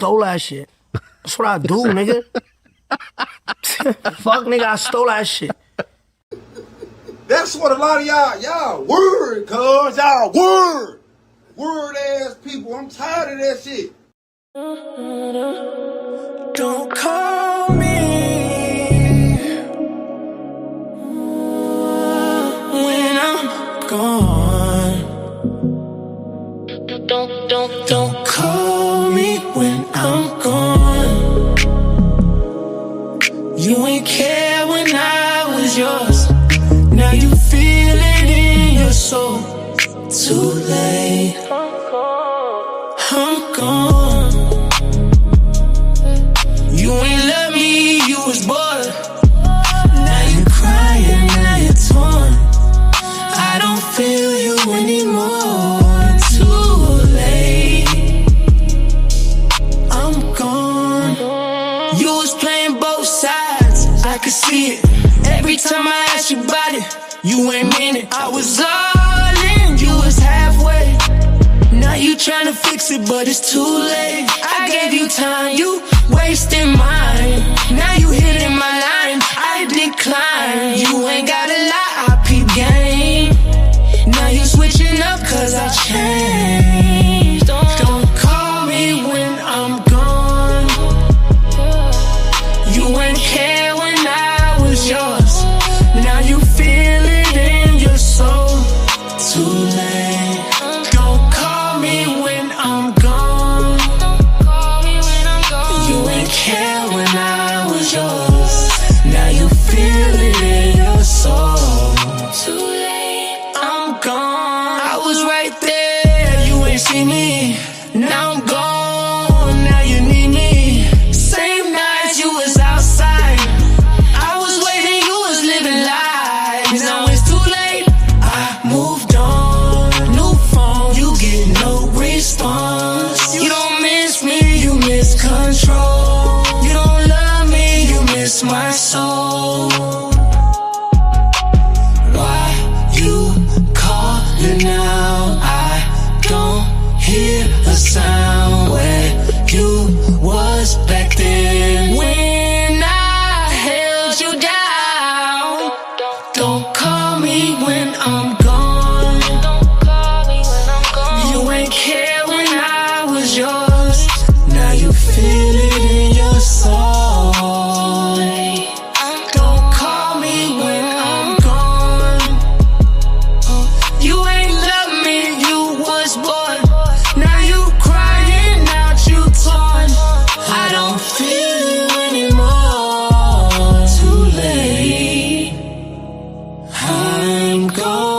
stole that shit. That's what I do, nigga. Fuck, nigga, I stole that shit. That's what a lot of y'all word, cuz. Y'all word. Word ass people. I'm tired of that shit. Don't call me when I'm gone. Don't call me when I'm gone. You ain't care when I was yours. Now you feel it in your soul. Too late. I'm gone. You ain't love me, you was bored. Now you crying, now you're torn. I don't feel you anymore. Too late. I'm gone. You was playing both sides, I could see it. Every time I asked you about it, you ain't mean it. I was all in, you was halfway. Now you tryna fix it, but it's too late. I gave you time, you wasting mine. Now you hitting my line, I decline. You ain't gotta lie, I peep game. Now you switching up cause I changed. Don't call me when I'm gone. You ain't care when I was yours. Now you feel it in your soul. Too late. Don't call me when I'm gone. You ain't care when I was yours. Now you feel it in your soul. Too late. I'm gone. I was right there, you ain't see me. Now I'm gone, now you need me. Same nights you was outside, I was waiting, you was living lies. Now it's too late, I moved on. New phone, you get no response. You don't miss me, you miss control. You don't love me, you miss my soul. Why you calling now? I don't hear a sound. Where you was back then when I held you down. Don't call me when I'm gone. You ain't care when I was yours. Now you feel it in your soul. Don't call me when I'm gone. You ain't love me, you was bored. Now you crying out, you torn. I don't feel you anymore. Too late. I'm gone.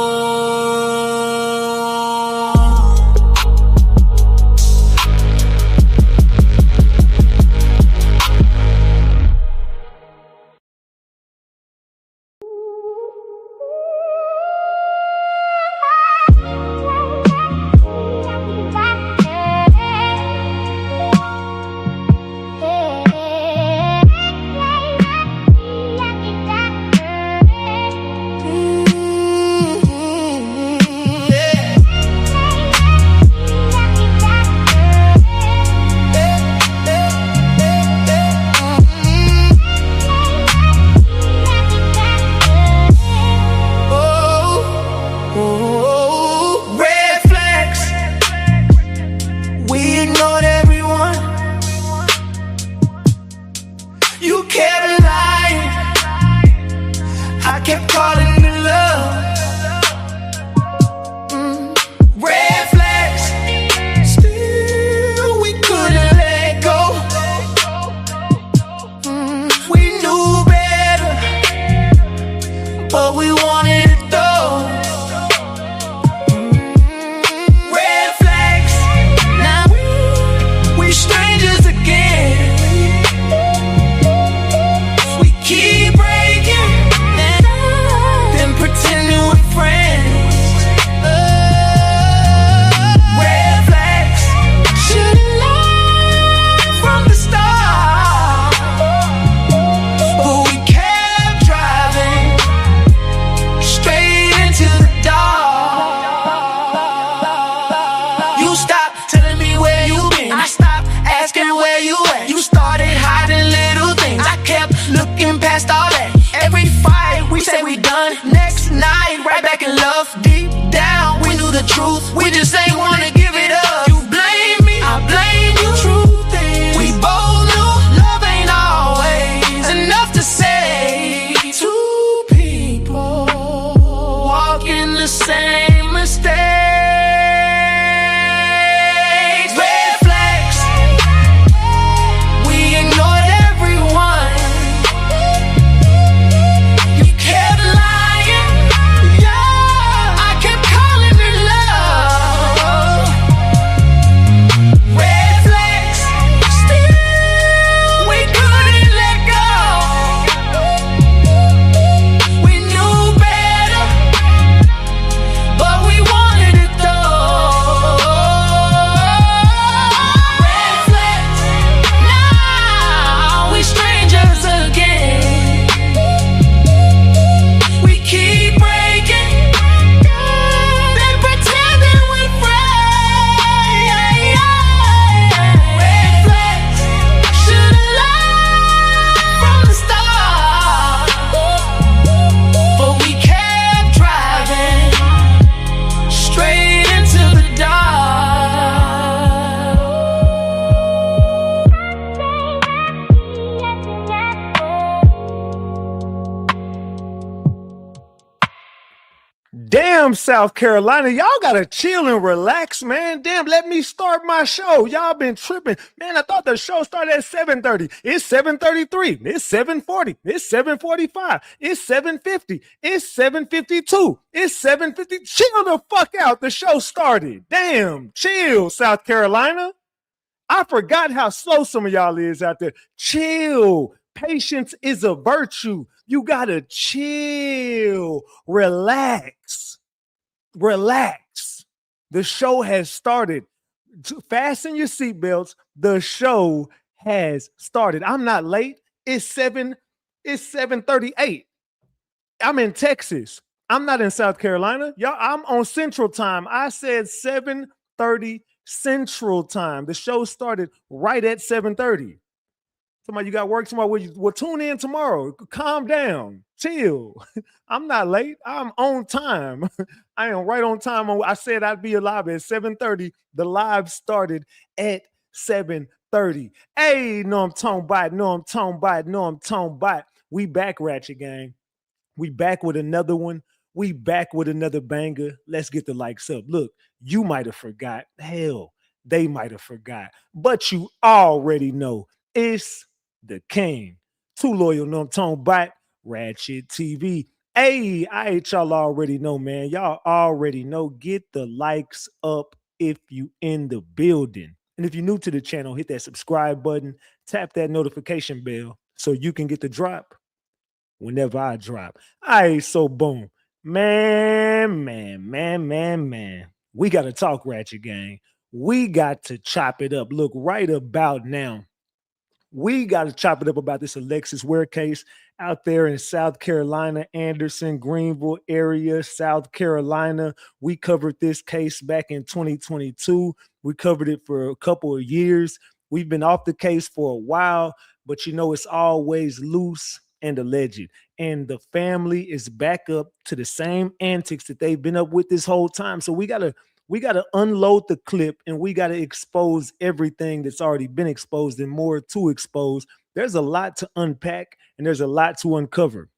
Red flags. We ignored everyone. You kept lying. I kept calling it love. Red flags. Still we couldn't let go. We knew better, but we wanted it though. Red flags. Now we strangers again. We keep breaking. truth. We just ain't wanna give it up. You blame me, I blame you. Truth is, we both know love ain't always enough to say. Two people walking the same mistake. Damn, South Carolina, y'all gotta chill and relax, man. Damn, let me start my show. Y'all been tripping. Man, I thought the show started at 7:30. It's 7:33. It's 7:40. It's 7:45. It's 7:50. It's 7:52. It's 7:50. Chill the fuck out. The show started. Damn, chill, South Carolina. I forgot how slow some of y'all is out there. Chill. Patience is a virtue. You gotta chill, relax. The show has started. Fasten your seatbelts. The show has started. I'm not late. It's 7:38. I'm in Texas. I'm not in South Carolina. Y'all, I'm on Central Time. I said 7:30 Central Time. The show started right at 7:30. Somebody, you got work tomorrow? Well, tune in tomorrow. Calm down. Chill. I'm not late. I'm on time. I am right on time. I said I'd be alive at 7:30. The live started at 7:30. Hey, no, I'm talking about. We back, Ratchet Gang. We back with another one. We back with another banger. Let's get the likes up. Look, you might have forgot. Hell, they might have forgot. But you already know it's the king. Too loyal, no, I'm talking about Ratchet TV. Hey, y'all already know, man. Y'all already know. Get the likes up if you in the building. And if you're new to the channel, hit that subscribe button, tap that notification bell so you can get the drop whenever I drop. So boom. Man. We got to talk, Ratchet Gang. We got to chop it up. Look, right about now, we got to chop it up about this Alexis Ware case out there in South Carolina, Anderson, Greenville area, South Carolina. We covered this case back in 2022. We covered it for a couple of years. We've been off the case for a while, but you know, it's always loose and alleged. And the family is back up to the same antics that they've been up with this whole time. So we got to unload the clip and we got to expose everything that's already been exposed and more to expose. There's a lot to unpack and there's a lot to uncover.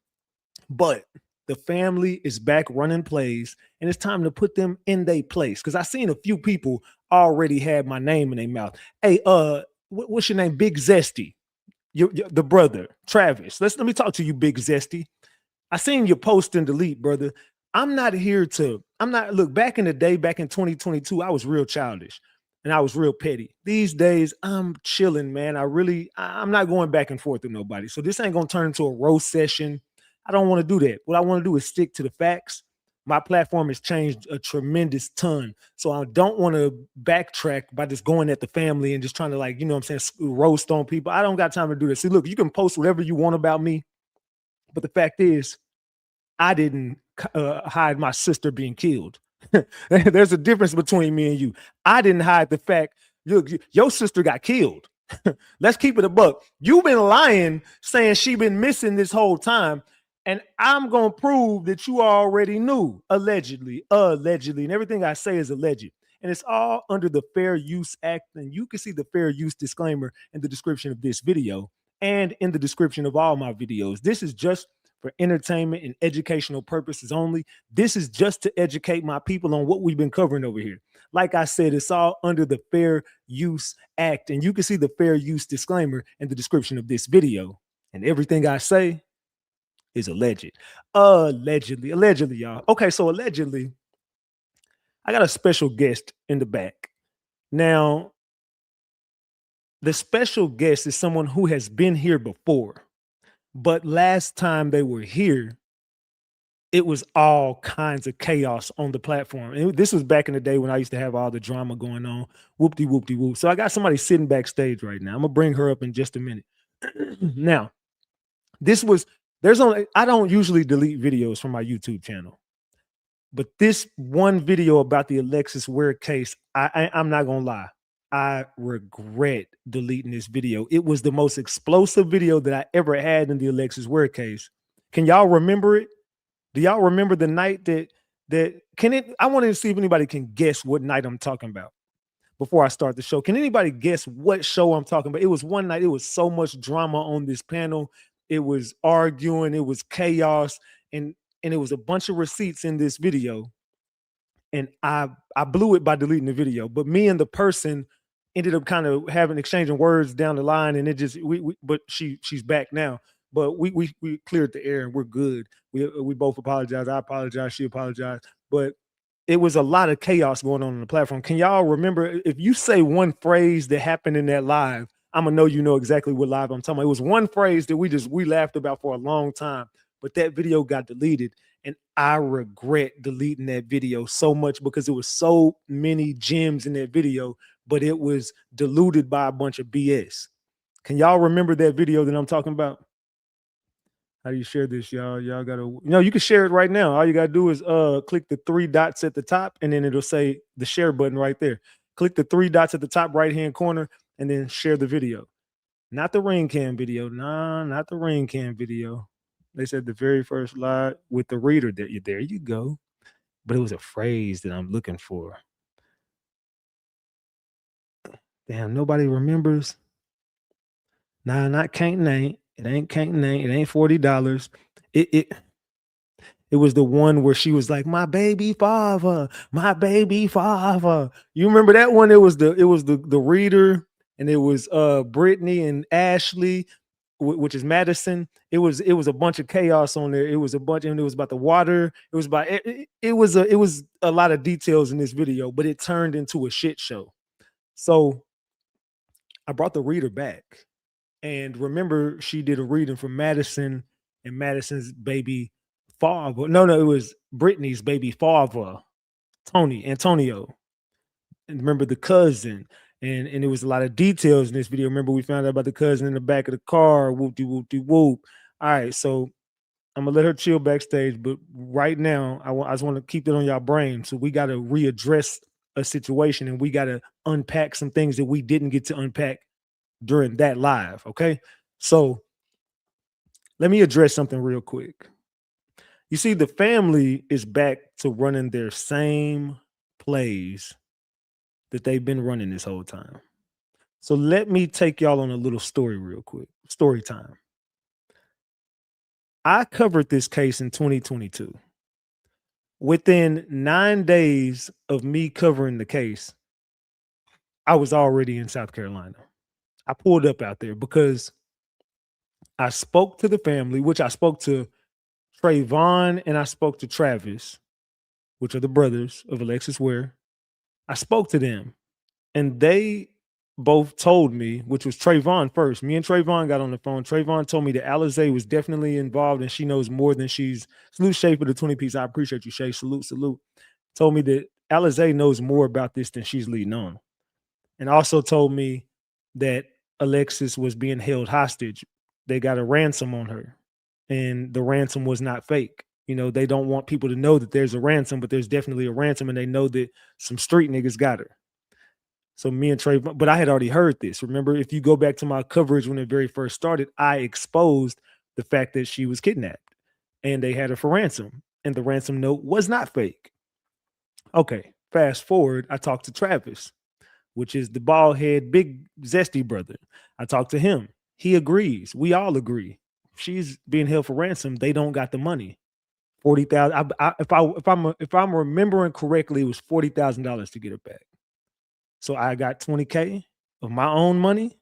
But the family is back running plays and it's time to put them in their place. Because I seen a few people already had my name in their mouth. Hey, what's your name? Big Zesty. The brother, Travis. Let me talk to you, Big Zesty. I seen your post and delete, brother. Look, back in the day, back in 2022, I was real childish and I was real petty. These days, I'm chilling, man. I'm not going back and forth with nobody. So this ain't going to turn into a roast session. I don't want to do that. What I want to do is stick to the facts. My platform has changed a tremendous ton. So I don't want to backtrack by just going at the family and just trying to roast on people. I don't got time to do this. See, look, you can post whatever you want about me. But the fact is, I didn't hide my sister being killed. There's a difference between me and you. I didn't hide the fact your sister got killed. Let's keep it a buck. You've been lying, saying she been missing this whole time. And I'm going to prove that you already knew, allegedly, and everything I say is alleged. And it's all under the Fair Use Act. And you can see the fair use disclaimer in the description of this video and in the description of all my videos. This is just for entertainment and educational purposes only. This is just to educate my people on what we've been covering over here. Like I said, it's all under the Fair Use Act. And you can see the fair use disclaimer in the description of this video. And everything I say is alleged. Allegedly, y'all. Okay, so allegedly, I got a special guest in the back. Now, the special guest is someone who has been here before, but last time they were here, it was all kinds of chaos on the platform. And this was back in the day when I used to have all the drama going on. Whoop-de-whoop-de-whoop. So I got somebody sitting backstage right now. I'm gonna bring her up in just a minute. Now, I don't usually delete videos from my YouTube channel, but this one video about the Alexis Ware case, I'm not gonna lie, I regret deleting this video. It was the most explosive video that I ever had in the Alexis Ware case. Can y'all remember it? Do y'all remember the night I want to see if anybody can guess what night I'm talking about before I start the show. Can anybody guess what show I'm talking about? It was one night. It was so much drama on this panel. It was arguing. It was chaos. And it was a bunch of receipts in this video. And I blew it by deleting the video. But me and the person ended up kind of exchanging words down the line. And it just, but she's back now. But we cleared the air and we're good. We both apologize. I apologize. She apologized. But it was a lot of chaos going on the platform. Can y'all remember, if you say one phrase that happened in that live, I'm gonna know you know exactly what live I'm talking about. It was one phrase that we laughed about for a long time, but that video got deleted. And I regret deleting that video so much because there was so many gems in that video, but it was diluted by a bunch of BS. Can y'all remember that video that I'm talking about? How do you share this, y'all? Y'all gotta, you can share it right now. All you gotta do is click the three dots at the top, and then it'll say the share button right there. Click the three dots at the top right-hand corner, and then share the video. Not the ring cam video. Nah, not the ring cam video. They said the very first live with the reader. There you go. But it was a phrase that I'm looking for. Damn, nobody remembers. Nah, not Can't Ain't. It ain't Can't Ain't. It ain't $40. It was the one where she was like, my baby father, my baby father. You remember that one? It was the reader, and it was Brittany and Ashley, which is Madison. It was a bunch of chaos on there. It was a bunch, and it was about the water. It was about it was a lot of details in this video, but it turned into a shit show. So I brought the reader back. And remember, she did a reading for Madison and Madison's baby father. No, it was Brittany's baby father, Antonio. And remember the cousin. And it was a lot of details in this video. Remember, we found out about the cousin in the back of the car. Whoop-de-whoop-de-whoop. All right, so I'm going to let her chill backstage. But right now, I just want to keep it on y'all brain. So we got to readdress a situation, and we got to unpack some things that we didn't get to unpack during that live. Okay, so let me address something real quick. You see, the family is back to running their same plays that they've been running this whole time. So let me take y'all on a little story real quick. Story time. I covered this case in 2022. Within 9 days of me covering the case, I was already in South Carolina. I pulled up out there because I spoke to the family, which I spoke to Trayvon and I spoke to Travis, which are the brothers of Alexis Ware. I spoke to them, and they both told me, which was Trayvon first. Me and Trayvon got on the phone. Trayvon told me that Alizé was definitely involved and she knows more than salute Shay for the 20 piece. I appreciate you, Shay. Salute. Told me that Alizé knows more about this than she's leading on. And also told me that Alexis was being held hostage. They got a ransom on her, and the ransom was not fake. They don't want people to know that there's a ransom, but there's definitely a ransom, and they know that some street niggas got her. So me and Trayvon, but I had already heard this. Remember, if you go back to my coverage when it very first started, I exposed the fact that she was kidnapped. and they had her for ransom, and the ransom note was not fake. Okay, fast forward, I talked to Travis, which is the bald head, big zesty brother. I talked to him. He agrees. We all agree. She's being held for ransom. They don't got the money. 40,000. If I'm remembering correctly, it was $40,000 to get her back. So I got 20K of my own money,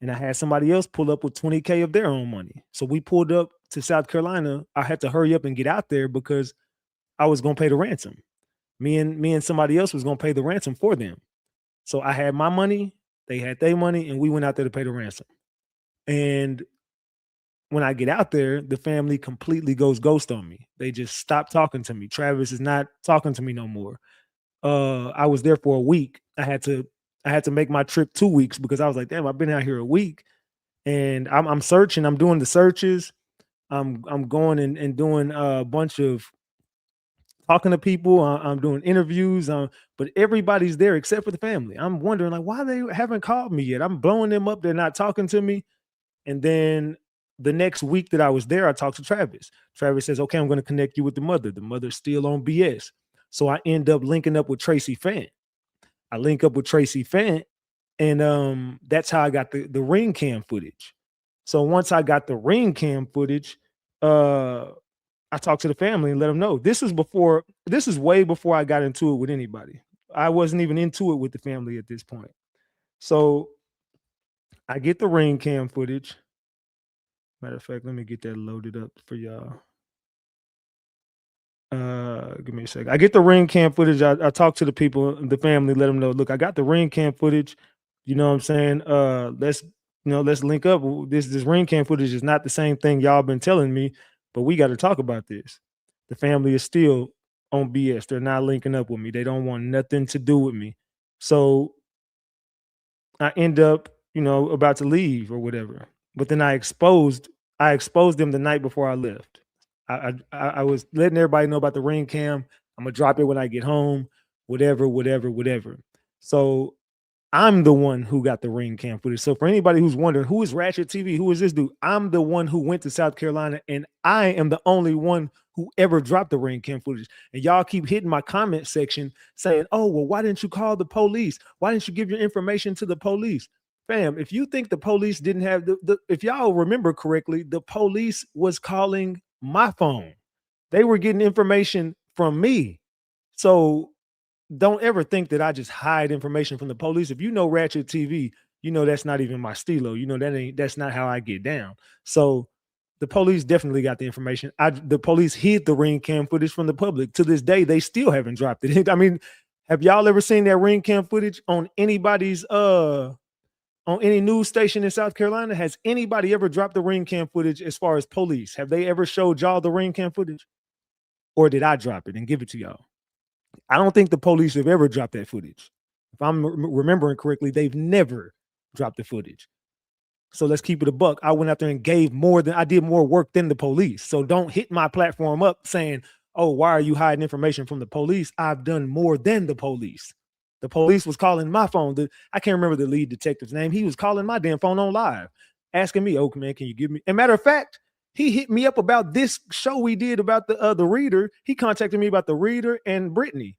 and I had somebody else pull up with 20K of their own money. So we pulled up to South Carolina. I had to hurry up and get out there because I was gonna pay the ransom. Me and somebody else was gonna pay the ransom for them. So I had my money, they had their money, and we went out there to pay the ransom. And when I get out there, the family completely goes ghost on me. They just stop talking to me. Travis is not talking to me no more. I was there for a week. I had to make my trip 2 weeks because I was like, damn, I've been out here a week, and I'm searching. I'm doing the searches. I'm going and doing a bunch of talking to people. I'm doing interviews. But everybody's there except for the family. I'm wondering like why they haven't called me yet. I'm blowing them up. They're not talking to me. And then the next week that I was there, I talked to Travis. Travis says, okay, I'm going to connect you with the mother. The mother's still on BS. So I end up linking up with Tracy Fant. I link up with Tracy Fant, and that's how I got the ring cam footage. So once I got the ring cam footage, I talked to the family and let them know. This is way before I got into it with anybody. I wasn't even into it with the family at this point. So I get the ring cam footage. Matter of fact, let me get that loaded up for y'all. Give me a second. I get the ring cam footage. I talk to the people, the family, let them know, look, I got the ring cam footage. You know what I'm saying? Let's link up. This ring cam footage is not the same thing y'all been telling me, but we got to talk about this. The family is still on BS. They're not linking up with me. They don't want nothing to do with me. So I end up, about to leave or whatever. But then I exposed them the night before I left. I was letting everybody know about the ring cam. I'm gonna drop it when I get home, whatever. So I'm the one who got the ring cam footage. So for anybody who's wondering who is Ratchet TV, who is this dude? I'm the one who went to South Carolina, and I am the only one who ever dropped the ring cam footage. And y'all keep hitting my comment section saying, oh, well, why didn't you call the police? Why didn't you give your information to the police? Fam, if you think the police didn't have if y'all remember correctly, the police was calling my phone. They were getting information from me. So don't ever think that I just hide information from the police. If you know Ratchet TV, you know that's not even my stilo. You know that's not how I get down. So the police definitely got the information. The police hid the ring cam footage from the public. To this day, they still haven't dropped it. I mean, have y'all ever seen that ring cam footage on anybody's on any news station in South Carolina? Has anybody ever dropped the ring cam footage as far as police? Have they ever showed y'all the ring cam footage? Or did I drop it and give it to y'all? I don't think the police have ever dropped that footage. If I'm remembering correctly, they've never dropped the footage. So let's keep it a buck. I went out there and I did more work than the police. So don't hit my platform up saying, oh, why are you hiding information from the police? I've done more than the police. The police was calling my phone. I can't remember the lead detective's name. He was calling my damn phone on live, asking me, oh, man, can you give me? And matter of fact, he hit me up about this show we did about the reader. He contacted me about the reader and Brittany.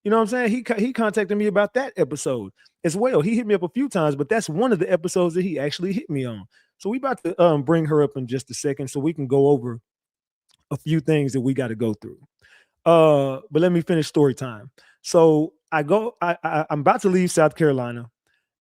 You know what I'm saying? He contacted me about that episode as well. He hit me up a few times, but that's one of the episodes that he actually hit me on. So we about to bring her up in just a second so we can go over a few things that we got to go through. But let me finish story time. So I'm about to leave South Carolina,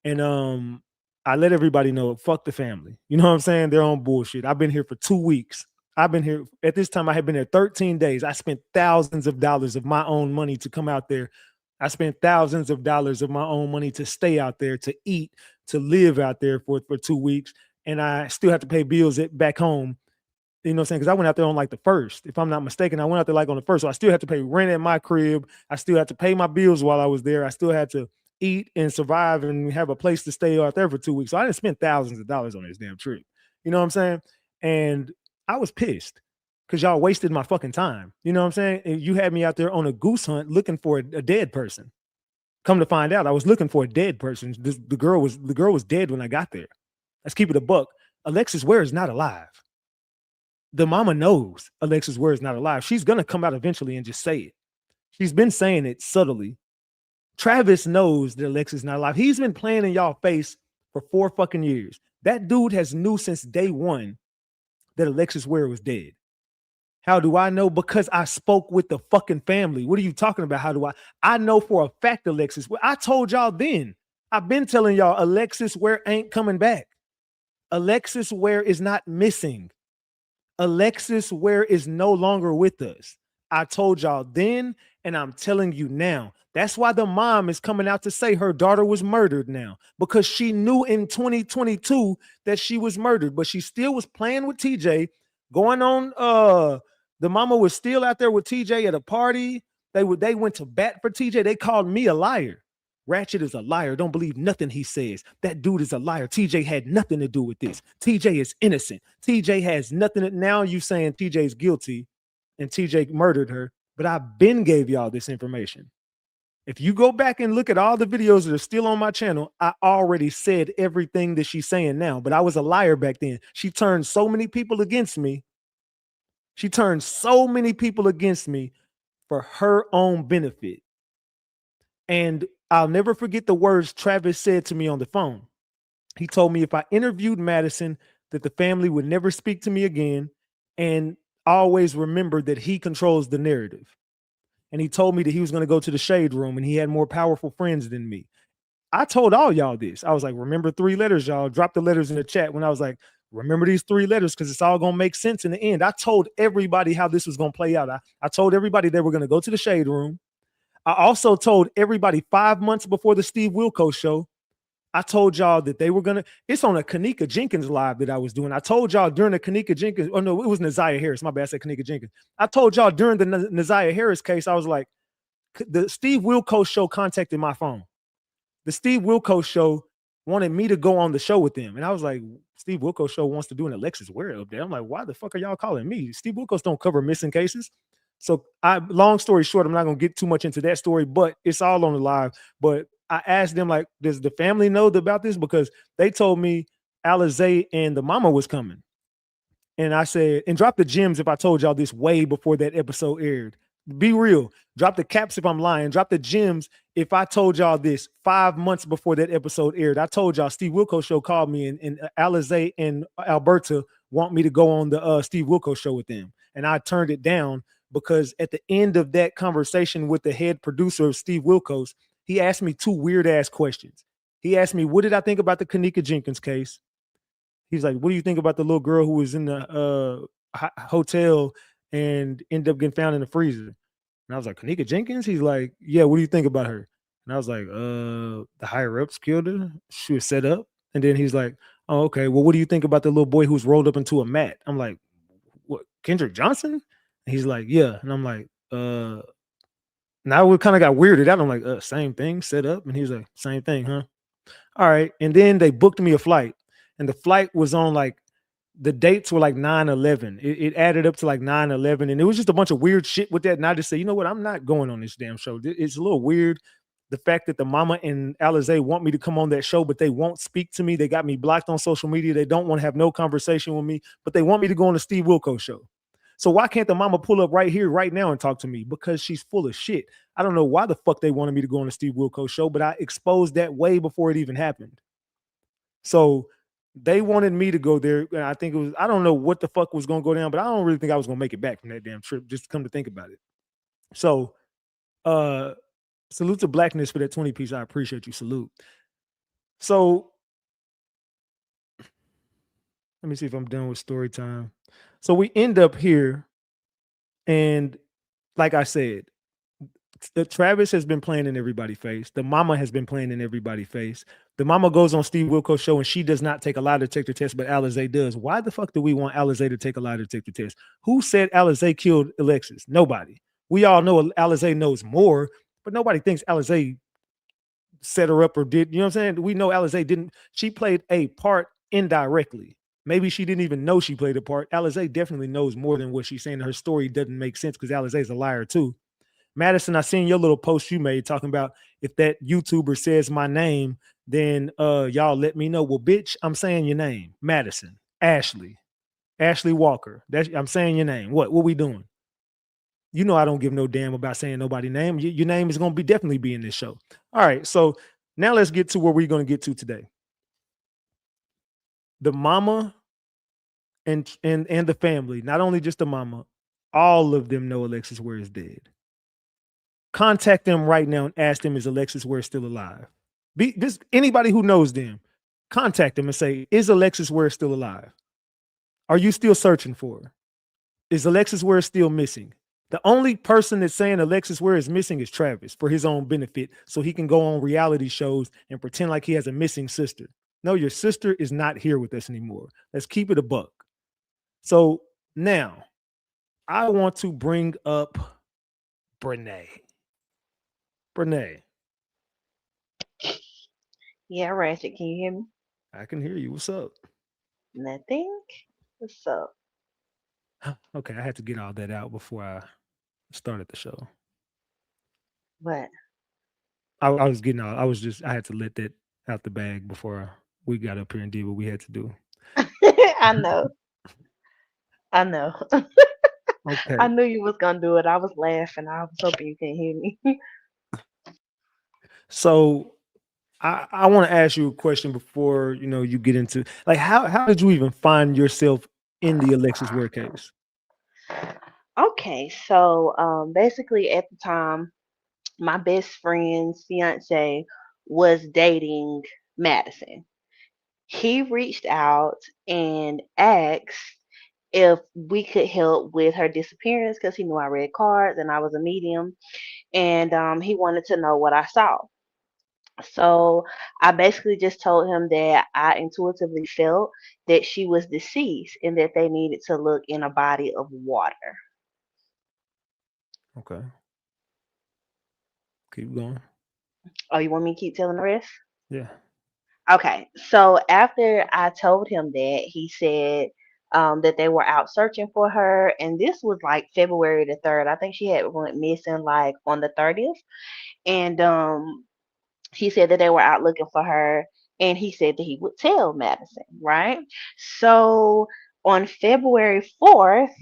and I let everybody know, fuck the family. You know what I'm saying? They're on bullshit. I've been here for 2 weeks. I've been here at this time. I had been there 13 days. I spent thousands of dollars of my own money to come out there. I spent thousands of dollars of my own money to stay out there, to eat, to live out there for 2 weeks. And I still have to pay bills back home. You know what I'm saying? Because I went out there on like the 1st. If I'm not mistaken, I went out there like on the 1st. So I still have to pay rent at my crib. I still had to pay my bills while I was there. I still had to eat and survive and have a place to stay out there for 2 weeks. So I didn't spend thousands of dollars on this damn trip. You know what I'm saying? And I was pissed because y'all wasted my fucking time. You know what I'm saying? And you had me out there on a goose hunt looking for a dead person. Come to find out, I was looking for a dead person. The girl was dead when I got there. Let's keep it a buck. Alexis Ware is not alive. the mama knows Alexis Ware is not alive. She's gonna come out eventually and just say it. She's been saying it subtly. Travis knows that Alexis is not alive. He's been playing in y'all face for 4 fucking years. That dude has knew since day one that Alexis Ware was dead. How do I know? Because I spoke with the fucking family. What are you talking about? How do I know for a fact, Alexis. I told y'all then. I've been telling y'all Alexis Ware ain't coming back. Alexis Ware is not missing. Alexis Ware is no longer with us. I told y'all then, and I'm telling you now. That's why the mom is coming out to say her daughter was murdered now, because she knew in 2022 that she was murdered, but she still was playing with TJ, going on. The mama was still out there with TJ at a party. They went to bat for TJ. They called me a liar. Ratchet is a liar. Don't believe nothing he says. That dude is a liar. TJ had nothing to do with this. TJ is innocent. TJ has nothing. Now you saying TJ's guilty and TJ murdered her, but I've been gave y'all this information. If you go back and look at all the videos that are still on my channel, I already said everything that she's saying now, but I was a liar back then. She turned so many people against me. She turned so many people against me for her own benefit. And I'll never forget the words Travis said to me on the phone. He told me if I interviewed Madison, that the family would never speak to me again, and always remember that he controls the narrative. And he told me that he was going to go to the shade room and he had more powerful friends than me. I told all y'all this. I was like, remember 3 letters, y'all. Drop the letters in the chat when I was like, remember these 3 letters because it's all going to make sense in the end. I told everybody how this was going to play out. I told everybody they were going to go to the shade room. I also told everybody 5 months before the Steve Wilkos show, I told y'all that they were going to, it's on a Kanika Jenkins live that I was doing. I told y'all during the Kanika Jenkins, oh no, it was Naziah Harris. My bad, I said Kanika Jenkins. I told y'all during the Naziah Harris case, I was like, the Steve Wilkos show contacted my phone. The Steve Wilkos show wanted me to go on the show with them. And I was like, Steve Wilkos show wants to do an Alexis Ware update. I'm like, why the fuck are y'all calling me? Steve Wilkos don't cover missing cases. So long story short, I'm not going to get too much into that story, but it's all on the live. But I asked them, like, does the family know about this? Because they told me Alizé and the mama was coming. And I said, and drop the gems if I told y'all this way before that episode aired. Be real. Drop the caps if I'm lying. Drop the gems if I told y'all this 5 months before that episode aired. I told y'all Steve Wilkos show called me and Alizé and Alberta want me to go on the Steve Wilkos show with them. And I turned it down because at the end of that conversation with the head producer of Steve Wilkos, he asked me 2 weird ass questions. He asked me, what did I think about the Kanika Jenkins case? He's like, what do you think about the little girl who was in the hotel and ended up getting found in the freezer? And I was like, Kanika Jenkins? He's like, yeah, what do you think about her? And I was like, the higher ups killed her. She was set up. And then he's like, oh, okay. Well, what do you think about the little boy who's rolled up into a mat? I'm like, what, Kendrick Johnson? And he's like, yeah. And I'm like, now we kind of got weirded out. I'm like, same thing, set up. And he's like, same thing, huh? All right. And then they booked me a flight. And the flight was on like, the dates were like 9/11. It added up to like 9/11. And it was just a bunch of weird shit with that. And I just said, you know what? I'm not going on this damn show. It's a little weird. The fact that the mama and Alizé want me to come on that show, but they won't speak to me. They got me blocked on social media. They don't want to have no conversation with me, but they want me to go on the Steve Wilkos show. So why can't the mama pull up right here, right now and talk to me? Because she's full of shit. I don't know why the fuck they wanted me to go on the Steve Wilkos show, but I exposed that way before it even happened. So they wanted me to go there. And I think it was, I don't know what the fuck was going to go down, but I don't really think I was going to make it back from that damn trip, just to come to think about it. So, salute to Blackness for that 20 piece. I appreciate you. Salute. So let me see if I'm done with story time. So we end up here. And like I said, Travis has been playing in everybody's face. The mama has been playing in everybody's face. The mama goes on Steve Wilkos show and she does not take a lie detector test, but Alizé does. Why the fuck do we want Alizé to take a lie detector test? Who said Alizé killed Alexis? Nobody. We all know Alizé knows more, but nobody thinks Alizé set her up or did. You know what I'm saying? We know Alizé didn't. She played a part indirectly. Maybe she didn't even know she played a part. Alizé definitely knows more than what she's saying. Her story doesn't make sense because Alizé is a liar too. Madison, I seen your little post you made talking about if that YouTuber says my name, then y'all let me know. Well, bitch, I'm saying your name. Madison, Ashley, Ashley Walker. I'm saying your name. What we doing? You know I don't give no damn about saying nobody's name. Your name is gonna be definitely be in this show. All right, so now let's get to where we're gonna get to today. The mama and the family, not only just the mama, all of them know Alexis Ware is dead. Contact them right now and ask them, is Alexis Ware still alive? Anybody who knows them, contact them and say, is Alexis Ware still alive? Are you still searching for her? Is Alexis Ware still missing? The only person that's saying Alexis Ware is missing is Travis for his own benefit, so he can go on reality shows and pretend like he has a missing sister. No, your sister is not here with us anymore. Let's keep it a buck. So now I want to bring up Brene. Brene, Yeah, Ratchet, can you hear me? I can hear you. What's up? Nothing. What's up? Okay, I had to get all that out before I started the show. What? I was getting all. I had to let that out the bag before we got up here and did what we had to do. I know. I know. Okay. I knew you was gonna do it. I was laughing. I was hoping you can hear me. So I want to ask you a question before you get into, like, how did you even find yourself in the Alexis Ware case? Okay, so basically at the time, my best friend's fiance was dating Madison. He reached out and asked if we could help with her disappearance because he knew I read cards and I was a medium, and he wanted to know what I saw. So I basically just told him that I intuitively felt that she was deceased and that they needed to look in a body of water. Okay, keep going. Oh, you want me to keep telling the rest? Yeah. Okay, so after I told him that, he said that they were out searching for her, and this was like February the 3rd. I think she had went missing like on the 30th, and he said that they were out looking for her, and he said that he would tell Madison, right? So on February 4th,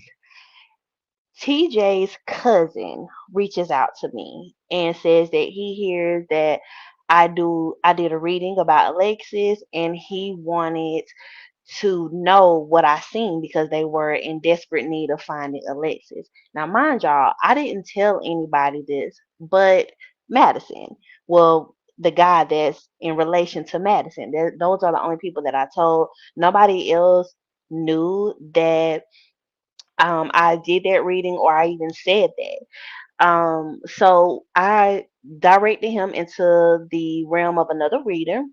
TJ's cousin reaches out to me and says that he hears that I did a reading about Alexis, and he wanted to know what I seen because they were in desperate need of finding Alexis. Now, mind y'all, I didn't tell anybody this but Madison. Well, the guy that's in relation to Madison. Those are the only people that I told. Nobody else knew that I did that reading or I even said that. So I directed him into the realm of another reader,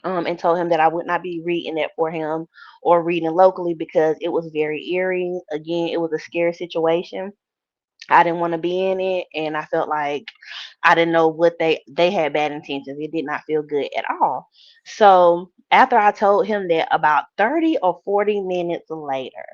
and told him that I would not be reading it for him or reading locally because it was very eerie. Again, it was a scary situation. I didn't want to be in it, and I felt like I didn't know what they had bad intentions. It did not feel good at all. So after I told him that, about 30 or 40 minutes later,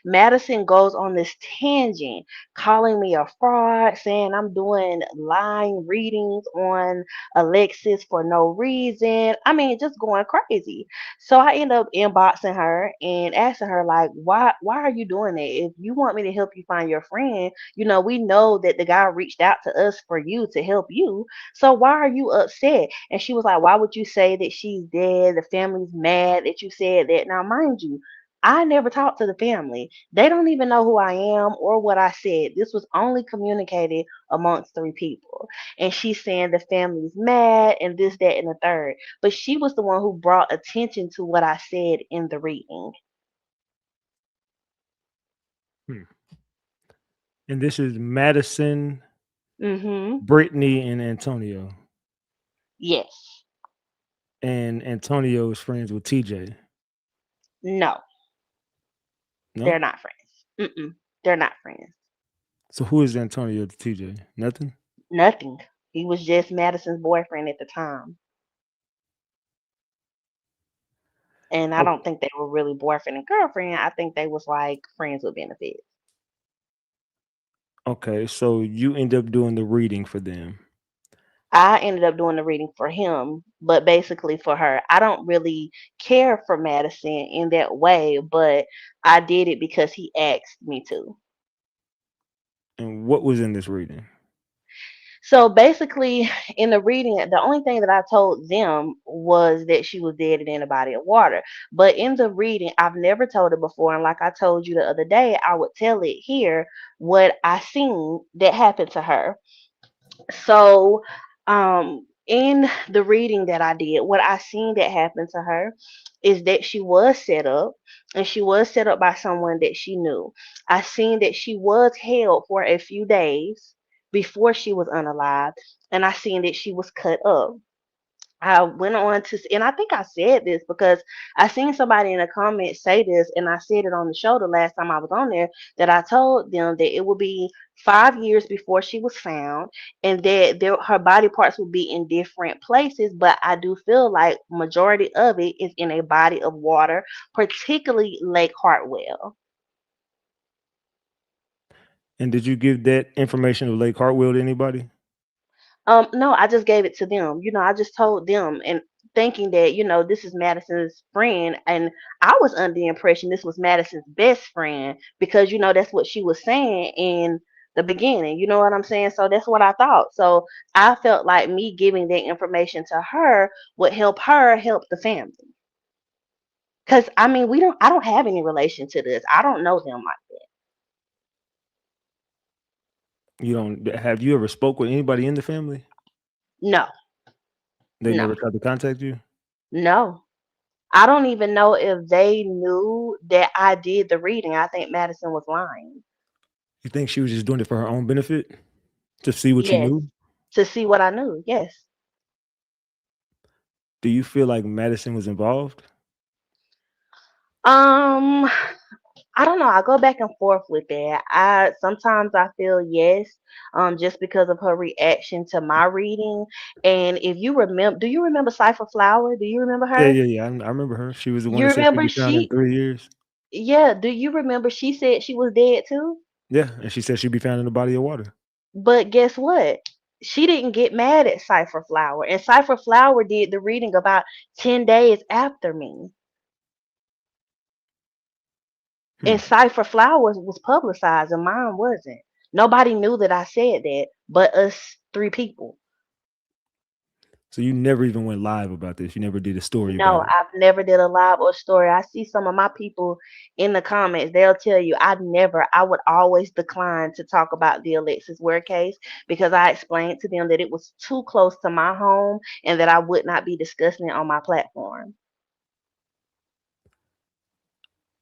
Madison goes on this tangent, calling me a fraud, saying I'm doing lying readings on Alexis for no reason. I mean, just going crazy. So I end up inboxing her and asking her like, why are you doing that? If you want me to help you find your friend, we know that the guy reached out to us for you to help you. So why are you upset? And she was like, why would you say that she's dead? The family's mad that you said that. Now, mind you, I never talked to the family. They don't even know who I am or what I said. This was only communicated amongst three people. And she's saying the family's mad and this, that, and the third. But she was the one who brought attention to what I said in the reading. Hmm. And this is Madison, Mm-hmm. Brittany, and Antonio. Yes. And Antonio is friends with TJ. No, No? they're not friends. Mm-mm. They're not friends. So who is Antonio to TJ? Nothing? Nothing. He was just Madison's boyfriend at the time. And I Oh, don't think they were really boyfriend and girlfriend. I think they was like friends with benefits. okay, so you end up doing the reading for them. I ended up doing the reading for him, but basically for her. I don't really care for Madison in that way, but I did it because he asked me to. And what was in this reading? So basically, in the reading, the only thing that I told them was that she was dead and in a body of water. But in the reading, I've never told it before. And like I told you the other day, I would tell it here what I seen that happened to her. So, in the reading that I did, what I seen that happened to her is that she was set up, and she was set up by someone that she knew. I seen that she was held for a few days before she was unalived, and I seen that she was cut up. I went on to, and I think I said this because I seen somebody in the comments say this, and I said it on the show the last time I was on there, that I told them that it would be 5 years before she was found, and that her body parts would be in different places. But I do feel like majority of it is in a body of water, particularly Lake Hartwell. And did you give that information of Lake Hartwell to anybody? No, I just gave it to them. I just told them and thinking that, this is Madison's friend. And I was under the impression this was Madison's best friend because, that's what she was saying in the beginning. You know what I'm saying? So that's what I thought. So I felt like me giving that information to her would help her help the family. Cause I mean, I don't have any relation to this. I don't know them like that. You don't have you ever spoke with anybody in the family? No, They no, never tried to contact you? no. I don't even know if they knew that I did the reading. I think Madison was lying. You think she was just doing it for her own benefit? To see what you Yes, knew? to see what I knew. Yes. Do you feel like Madison was involved? Um, I don't know. I go back and forth with that. I sometimes I feel yes, just because of her reaction to my reading. And if you remember, do you remember Cipher Flower? Do you remember Yeah, her? yeah, yeah. I remember her. She was the one You that said she'd remember be found in she? 3 years. Yeah. Do you remember she said she was dead too? Yeah, and she said she'd be found in a body of water. But guess what? She didn't get mad at Cipher Flower, and Cipher Flower did the reading about 10 days after me. Hmm. And Cipher Flowers was publicized, and mine wasn't. Nobody knew that I said that, but us three people. So you never even went live about this. You never did a story about No, it. I've never did a live or story. I see some of my people in the comments. They'll tell you I would always decline to talk about the Alexis Ware case because I explained to them that it was too close to my home and that I would not be discussing it on my platform.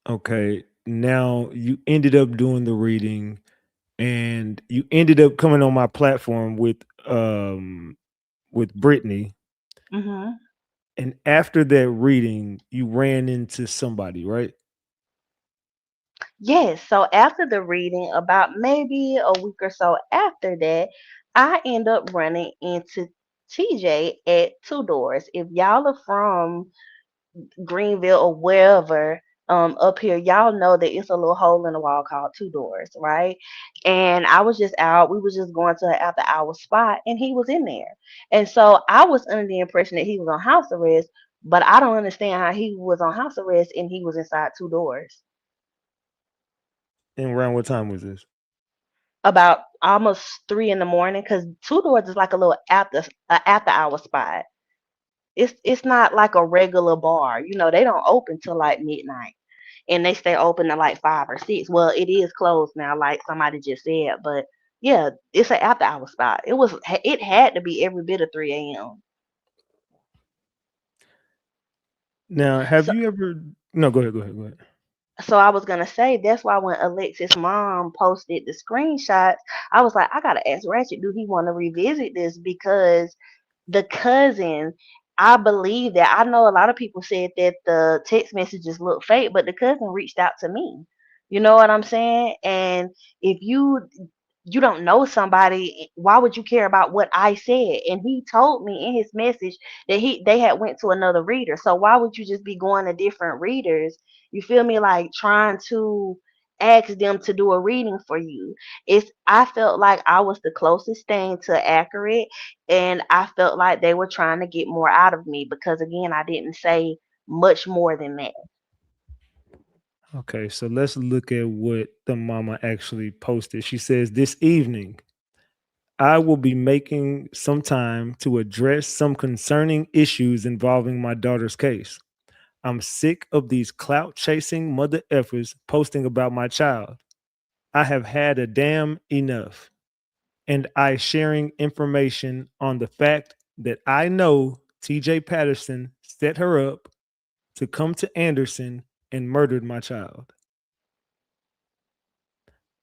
Okay. Now you ended up doing the reading and you ended up coming on my platform with Brittany. hmm And after that reading, you ran into somebody, right? Yes, so after the reading, about maybe a week or so after that, I end up running into TJ at Two Doors. If y'all are from Greenville or wherever, up here, y'all know that it's a little hole in the wall called Two Doors, right? And I was just out, we was just going to an after hour spot, and he was in there. And so I was under the impression that he was on house arrest, but I don't understand how he was on house arrest and he was inside Two Doors. And around what time was this? About almost 3 in the morning, because Two Doors is like a little after hour spot. It's not like a regular bar. They don't open till like midnight, and they stay open to like 5 or 6. Well, it is closed now, like somebody just said, but yeah, it's an after hour spot. It had to be every bit of 3 a.m. Now, have So you ever No, go ahead, go ahead, go ahead. so I was gonna say that's why when Alexis' mom posted the screenshots, I was like, I gotta ask Ratchet, do he want to revisit this? Because the cousin, I believe that I know a lot of people said that the text messages look fake, but the cousin reached out to me. You know what I'm saying? And if you don't know somebody, why would you care about what I said? And he told me in his message that they had went to another reader. So why would you just be going to different readers? You feel me? Like trying to ask them to do a reading for you. I felt like I was the closest thing to accurate, and I felt like they were trying to get more out of me because again, I didn't say much more than that. Okay, so let's look at what the mama actually posted. She says, "This evening, I will be making some time to address some concerning issues involving my daughter's case. I'm sick of these clout chasing mother effers posting about my child. I have had a damn enough. And I sharing information on the fact that I know TJ Patterson set her up to come to Anderson and murdered my child."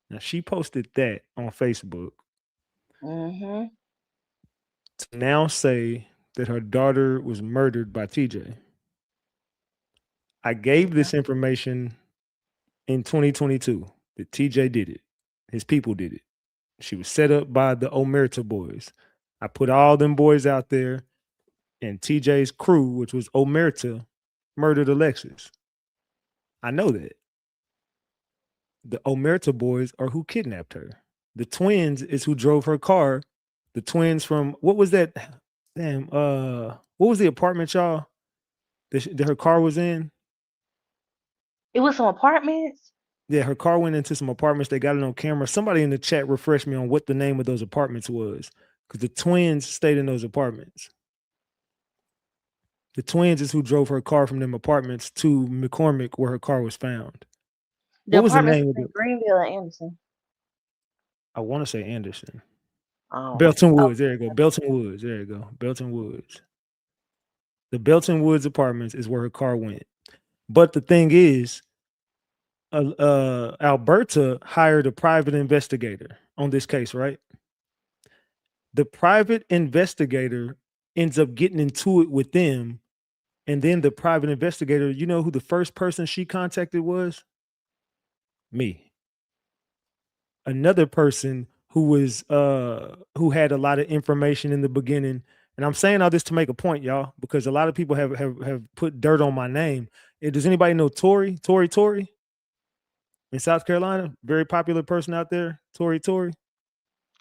Now she posted that on Facebook Hmm. to now say that her daughter was murdered by TJ. I gave Yeah. this information in 2022 that TJ did it. His people did it. She was set up by the Omerta boys. I put all them boys out there, and TJ's crew, which was Omerta, murdered Alexis. I know that. The Omerta boys are who kidnapped her. The twins is who drove her car. The twins from what was that? Damn, what was the apartment, y'all? That her car was in? It was some apartments. Yeah, her car went into some apartments. They got it on camera. Somebody in the chat refreshed me on what the name of those apartments was, because the twins stayed in those apartments. The twins is who drove her car from them apartments to McCormick, where her car was found. The What was the apartments name was of in the? Greenville and Anderson. I want to say Anderson. Oh, Belton oh, Woods. There you go. Belton Woods. There you go. Belton Woods. The Belton Woods apartments is where her car went. But the thing is, Alberta hired a private investigator on this case, right? The private investigator ends up getting into it with them. And then the private investigator, you know who the first person she contacted was? Me. Another person who had a lot of information in the beginning. And I'm saying all this to make a point, y'all, because a lot of people have put dirt on my name. Does anybody know Tori in South Carolina? Very popular person out there, Tori.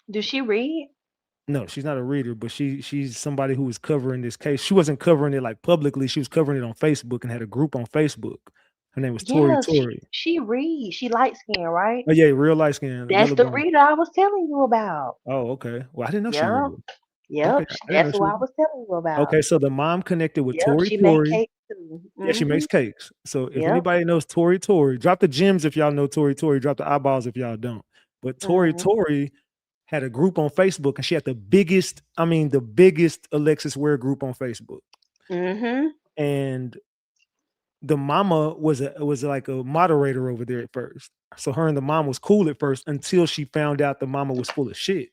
do she read? No, she's not a reader, but she's somebody who was covering this case. She wasn't covering it like publicly. She was covering it on Facebook and had a group on Facebook. Her name was Yeah, Tori. she reads. She light skin, right? Oh yeah, real light skin, That's yellow the brown. reader I was telling you about. Oh, okay. Well, I didn't know she Yep, read. Okay, yep. I didn't know That's she who I read. was telling you about. Okay, so the mom connected with Yep, she make Tori. cake too. Yeah, she makes cakes. So if Yep. anybody knows Tori, drop the gems if y'all know Tori. Drop the eyeballs if y'all don't. But Mhm. Tori had a group on Facebook, and she had the biggest Alexis Ware group on Facebook. Mhm. And the mama was like a moderator over there at first. So her and the mom was cool at first until she found out the mama was full of shit.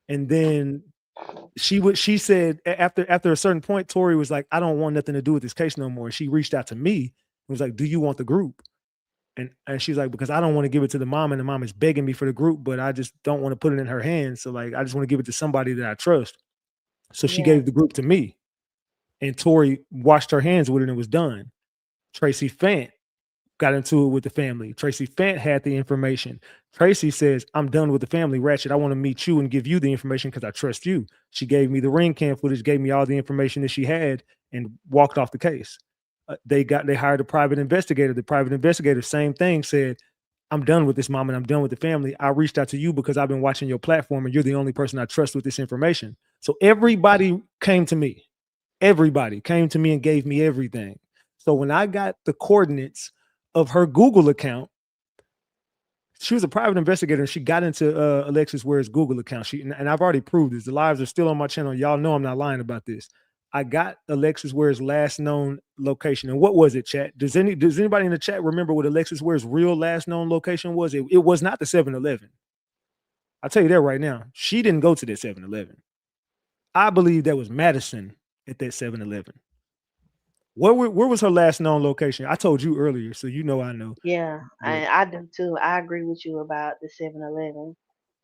And then she said after a certain point, Tori was like, "I don't want nothing to do with this case no more." And she reached out to me and was like, "Do you want the group?" And she's like, "Because I don't want to give it to the mom, and the mom is begging me for the group, but I just don't want to put it in her hands. So like, I just want to give it to somebody that I trust." So she Yeah. gave the group to me, and Tori washed her hands with it and it was done. Tracy Fant got into it with the family. Tracy Fant had the information. Tracy says, "I'm done with the family. Ratchet, I want to meet you and give you the information because I trust you." She gave me the ring cam footage, gave me all the information that she had, and walked off the case. They hired a private investigator. The private investigator, same thing, said, "I'm done with this, mom, and I'm done with the family. I reached out to you because I've been watching your platform and you're the only person I trust with this information." So everybody came to me. Everybody came to me and gave me everything. So when I got the coordinates of her Google account, she was a private investigator and she got into Alexis Ware's Google account. And I've already proved this. The lives are still on my channel. Y'all know I'm not lying about this. I got Alexis Ware's last known location. And what was it, chat? Does anybody in the chat remember what Alexis Ware's real last known location was? It was not the 7-Eleven. I'll tell you that right now. She didn't go to that 7-Eleven. I believe that was Madison at that 7-Eleven. Where was her last known location? I told you earlier, so you know I know. Yeah. But I do too. I agree with you about the 7-Eleven.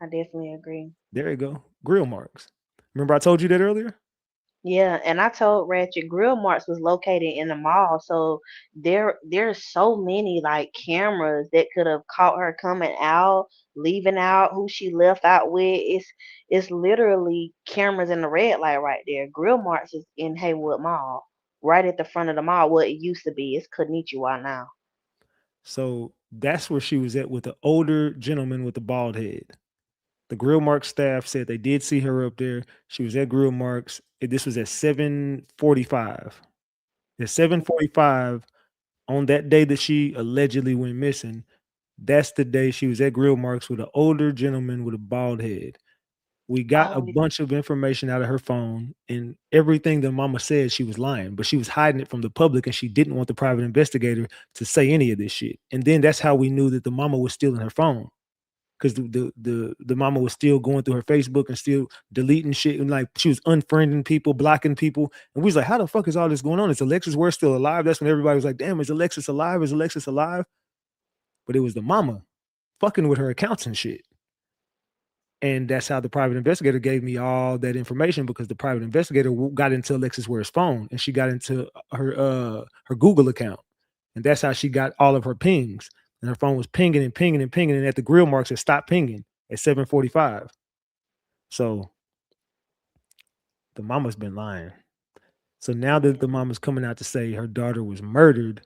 I definitely agree. there you go. Grill marks. Remember I told you that earlier? Yeah, and I told Ratchet Grill Marks was located in the mall, so there's so many like cameras that could have caught her coming out, leaving out, who she left out with. It's literally cameras in the red light right there. Grill Marks is in Haywood Mall, right at the front of the mall. What it used to be, it's Konnichiwa now. So that's where she was at with the older gentleman with the bald head. The Grill Marks staff said they did see her up there. She was at Grill Marks. This was at 7:45. At 7:45 on that day that she allegedly went missing, that's the day she was at Grill Marks with an older gentleman with a bald head. We got a Oh, bunch of information out of her phone, and everything the mama said, she was lying, but she was hiding it from the public, and she didn't want the private investigator to say any of this shit. And then that's how we knew that the mama was stealing her phone, because the mama was still going through her Facebook and still deleting shit, and like she was unfriending people, blocking people. And we was like, how the fuck is all this going on? Is Alexis Ware still alive? That's when everybody was like, damn, is Alexis alive? Is Alexis alive? But it was the mama fucking with her accounts and shit. And that's how the private investigator gave me all that information, because the private investigator got into Alexis Ware's phone, and she got into her Google account. And that's how she got all of her pings. And her phone was pinging and pinging and pinging. And at the Grill Marks, it stopped pinging at 7:45. So the mama's been lying. So now that the mama's coming out to say her daughter was murdered,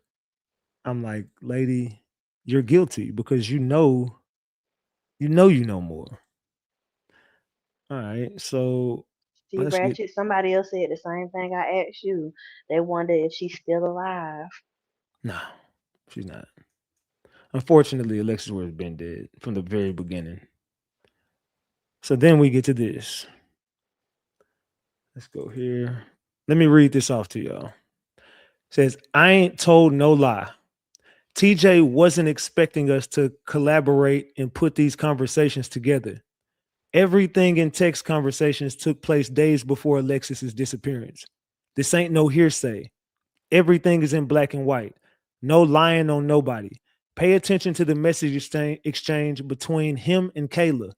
I'm like, lady, you're guilty, because you know more. All right. So see, let's get Ratchet, somebody else said the same thing I asked you. They wonder if she's still alive. no, she's not. Unfortunately, Alexis Ware has been dead from the very beginning. So then we get to this. Let's go here. Let me read this off to y'all. It says, I ain't told no lie. TJ wasn't expecting us to collaborate and put these conversations together. Everything in text conversations took place days before Alexis's disappearance. This ain't no hearsay. Everything is in black and white. No lying on nobody. Pay attention to the message exchange between him and Kayla.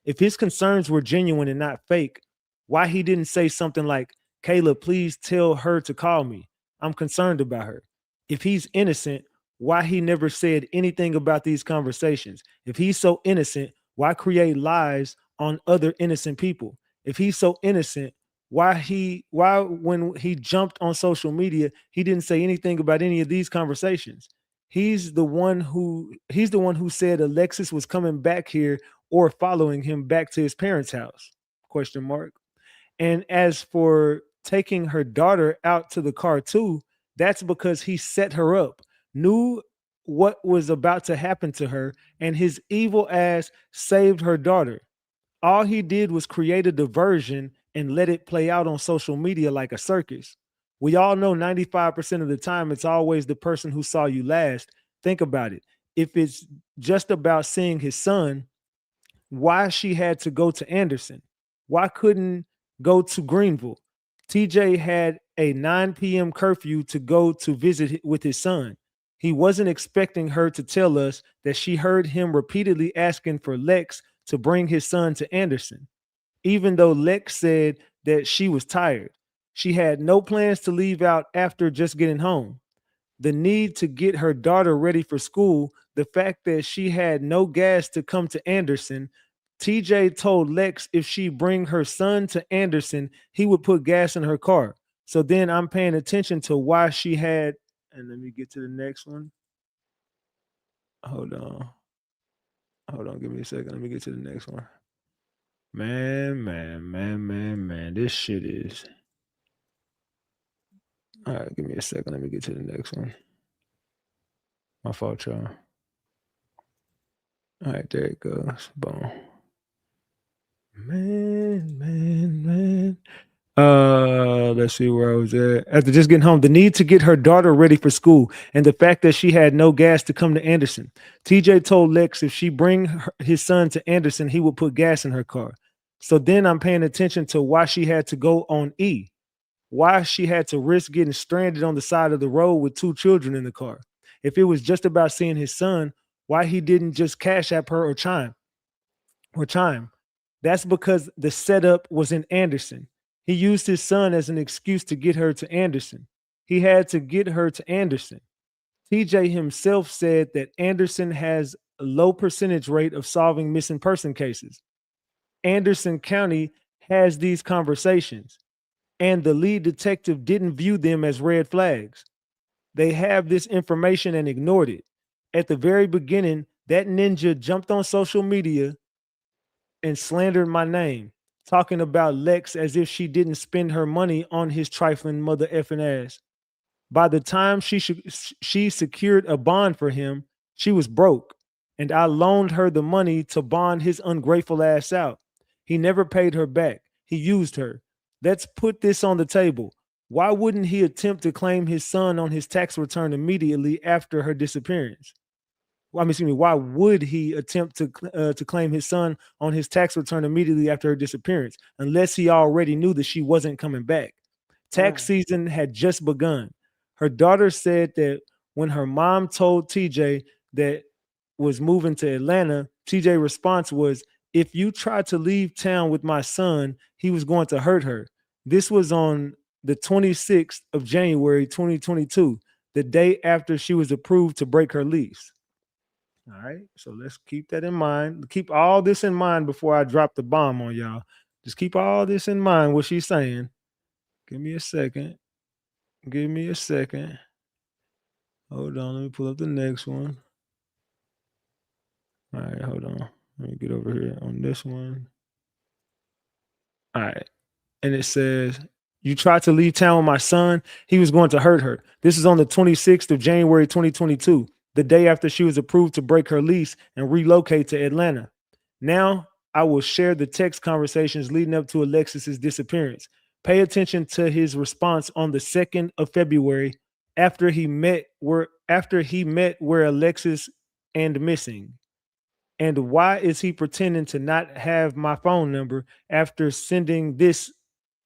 If his concerns were genuine and not fake, why he didn't say something like, Kayla, please tell her to call me. I'm concerned about her. If he's innocent, why he never said anything about these conversations? If he's so innocent, why create lies on other innocent people? If he's so innocent, why when he jumped on social media, he didn't say anything about any of these conversations? He's the one who said Alexis was coming back here or following him back to his parents' house? Question mark. And as for taking her daughter out to the car too, that's because he set her up, knew what was about to happen to her, and his evil ass saved her daughter. All he did was create a diversion and let it play out on social media like a circus. We all know 95% of the time it's always the person who saw you last. Think about it. If it's just about seeing his son, why she had to go to Anderson? Why couldn't go to Greenville? TJ had a 9 p.m. curfew to go to visit with his son. He wasn't expecting her to tell us that she heard him repeatedly asking for Lex to bring his son to Anderson, even though Lex said that she was tired. She had no plans to leave out after just getting home. The need to get her daughter ready for school, the fact that she had no gas to come to Anderson. TJ told Lex if she bring her son to Anderson, he would put gas in her car. So then I'm paying attention to why she had, and let me get to the next one. Hold on. Give me a second. Let me get to the next one. Man. This shit is. All right, give me a second. Let me get to the next one. My fault, y'all. All right, there it goes. Boom. Man. Let's see where I was at. After just getting home, the need to get her daughter ready for school and the fact that she had no gas to come to Anderson. TJ told Lex if she bring his son to Anderson, he would put gas in her car. So then I'm paying attention to why she had to go on E. Why she had to risk getting stranded on the side of the road with 2 children in the car. If it was just about seeing his son, why he didn't just cash app her or chime. That's because the setup was in Anderson. He used his son as an excuse to get her to Anderson. He had to get her to Anderson. TJ himself said that Anderson has a low percentage rate of solving missing person cases. Anderson County has these conversations, and the lead detective didn't view them as red flags. They have this information and ignored it. At the very beginning, that ninja jumped on social media and slandered my name, talking about Lex as if she didn't spend her money on his trifling mother effing ass. By the time she secured a bond for him, she was broke, and I loaned her the money to bond his ungrateful ass out. He never paid her back. He used her. Let's put this on the table. Why wouldn't he attempt to claim his son on his tax return immediately after her disappearance? Well, I mean, excuse me, why would he attempt to claim his son on his tax return immediately after her disappearance, unless he already knew that she wasn't coming back? Tax season had just begun. Her daughter said that when her mom told TJ that was moving to Atlanta, TJ's response was, "If you try to leave town with my son, he was going to hurt her." This was on the 26th of January, 2022, the day after she was approved to break her lease. All right, so let's keep that in mind. Keep all this in mind before I drop the bomb on y'all. Just keep all this in mind, what she's saying. Give me a second. Give me a second. Hold on, let me pull up the next one. All right, hold on. Let me get over here on this one. All right. And it says, "You tried to leave town with my son. He was going to hurt her." This is on the 26th of January, 2022, the day after she was approved to break her lease and relocate to Atlanta. Now, I will share the text conversations leading up to Alexis's disappearance. Pay attention to his response on the 2nd of February after he met where Alexis and missing. And why is he pretending to not have my phone number after sending this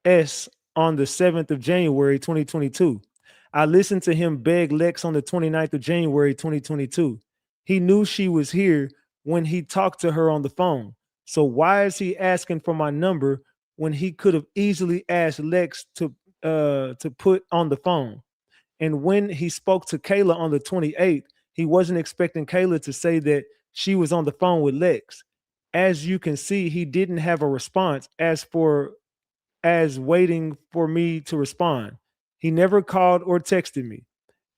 S on the 7th of January, 2022? I listened to him beg Lex on the 29th of January, 2022. He knew she was here when he talked to her on the phone. So why is he asking for my number when he could have easily asked Lex to put on the phone? And when he spoke to Kayla on the 28th, he wasn't expecting Kayla to say that she was on the phone with Lex. As you can see, he didn't have a response as waiting for me to respond. He never called or texted me.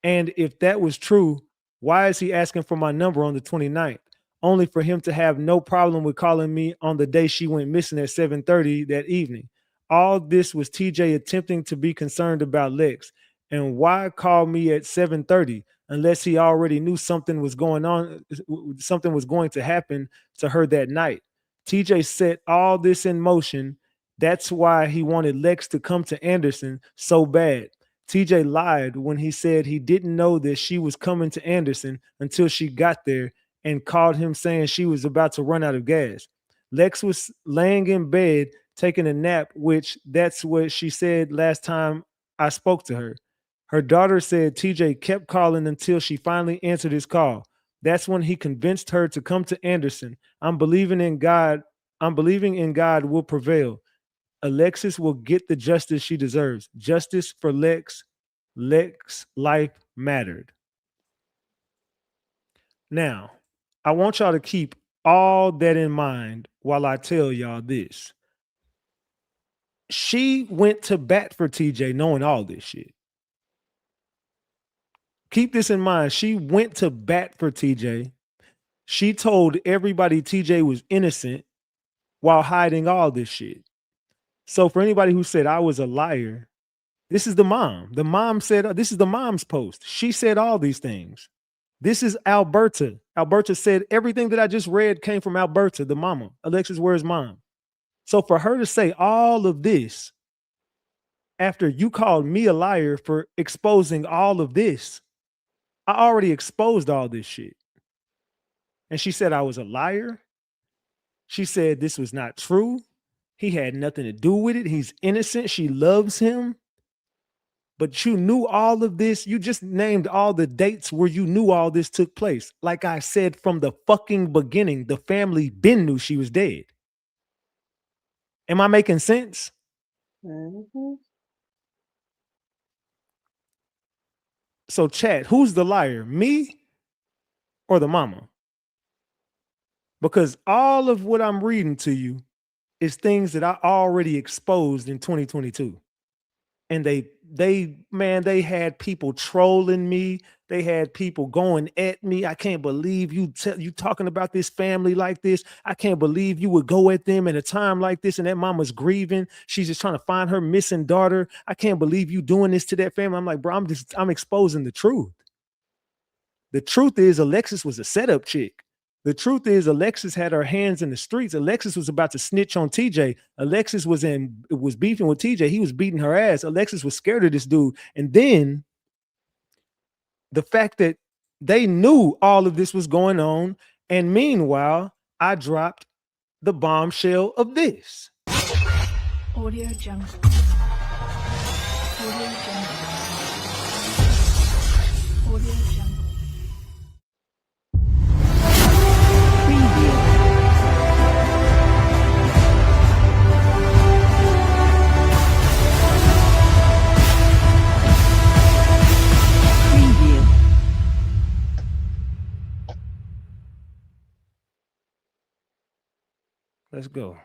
And if that was true, why is he asking for my number on the 29th? Only for him to have no problem with calling me on the day she went missing at 7:30 that evening. All this was TJ attempting to be concerned about Lex. And why call me at 7:30 unless he already knew something was going to happen to her that night? TJ set all this in motion. That's why he wanted Lex to come to Anderson so bad. TJ lied when he said he didn't know that she was coming to Anderson until she got there and called him saying she was about to run out of gas. Lex was laying in bed taking a nap, which that's what she said last time I spoke to her. Her daughter said TJ kept calling until she finally answered his call. That's when he convinced her to come to Anderson. I'm believing in God will prevail. Alexis will get the justice she deserves. Justice for Lex. Lex life mattered. Now, I want y'all to keep all that in mind while I tell y'all this. She went to bat for TJ knowing all this shit. Keep this in mind. She went to bat for TJ. She told everybody TJ was innocent while hiding all this shit. So for anybody who said I was a liar, this is the mom. The mom said, this is the mom's post. She said all these things. This is Alberta. Alberta said everything that I just read came from Alberta, the mama, Alexis Ware's mom. So for her to say all of this after you called me a liar for exposing all of this, I already exposed all this shit. And she said I was a liar. She said this was not true. He had nothing to do with it. He's innocent. She loves him. But you knew all of this. You just named all the dates where you knew all this took place. Like I said from the fucking beginning, the family been knew she was dead. Am I making sense? Mm-hmm. So, chat, who's the liar, me or the mama? Because all of what I'm reading to you is things that I already exposed in 2022. And they had people trolling me. They had people going at me. I can't believe you talking about this family like this. I can't believe you would go at them at a time like this. And that mama's grieving. She's just trying to find her missing daughter. I can't believe you doing this to that family. I'm like, bro, I'm exposing the truth. The truth is Alexis was a setup chick. The truth is Alexis had her hands in the streets. Alexis was about to snitch on TJ. Alexis was beefing with TJ. He was beating her ass. Alexis was scared of this dude. And then the fact that they knew all of this was going on. And meanwhile, I dropped the bombshell of this. Audio Jungle. Audio Jungle. Audio Jungle. Let's go.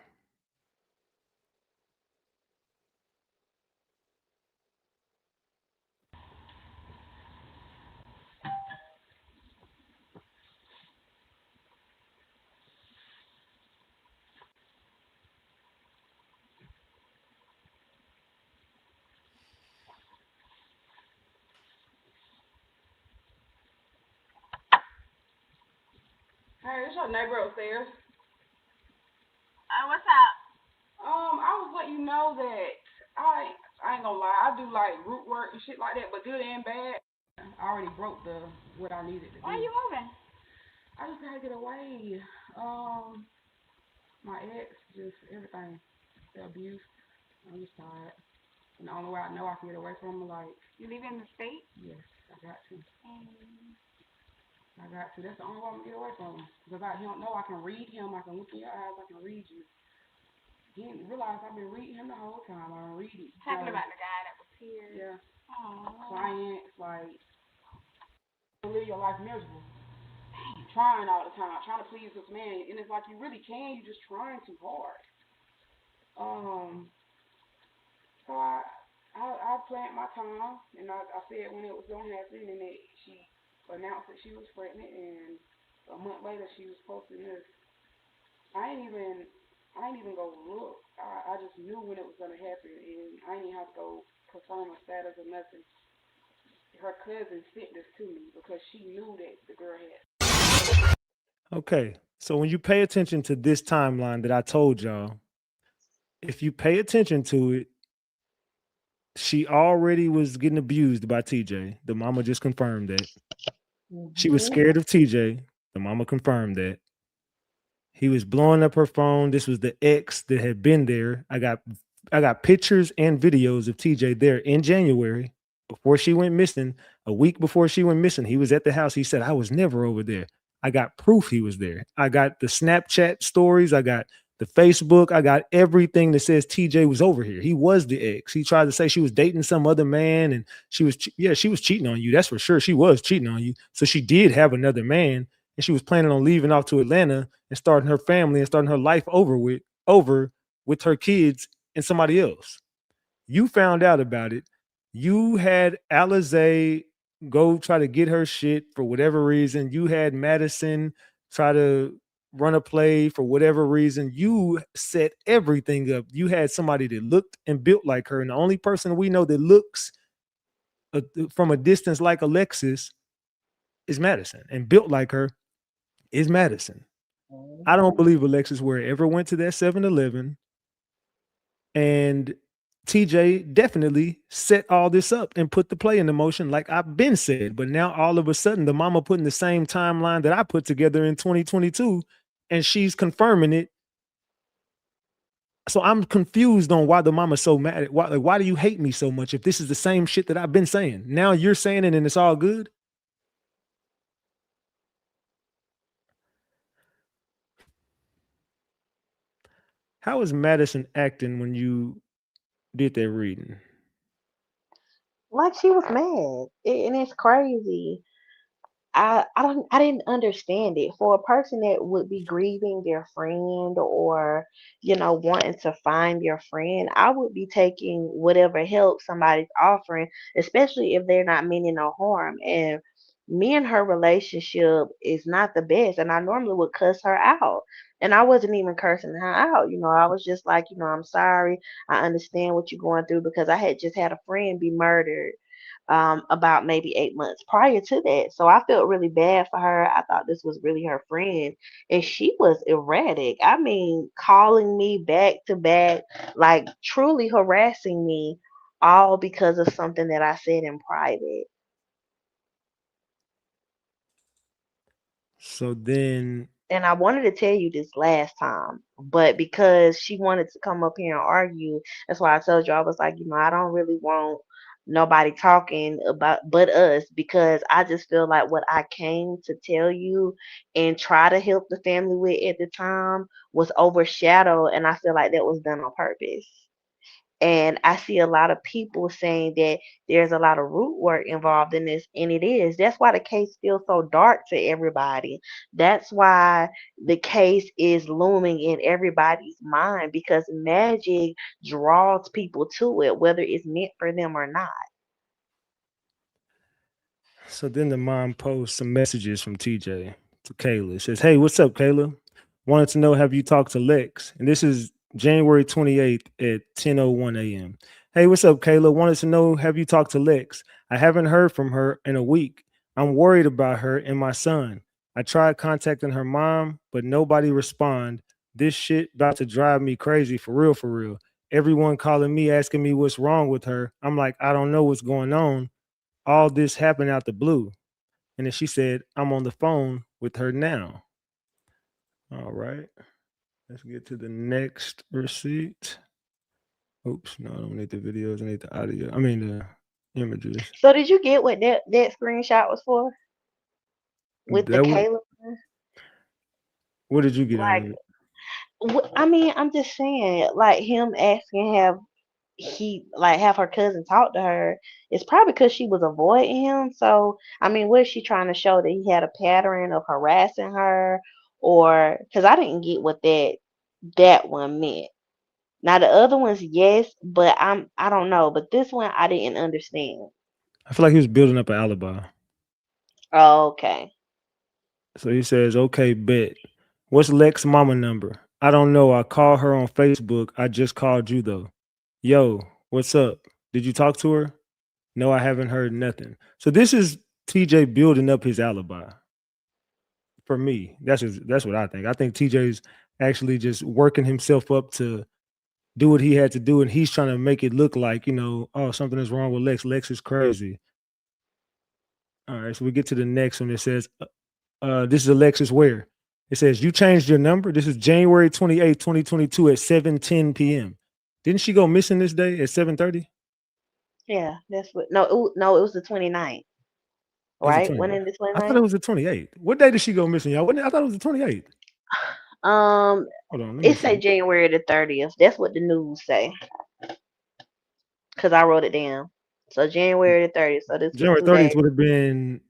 Hey, it's your neighbor upstairs. What's up? I was letting you know that I ain't gonna lie, I do like root work and shit like that, but good and bad. I already broke what I needed to do. Why are you moving? I just gotta get away. My ex, just everything, the abuse. I'm just tired. And the only way I know I can get away from him, like, You leaving the state? yes, I got to. Mm. I got to. That's the only way I'm gonna get away from him. Because I don't know I can read him. I can look in your eyes. I can read you. He didn't realize I've been reading him the whole time. I've been reading. Talking about the guy that was here. Yeah. Oh. Clients, like, you live your life miserable. Trying all the time, trying to please this man, and it's like you really can. You're just trying too hard. So I planned my time, and I said when it was gonna happen, and she announced that she was pregnant, and a month later she was posting this. I ain't even go look. I just knew when it was gonna happen, and I didn't even have to go confirm her status or nothing. Her cousin sent this to me because she knew that the girl had. Okay. So when you pay attention to this timeline that I told y'all, if you pay attention to it, she already was getting abused by TJ. The mama just confirmed that. She was scared of TJ. The mama confirmed that. He was blowing up her phone. This was the ex that had been there. I got pictures and videos of TJ there in January before she went missing. A week before she went missing, he was at the house. He said, I was never over there. I got proof he was there. I got the Snapchat stories. I got the Facebook. I got everything that says TJ was over here. He was the ex. He tried to say she was dating some other man, and she was cheating on you. That's for sure. She was cheating on you. So she did have another man, and she was planning on leaving off to Atlanta and starting her family and starting her life over with her kids and somebody else. You found out about it. You had Alizé go try to get her shit for whatever reason. You had Madison try to run a play for whatever reason. You set everything up. You had somebody that looked and built like her. And the only person we know that looks from a distance like Alexis is Madison, and built like her is Madison. I don't believe Alexis Ware ever went to that 7-Eleven, and TJ definitely set all this up and put the play into motion like I've been said. But now all of a sudden the mama putting the same timeline that I put together in 2022, and she's confirming it. So I'm confused on why the mama's so mad. Why do you hate me so much if this is the same shit that I've been saying? Now you're saying it and it's all good? How is Madison acting when you did that reading. Like she was mad. And it's crazy. I didn't understand it. For a person that would be grieving their friend or, wanting to find their friend, I would be taking whatever help somebody's offering, especially if they're not meaning no harm. And me and her relationship is not the best. And I normally would cuss her out. And I wasn't even cursing her out. I was just like, I'm sorry. I understand what you're going through because I had just had a friend be murdered about maybe 8 months prior to that. So I felt really bad for her. I thought this was really her friend. And she was erratic. I mean, calling me back to back, like truly harassing me, all because of something that I said in private. So then, And I wanted to tell you this last time, but because she wanted to come up here and argue, that's why I told you I was like, I don't really want nobody talking about but us because I just feel like what I came to tell you and try to help the family with at the time was overshadowed, and I feel like that was done on purpose. And I see a lot of people saying that there's a lot of root work involved in this, and it is. That's why the case feels so dark to everybody. That's why the case is looming in everybody's mind because magic draws people to it, whether it's meant for them or not. the mom posts some messages from TJ to Kayla. It says, "Hey, what's up, Kayla? Wanted to know, have you talked to Lex?" And this is January 28th at 10:01 a.m. "Hey, what's up, Kayla? Wanted to know, have you talked to Lex? I haven't heard from her in a week. I'm worried about her and my son. I tried contacting her mom, but nobody respond. This shit about to drive me crazy, for real, for real. Everyone calling me asking me what's wrong with her. I'm like, I don't know what's going on. All this happened out the blue." And then she said, "I'm on the phone with her now." All right. Let's get to the next receipt. Oops, no, I don't need the videos. I need the audio. I mean the images. So did you get what that screenshot was for with the That would. Caleb? What did you get out Like, of it? I mean, I'm just saying, like him asking have her cousin talk to her. It's probably because she was avoiding him. So I mean, was she trying to show that he had a pattern of harassing her, or because I didn't get what that one meant. Now the other ones, yes, but I don't know. But this one I didn't understand. I feel like he was building up an alibi. Oh, okay. So he says, "Okay, bet. What's Lex mama number? I don't know. I call her on Facebook. I just called you though. Yo, what's up? Did you talk to her? No, I haven't heard nothing." So this is TJ building up his alibi. For me, that's what I think. I think TJ's actually just working himself up to do what he had to do, and he's trying to make it look like, oh, something is wrong with Lex. Lex is crazy. All right, so we get to the next one. It says, this is Alexis Ware. It says, "You changed your number." This is January 28th, 2022 at 7:10 p.m. Didn't she go missing this day at 7:30? Yeah, that's what. No, no, it was the 29th, It was the right? 20th. When in the I thought it 29th? was the 28th. What day did she go missing, y'all? I thought it was the 28th. Um, Hold on, let me it say see. January the 30th. That's what the news say. Cause I wrote it down. So January the 30th. So this was January 30th 2 days. would have been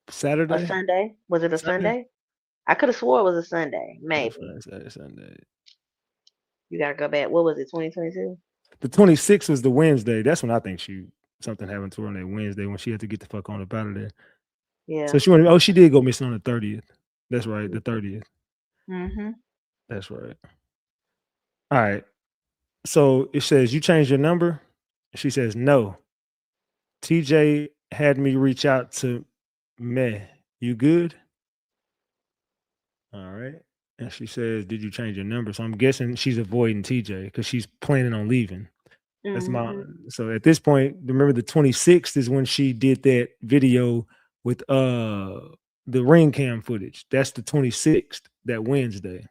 A Saturday? Sunday? Was it a Sunday? Sunday? I could have swore it was a Sunday. That's Maybe. right, Saturday, Sunday. You gotta go back. What was it? 2022? The 26th was the Wednesday. That's when I think something happened to her on that Wednesday when she had to get the fuck on up out of there. So Yeah. she did go missing on the 30th. That's right, the 30th. Mhm. That's right. All right. So it says, "You changed your number?" She says, "No. TJ had me reach out to me. You good?" All right. And she says, "Did you change your number?" So I'm guessing she's avoiding TJ because she's planning on leaving. That's my Mhm. so at this point, remember the 26th is when she did that video with the ring cam footage. That's the 26th, that Wednesday.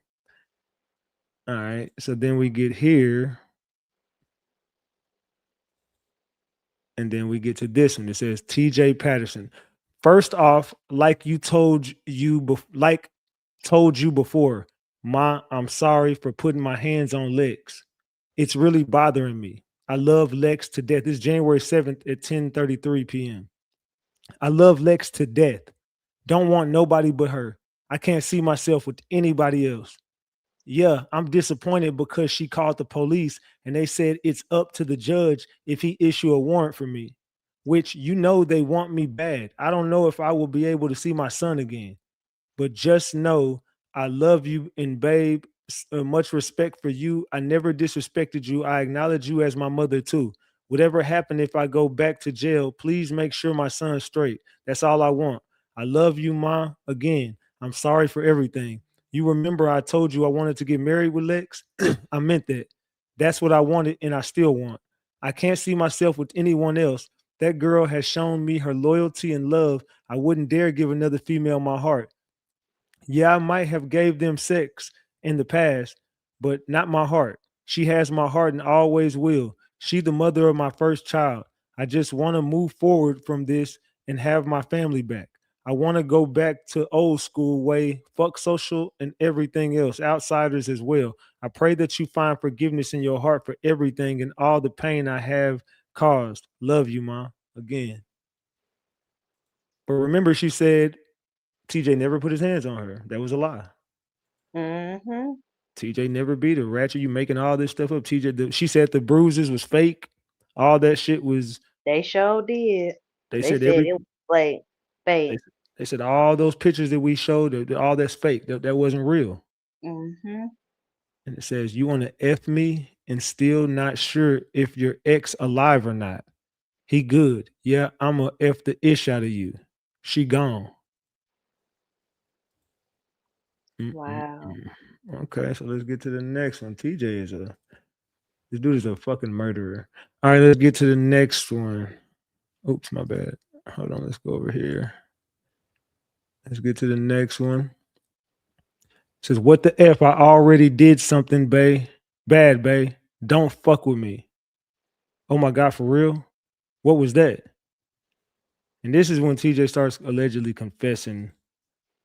All right. So then we get here, and then we get to this one. It says TJ Patterson. "First off, told you before, Ma, I'm sorry for putting my hands on Lex. It's really bothering me. I love Lex to death. This is January 7th at 10:33 p.m. I love Lex to death. Don't want nobody but her. I can't see myself with anybody else. Yeah, I'm disappointed because she called the police and they said it's up to the judge if he issue a warrant for me, which they want me bad. I don't know if I will be able to see my son again, but just know I love you and babe, much respect for you. I never disrespected you. I acknowledge you as my mother too. Whatever happened, if I go back to jail, please make sure my son's straight. That's all I want. I love you, Ma. Again, I'm sorry for everything. You remember I told you I wanted to get married with Lex? I meant that. That's what I wanted and I still want. I can't see myself with anyone else. That girl has shown me her loyalty and love. I wouldn't dare give another female my heart. Yeah, I might have gave them sex in the past, but not my heart. She has my heart and always will. She the mother of my first child. I just want to move forward from this and have my family back. I want to go back to old school way, fuck social and everything else, outsiders as well. I pray that you find forgiveness in your heart for everything and all the pain I have caused. Love you, Ma. Again. But remember, she said TJ never put his hands on her. That was a lie. Mm-hmm. TJ never beat her. Ratchet, you making all this stuff up. She said the bruises was fake. All that shit was. They sure did. They They said said it was like They, fake. they said all those pictures that we showed, all that's fake. That wasn't real. Mm-hmm. And it says you want to f me and still not sure if your ex alive or not. He good. Yeah, I'ma f the ish out of you. She gone. Wow. Okay, so let's get to the next one. TJ is this dude is a fucking murderer. All right, let's get to the next one. Oops, my bad. Hold on, let's go over here. Let's get to the next one. It says, what the F? I already did something, bae. Bad, bae. Don't fuck with me. Oh my God, for real? What was that? And this is when TJ starts allegedly confessing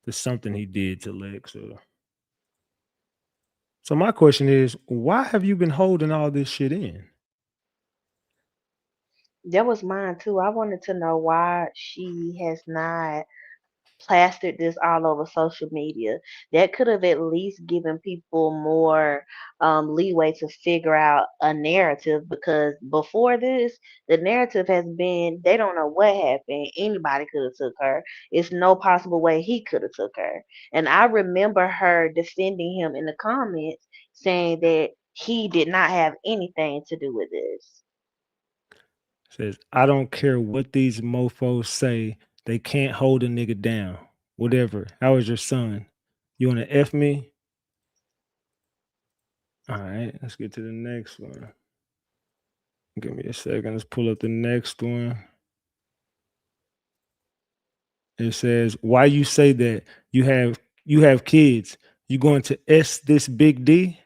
to something he did to Lex. So my question is, why have you been holding all this shit in? That was mine too. I wanted to know why she has not plastered this all over social media. That could have at least given people more leeway to figure out a narrative, because before this, the narrative has been they don't know what happened. Anybody could have took her. It's no possible way he could have took her. And I remember her defending him in the comments, saying that he did not have anything to do with this. Says, I don't care what these mofos say. They can't hold a nigga down. Whatever. How is your son? You want to F me? All right, let's get to the next one. Give me a second. Let's pull up the next one. It says, why you say that? You have kids. You going to S this big D?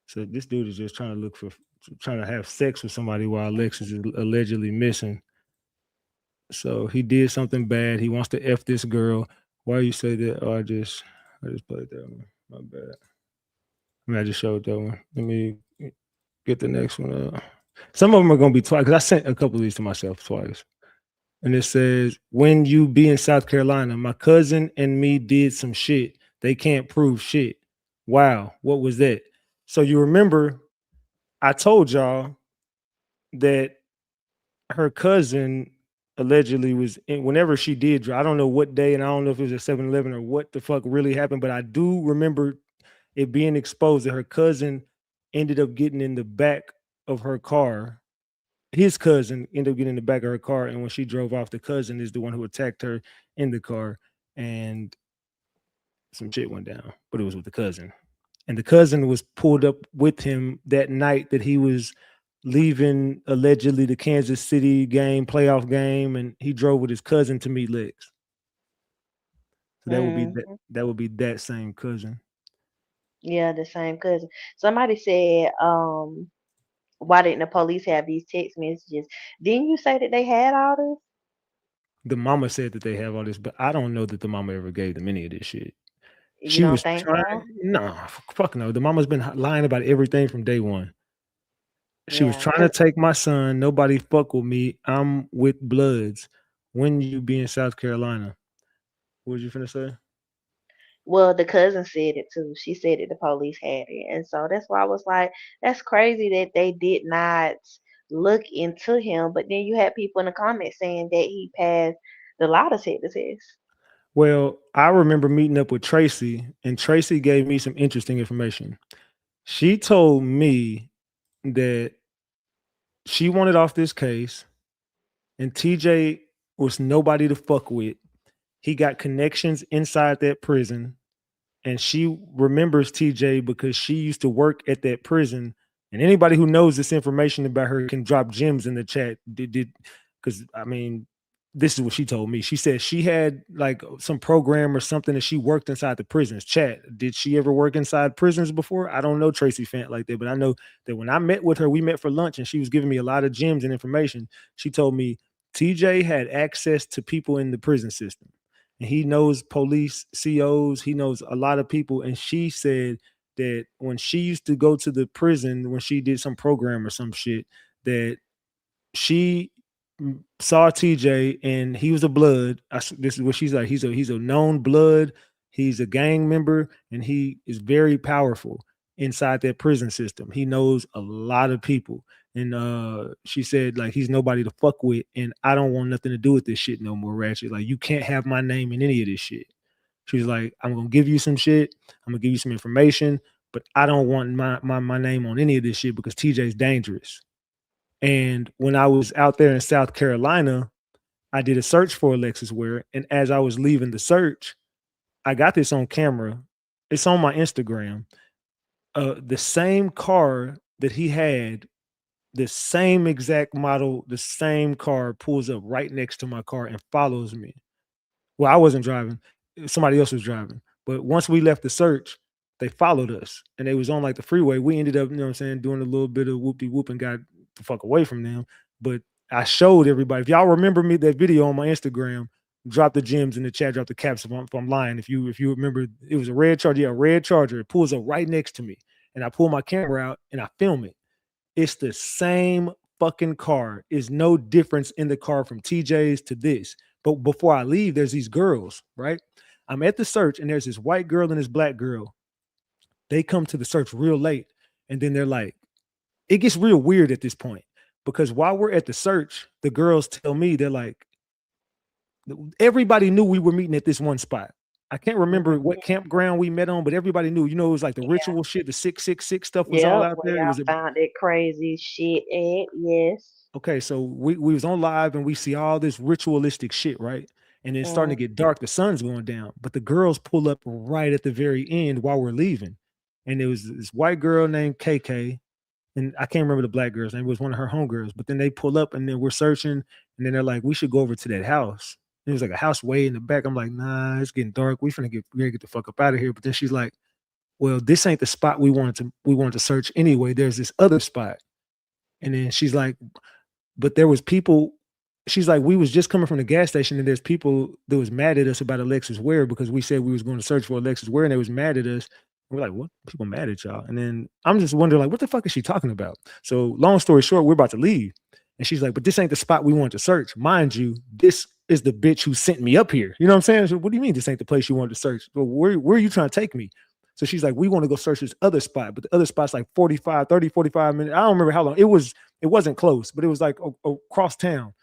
So this dude is just trying to have sex with somebody while Alexis is allegedly missing. So he did something bad. He wants to F this girl. Why you say that? Oh, I just played that one. My bad. I just showed that one. Let me get the next one up. Some of them are gonna be twice because I sent a couple of these to myself twice. And it says, when you be in South Carolina, my cousin and me did some shit. They can't prove shit. Wow, what was that? So you remember I told y'all that her cousin allegedly was in, whenever she did, I don't know what day, and I don't know if it was a 7-Eleven or what the fuck really happened, but I do remember it being exposed that her cousin ended up getting in the back of her car. His cousin ended up getting in the back of her car, and when she drove off, the cousin is the one who attacked her in the car, and some shit went down, but it was with the cousin. And the cousin was pulled up with him that night that he was leaving allegedly the Kansas City game, playoff game, and he drove with his cousin to meet Lex. So that would be that same cousin. Yeah, the same cousin. Somebody said, why didn't the police have these text messages? Didn't you say that they had all this? The mama said that they have all this, but I don't know that the mama ever gave them any of this shit. You She don't was think so? trying. No, fuck no. The mama's been lying about everything from day one. She was Yeah, trying to take my son. Nobody fuck with me. I'm with Bloods. When you be in South Carolina? What was you finna say? well, the cousin said it too. She said that the police had it. And so that's why I was like, that's crazy that they did not look into him. But then you had people in the comments saying that he passed the lie detector test. Well, I remember meeting up with Tracy, and Tracy gave me some interesting information. She told me that she wanted off this case, and TJ was nobody to fuck with. He got connections inside that prison, and she remembers TJ because she used to work at that prison. And anybody who knows this information about her can drop gems in the chat. Did because I mean, this is what she told me. She said she had like some program or something that she worked inside the prisons. Chat. Did she ever work inside prisons before? I don't know Tracy Fant like that, but I know that when I met with her, we met for lunch and she was giving me a lot of gems and information. She told me TJ had access to people in the prison system and he knows police COs, he knows a lot of people. And she said that when she used to go to the prison, when she did some program or some shit, that she saw TJ and he was a blood. This is what she's like. He's a known blood. He's a gang member and he is very powerful inside that prison system. He knows a lot of people. And she said, like, he's nobody to fuck with, and I don't want nothing to do with this shit no more, Ratchet. Like, you can't have my name in any of this shit. She was like, I'm gonna give you some shit, I'm gonna give you some information, but I don't want my name on any of this shit because TJ's dangerous. And when I was out there in South Carolina, I did a search for Alexis Ware. And as I was leaving the search, I got this on camera. It's on my Instagram. The same car that he had, the same exact model, the same car pulls up right next to my car and follows me. Well, I wasn't driving. Somebody else was driving. But once we left the search, they followed us and they was on like the freeway. We ended up, you know what I'm saying, doing a little bit of whoop and got the fuck away from them. But I showed everybody. If y'all remember me, that video on my Instagram, drop the gems in the chat, drop the caps if I'm lying. If you remember, it was a red Charger. Yeah, a red Charger. It pulls up right next to me. And I pull my camera out and I film it. It's the same fucking car. Is no difference in the car from TJ's to this. But before I leave, there's these girls, right? I'm at the search and there's this white girl and this black girl. They come to the search real late. And then they're like, it gets real weird at this point because while we're at the search, the girls tell me, they're like, everybody knew we were meeting at this one spot. I can't remember what campground we met on, but everybody knew, it was like the ritual shit, the 666 stuff was all Yep, out where there. It y'all was found that crazy shit at. Yes. okay, so we was on live and we see all this ritualistic shit, right? And it's starting to get dark. The sun's going down, but the girls pull up right at the very end while we're leaving. And there was this white girl named KK, and I can't remember the black girl's name. It was one of her homegirls. But then they pull up and then we're searching, and then they're like, "We should go over to that house." And it was like a house way in the back. I'm like, "Nah, it's getting dark. We gotta get the fuck up out of here." But then she's like, "Well, this ain't the spot we wanted to search anyway. There's this other spot." And then she's like, but there was people, she's like, we was just coming from the gas station and there's people that was mad at us about Alexis Ware because we said we was going to search for Alexis Ware and they was mad at us. And we're like, what? People mad at y'all? And then I'm just wondering, like, what the fuck is she talking about? So long story short, we're about to leave. And she's like, but this ain't the spot we want to search. Mind you, this is the bitch who sent me up here. You know what I'm saying? So what do you mean this ain't the place you wanted to search? Well, where are you trying to take me? So she's like, we want to go search this other spot, but the other spot's like 45 minutes. I don't remember how long. It wasn't close, but it was like across town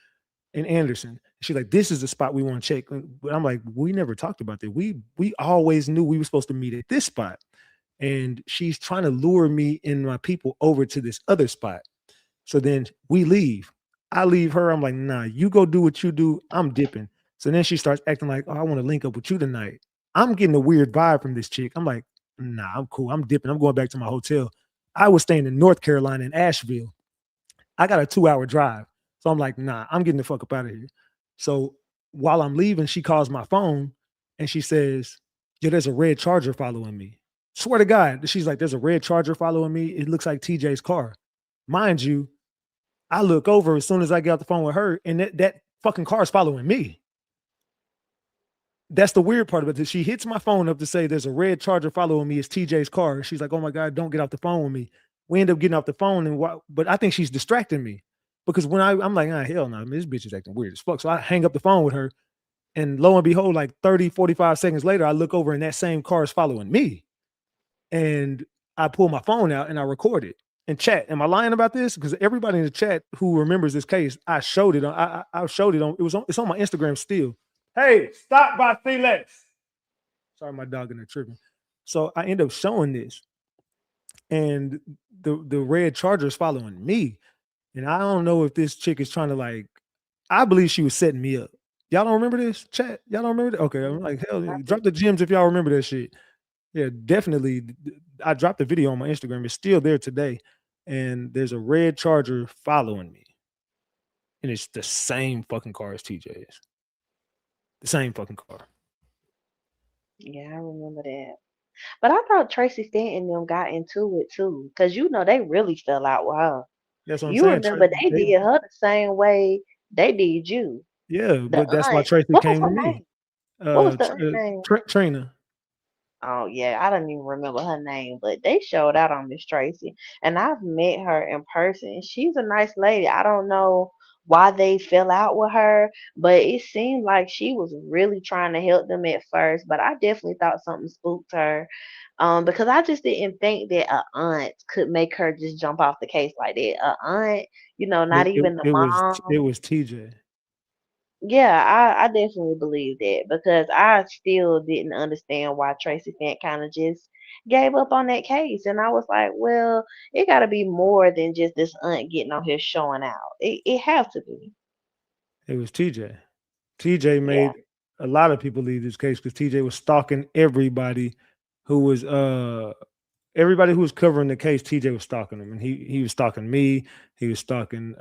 in Anderson. She's like, this is the spot we want to check. But I'm like, we never talked about that. We always knew we were supposed to meet at this spot. And she's trying to lure me and my people over to this other spot. So then we leave. I leave her. I'm like, nah, you go do what you do. I'm dipping. So then she starts acting like, oh, I want to link up with you tonight. I'm getting a weird vibe from this chick. I'm like, nah, I'm cool. I'm dipping. I'm going back to my hotel. I was staying in North Carolina in Asheville. I got a 2-hour drive. So I'm like, nah, I'm getting the fuck up out of here. So while I'm leaving, she calls my phone and she says, yo, there's a red Charger following me. Swear to God. She's like, there's a red Charger following me. It looks like TJ's car. Mind you, I look over as soon as I get off the phone with her and that fucking car is following me. That's the weird part of it. She hits my phone up to say there's a red Charger following me. It's TJ's car. She's like, oh my God, don't get off the phone with me. We end up getting off the phone, but I think she's distracting me because when I'm like, hell no, this bitch is acting weird as fuck. So I hang up the phone with her, and lo and behold, like 30, 45 seconds later, I look over and that same car is following me. And I pull my phone out and I record it and chat. Am I lying about this? Because everybody in the chat who remembers this case, I showed it on. I showed it on. It's on my Instagram still. Hey, stop by Felix. Sorry, my dog in there tripping. So I end up showing this, and the red Charger is following me, and I don't know if this chick is trying to like. I believe she was setting me up. Y'all don't remember this chat? Y'all don't remember that? Okay, I'm like, hell, drop the gems if y'all remember that shit. Yeah, definitely. I dropped the video on my Instagram. It's still there today. And there's a red Charger following me. And it's the same fucking car as TJ's. The same fucking car. Yeah, I remember that. But I thought Tracy Stanton and them got into it too, because they really fell out with her. That's what I'm You saying. remember they did her the same way they did you. Yeah, The but that's why aunt, Tracy what was came her to me. name? What was the aunt name? Trina. Oh yeah, I don't even remember her name, but they showed out on Miss Tracy, and I've met her in person. She's a nice lady. I don't know why they fell out with her, but it seemed like she was really trying to help them at first. But I definitely thought something spooked her, because I just didn't think that a aunt could make her just jump off the case like that. A aunt, not even the It mom. was TJ. Yeah, I definitely believe that because I still didn't understand why Tracy Fant kind of just gave up on that case. And I was like, well, it got to be more than just this aunt getting on here showing out. It has to be. It was TJ. TJ Yeah. made a lot of people leave this case because TJ was stalking who was everybody who was covering the case. TJ was stalking them, and he was stalking me. He was stalking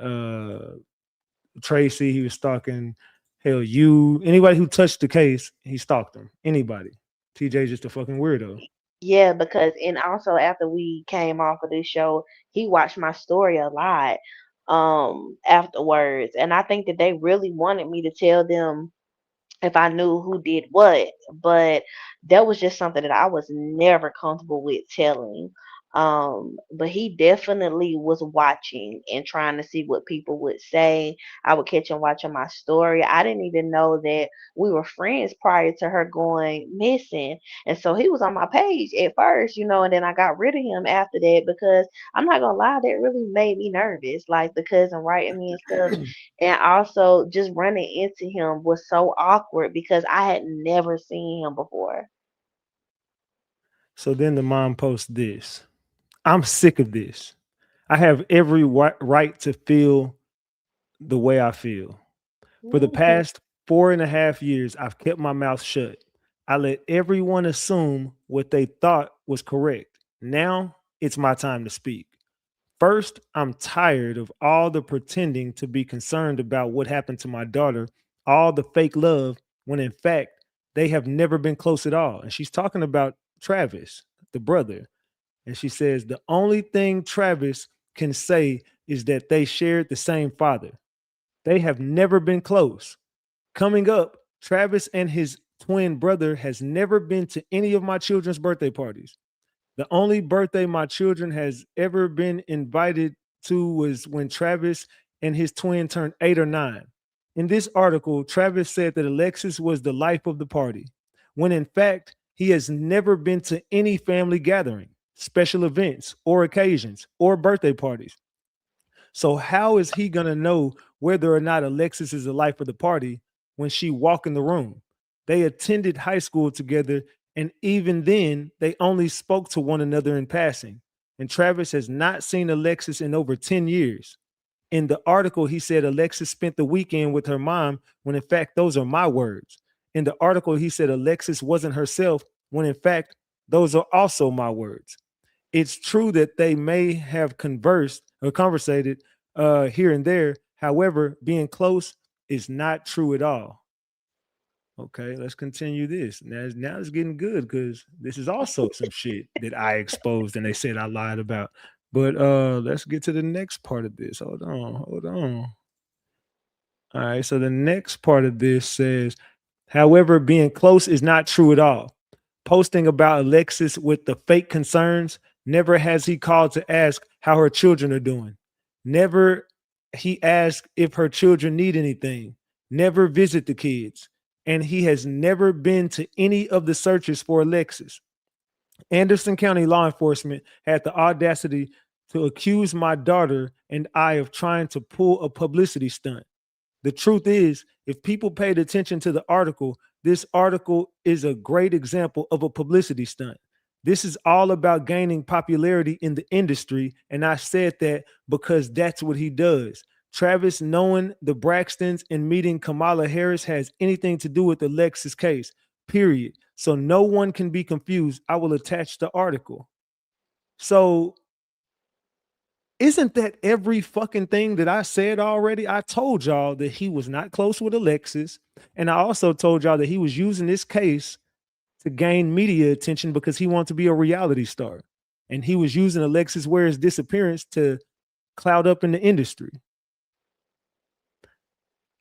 Tracy. He was stalking you. Anybody who touched the case, he stalked them. Anybody. TJ's just a fucking weirdo. Yeah, because and also after we came off of this show, he watched my story a lot afterwards. And I think that they really wanted me to tell them if I knew who did what, but that was just something that I was never comfortable with telling. But he definitely was watching and trying to see what people would say. I would catch him watching my story. I didn't even know that we were friends prior to her going missing. And so he was on my page at first, and then I got rid of him after that because I'm not gonna lie, that really made me nervous. Like the cousin writing me and stuff. And also just running into him was so awkward because I had never seen him before. So then the mom posts this. I'm sick of this. I have every right to feel the way I feel. For the Mhm. past 4.5 years, I've kept my mouth shut. I let everyone assume what they thought was correct. Now it's my time to speak. First, I'm tired of all the pretending to be concerned about what happened to my daughter, all the fake love, when in fact, they have never been close at all. And she's talking about Travis, the brother. And she says, the only thing Travis can say is that they shared the same father. They have never been close. Coming up, Travis and his twin brother has never been to any of my children's birthday parties. The only birthday my children has ever been invited to was when Travis and his twin turned 8 or 9. In this article, Travis said that Alexis was the life of the party, when in fact, he has never been to any family gathering, special events, or occasions, or birthday parties. So how is he gonna know whether or not Alexis is the life of the party when she walk in the room? They attended high school together, and even then, they only spoke to one another in passing. And Travis has not seen Alexis in over 10 years. In the article, he said Alexis spent the weekend with her mom, when in fact, those are my words. In the article, he said Alexis wasn't herself, when in fact, those are also my words. It's true that they may have conversed or conversated here and there. However, being close is not true at all. Okay, let's continue this. Now it's getting good because this is also some shit that I exposed and they said I lied about. But let's get to the next part of this. Hold on, hold on. All right, so the next part of this says, however, being close is not true at all. Posting about Alexis with the fake concerns Never has he called to ask how her children are doing. Never he asked if her children need anything. Never visit the kids. And he has never been to any of the searches for Alexis. Anderson County law enforcement had the audacity to accuse my daughter and I of trying to pull a publicity stunt. The truth is, if people paid attention to the article, this article is a great example of a publicity stunt. This is all about gaining popularity in the industry. And I said that because that's what he does. Travis knowing the Braxtons and meeting Kamala Harris has anything to do with the Lexus case, period. So no one can be confused. I will attach the article. So isn't that every fucking thing that I said already? I told y'all that he was not close with Alexis. And I also told y'all that he was using this case to gain media attention because he wanted to be a reality star. And he was using Alexis Ware's disappearance to cloud up in the industry.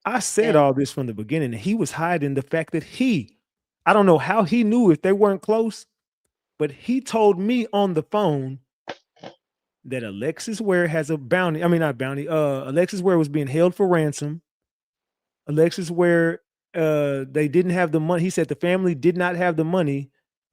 I said all this from the beginning, and he was hiding the fact that I don't know how he knew if they weren't close, but he told me on the phone that Alexis Ware has a bounty. I mean, not bounty. Alexis Ware was being held for ransom. Alexis Ware, they didn't have the money. He said the family did not have the money,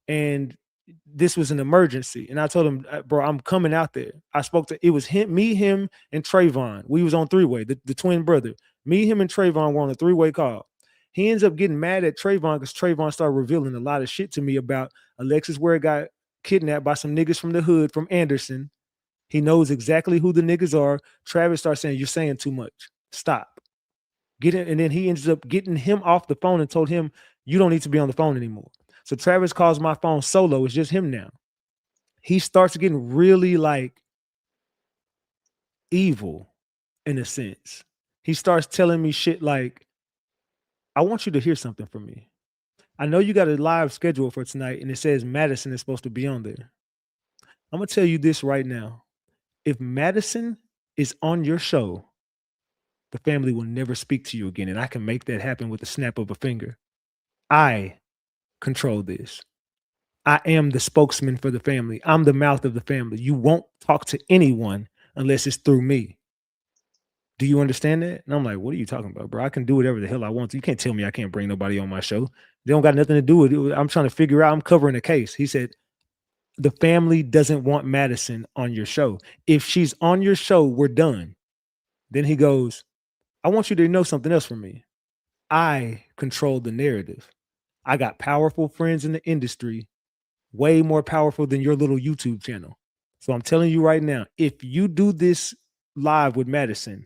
and this was an emergency. And I told him, bro, I'm coming out there. I spoke to, it was him, me, him, and Trayvon. We was on three-way, the twin brother. Me, him, and Trayvon were on a three-way call. He ends up getting mad at Trayvon because Trayvon started revealing a lot of shit to me about Alexis Ware got kidnapped by some niggas from the hood from Anderson. He knows exactly who the niggas are. Travis starts saying, you're saying too much. Stop. Get in. And then he ends up getting him off the phone and told him, you don't need to be on the phone anymore. So Travis calls my phone solo. It's just him now. He starts getting really like evil in a sense. He starts telling me shit like, I want you to hear something from me. I know you got a live schedule for tonight and it says Madison is supposed to be on there. I'm going to tell you this right now. If Madison is on your show, the family will never speak to you again. And I can make that happen with the snap of a finger. I control this. I am the spokesman for the family. I'm the mouth of the family. You won't talk to anyone unless it's through me. Do you understand that? And I'm like, what are you talking about, bro? I can do whatever the hell I want to. You can't tell me I can't bring nobody on my show. They don't got nothing to do with it. I'm trying to figure out, I'm covering a case. He said, the family doesn't want Madison on your show. If she's on your show, we're done. Then he goes, I want you to know something else from me. I control the narrative. I got powerful friends in the industry, way more powerful than your little YouTube channel. So I'm telling you right now, if you do this live with Madison,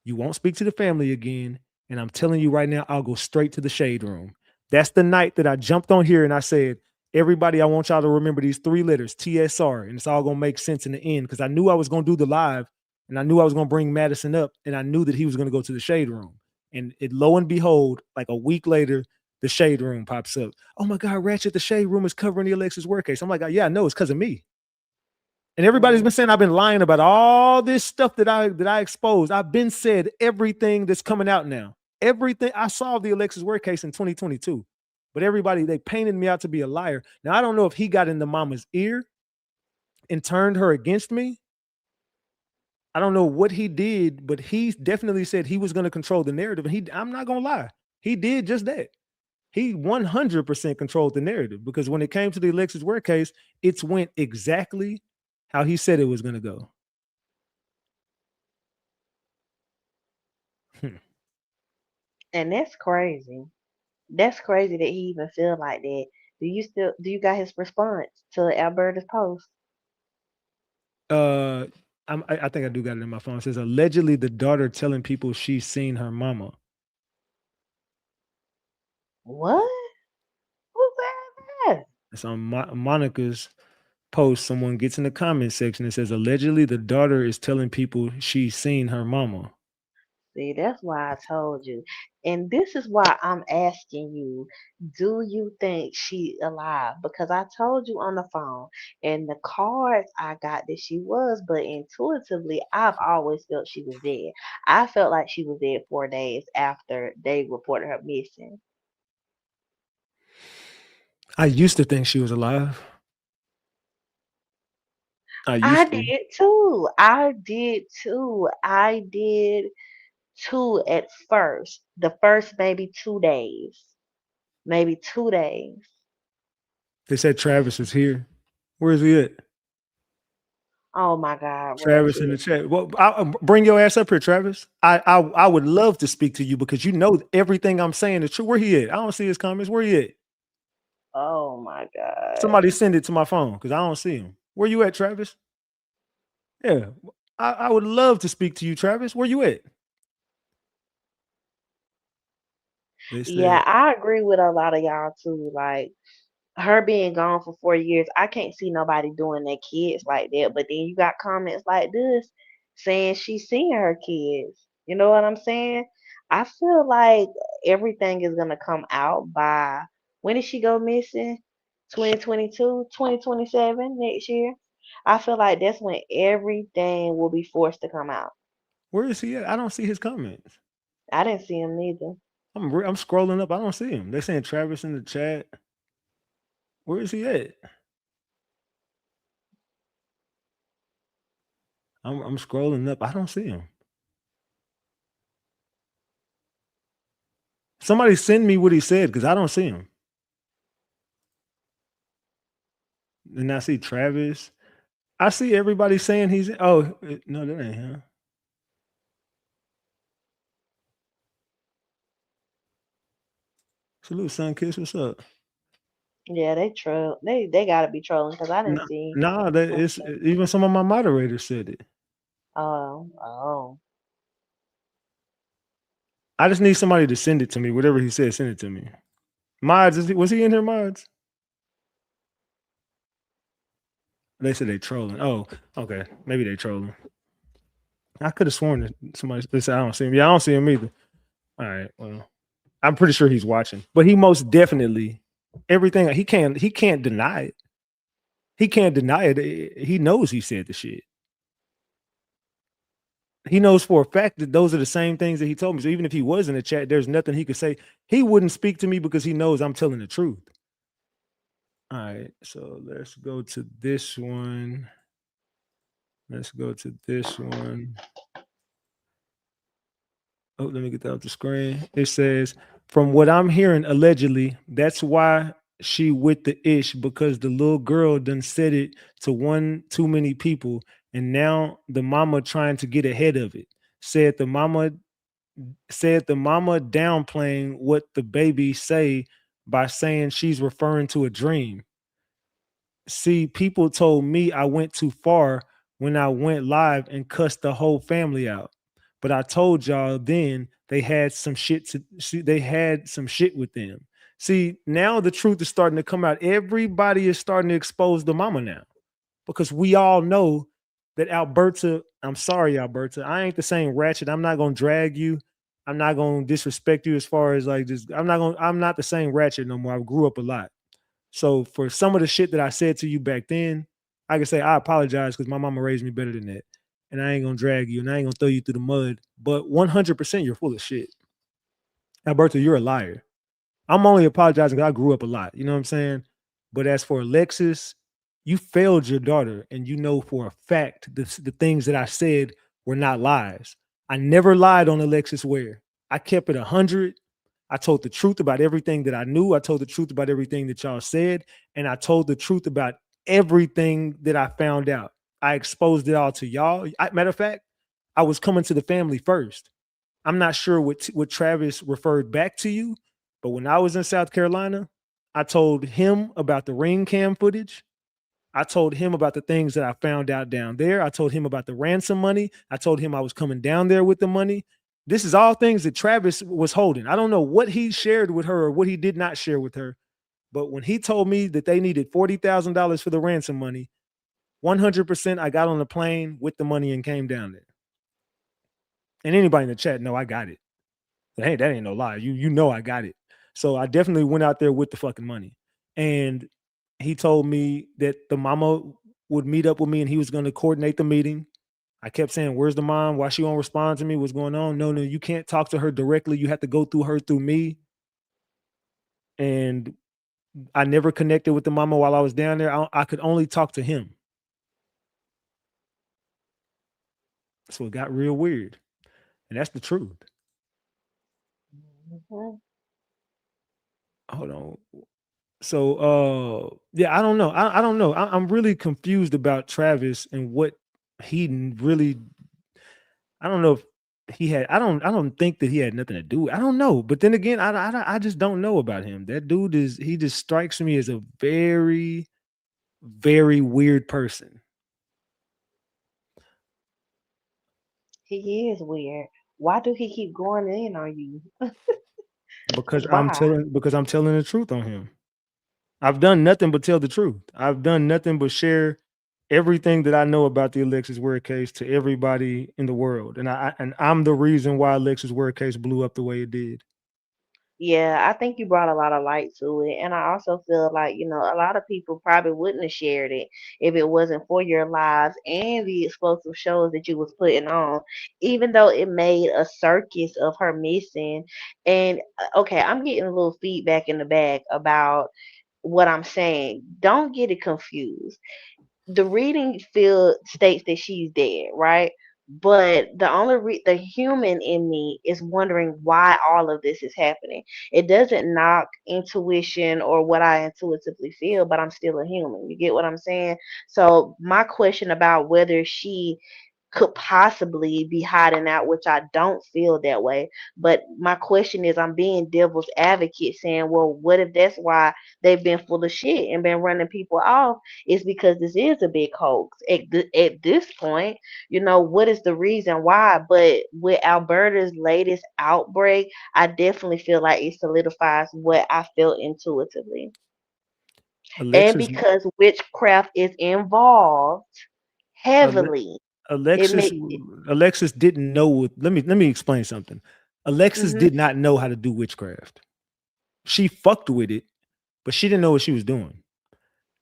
you won't speak to the family again. And I'm telling you right now, I'll go straight to the shade room. That's the night that I jumped on here and I said, everybody, I want y'all to remember these three letters, TSR, and it's all going to make sense in the end because I knew I was going to do the live and I knew I was going to bring Madison up and I knew that he was going to go to the shade room. And lo and behold, like a week later, the shade room pops up. Oh my God, Ratchet, the shade room is covering the Alexis Ware case. I'm like, yeah, I know it's because of me. And everybody's been saying I've been lying about all this stuff that I exposed. I've been said everything that's coming out now. Everything. I solved the Alexis Ware case in 2022. But everybody, they painted me out to be a liar. Now, I don't know if he got in the mama's ear and turned her against me. I don't know what he did, but he definitely said he was going to control the narrative. And I'm not going to lie. He did just that. He 100% controlled the narrative because when it came to the Alexis Ware case, it's went exactly how he said it was going to go. And that's crazy. That's crazy that he even feel like that. Do you got his response to Alberta's post? I think I do got it in my phone. It says allegedly the daughter telling people she's seen her mama. What? Who's that? It's on Monica's post. Someone gets in the comment section and says allegedly the daughter is telling people she's seen her mama. See, that's why I told you. And this is why I'm asking you, do you think she alive? Because I told you on the phone and the cards I got that she was, but intuitively I've always felt she was dead. I felt like she was dead 4 days after they reported her missing. I used to think she was alive. I I used to. did too. I did too. I did too at first. The first maybe 2 days. Maybe 2 days. They said Travis is here. Where is he at? Oh my God, Travis in the Ratchet. chat. Well, bring your ass up here, Travis. I would love to speak to you because you know everything I'm saying is true. Where he at? I don't see his comments. Where he at? Oh my God. Somebody send it to my phone because I don't see him. Where you at, Travis? Yeah, I would love to speak to you, Travis. Where you at? They Yeah, said, I agree with a lot of y'all too. Like her being gone for 4 years, I can't see nobody doing their kids like that. But then you got comments like this saying she's seeing her kids. You know what I'm saying? I feel like everything is gonna come out by when did she go missing? 2022, 2027 next year. I feel like that's when everything will be forced to come out. where is he at? I don't see his comments. I didn't see him neither. I'm scrolling up. I don't see him. They're saying Travis in the chat. Where is he at? I'm scrolling up. I don't see him. Somebody send me what he said because I don't see him. And I see Travis. I see everybody saying he's. Oh no, that ain't him. Salute, Sun Kiss. What's up? Yeah, they troll. They gotta be trolling because I didn't No, see. nah, that it's even some of my moderators said it. Oh. I just need somebody to send it to me. Whatever he said, send it to me. Mods, was he in here, Mods? They said they trolling. Oh, okay. Maybe they trolling. I could have sworn that somebody they said I don't see him. Yeah, I don't see him either. All right. Well, I'm pretty sure he's watching. But he most definitely everything he can't deny it. He can't deny it. He knows he said the shit. He knows for a fact that those are the same things that he told me. So even if he was in the chat, there's nothing he could say. He wouldn't speak to me because he knows I'm telling the truth. All right, so let's go to this one. Let's go to this one. Oh, let me get that off the screen. It says, from what I'm hearing, allegedly, that's why she with the ish because the little girl done said it to one too many people, and now the mama trying to get ahead of it. Said the mama downplaying what the baby say by saying she's referring to a dream. See, people told me I went too far when I went live and cussed the whole family out. But I told y'all then they had some shit to see, they had some shit with them. See, now the truth is starting to come out. Everybody is starting to expose the mama now because we all know that Alberta, I'm sorry, Alberta, I ain't the same ratchet. I'm not gonna drag you. I'm not gonna disrespect you as far as like just I'm not the same ratchet no more. I grew up a lot. So for some of the shit that I said to you back then, I can say I apologize because my mama raised me better than that. And I ain't gonna drag you and I ain't gonna throw you through the mud. But 100% you're full of shit. Alberto, you're a liar. I'm only apologizing because I grew up a lot. You know what I'm saying? But as for Alexis, you failed your daughter, and you know for a fact the things that I said were not lies. I never lied on Alexis Ware. I kept it 100. I told the truth about everything that I knew. I told the truth about everything that y'all said, and I told the truth about everything that I found out. I exposed it all to y'all. Matter of fact, I was coming to the family first. I'm not sure what Travis referred back to you, but when I was in South Carolina, I told him about the ring cam footage. I told him about the things that I found out down there. I told him about the ransom money. I told him I was coming down there with the money. This is all things that Travis was holding. I don't know what he shared with her or what he did not share with her. But when he told me that they needed $40,000 for the ransom money, 100% I got on the plane with the money and came down there. And anybody in the chat know I got it. Hey, that ain't no lie. You know I got it. So I definitely went out there with the fucking money. And he told me that the mama would meet up with me and he was going to coordinate the meeting. I kept saying, where's the mom? Why she won't respond to me? What's going on? No, you can't talk to her directly. You have to go through her through me. And I never connected with the mama while I was down there. I could only talk to him. So it got real weird. And that's the truth. Mhm. Hold on. So yeah, I don't know. I don't know. I'm really confused about Travis and what really. I don't know if he had. I don't think that he had nothing to do. I don't know. But then again, I just don't know about him. That dude is. He just strikes me as a very very weird person. He is weird. Why do he keep going in on you? Because Why? I'm telling the truth on him. I've done nothing but tell the truth. I've done nothing but share everything that I know about the Alexis Ware case to everybody in the world, and I'm the reason why Alexis Ware case blew up the way it did. Yeah, I think you brought a lot of light to it. And I also feel like, a lot of people probably wouldn't have shared it if it wasn't for your lives and the explosive shows that you was putting on, even though it made a circus of her missing. And okay, I'm getting a little feedback in the back about what I'm saying. Don't get it confused. The reading field states that she's dead, right? But the human in me is wondering why all of this is happening. It doesn't knock intuition or what I intuitively feel, but I'm still a human. You get what I'm saying? So my question about whether she could possibly be hiding out, which I don't feel that way. But my question is, I'm being devil's advocate saying, well, what if that's why they've been full of shit and been running people off? Is because this is a big hoax at this point. What is the reason why? But with Alberta's latest outbreak, I definitely feel like it solidifies what I felt intuitively. And Alexis because witchcraft is involved Ale- heavily, it Alexis makes it. Alexis didn't know what let me explain something. Alexis Mhm. did not know how to do witchcraft. She fucked with it, but she didn't know what she was doing.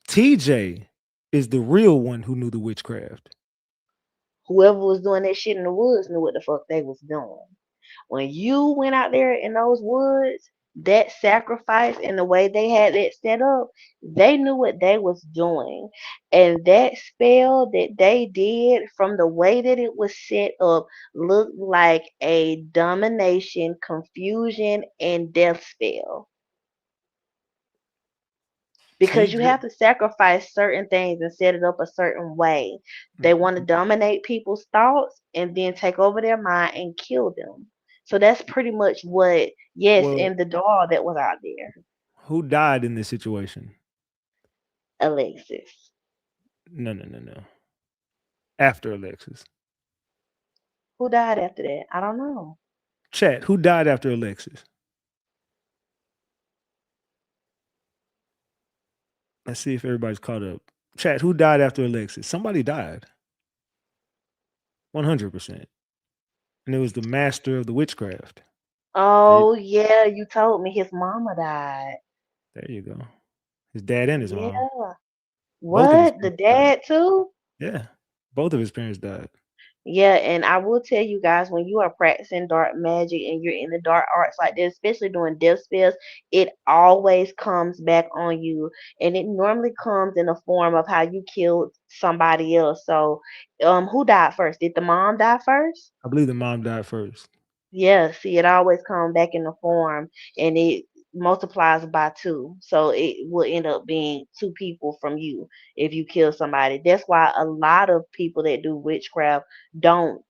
TJ is the real one who knew the witchcraft. Whoever was doing that shit in the woods knew what the fuck they was doing. When you went out there in those woods, that sacrifice and the way they had it set up, they knew what they was doing. And that spell that they did from the way that it was set up looked like a domination, confusion, and death spell. Because you TJ have to sacrifice certain things and set it up a certain way. They want to dominate people's thoughts and then take over their mind and kill them. So that's pretty much what, yes, well, and the doll that was out there, who died in this situation? Alexis. No, no, no, no. After Alexis. Who died after that? I don't know. Chat, who died after Alexis? Let's see if everybody's caught up. Chat, who died after Alexis? Somebody died. 100%. And it was the master of the witchcraft. There, Oh, yeah, you told me his mama died. there you go. His dad and his mom. Yeah. Both of his What? The parents died. dad too? Yeah. Both of his parents died. Yeah, and I will tell you guys, when you are practicing dark magic and you're in the dark arts like this, especially doing death spells, it always comes back on you. And it normally comes in the form of how you killed somebody else. So, who died first? Did the mom die first? I believe the mom died first. Yeah, see, it always comes back in the form and it multiplies by two. So it will end up being two people from you if you kill somebody. That's why a lot of people that do witchcraft don't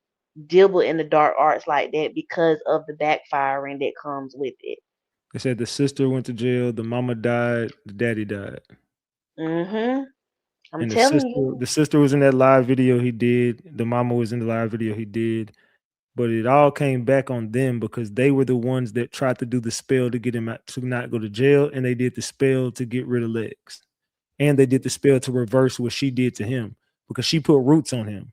dabble in the dark arts like that because of the backfiring that comes with it. They said the sister went to jail, the mama died, the daddy died. Mhm. I'm And telling you. the sister was in that live video he did. The mama was in the live video he did. But it all came back on them because they were the ones that tried to do the spell to get him out to not go to jail, and they did the spell to get rid of Lex, and they did the spell to reverse what she did to him because she put roots on him.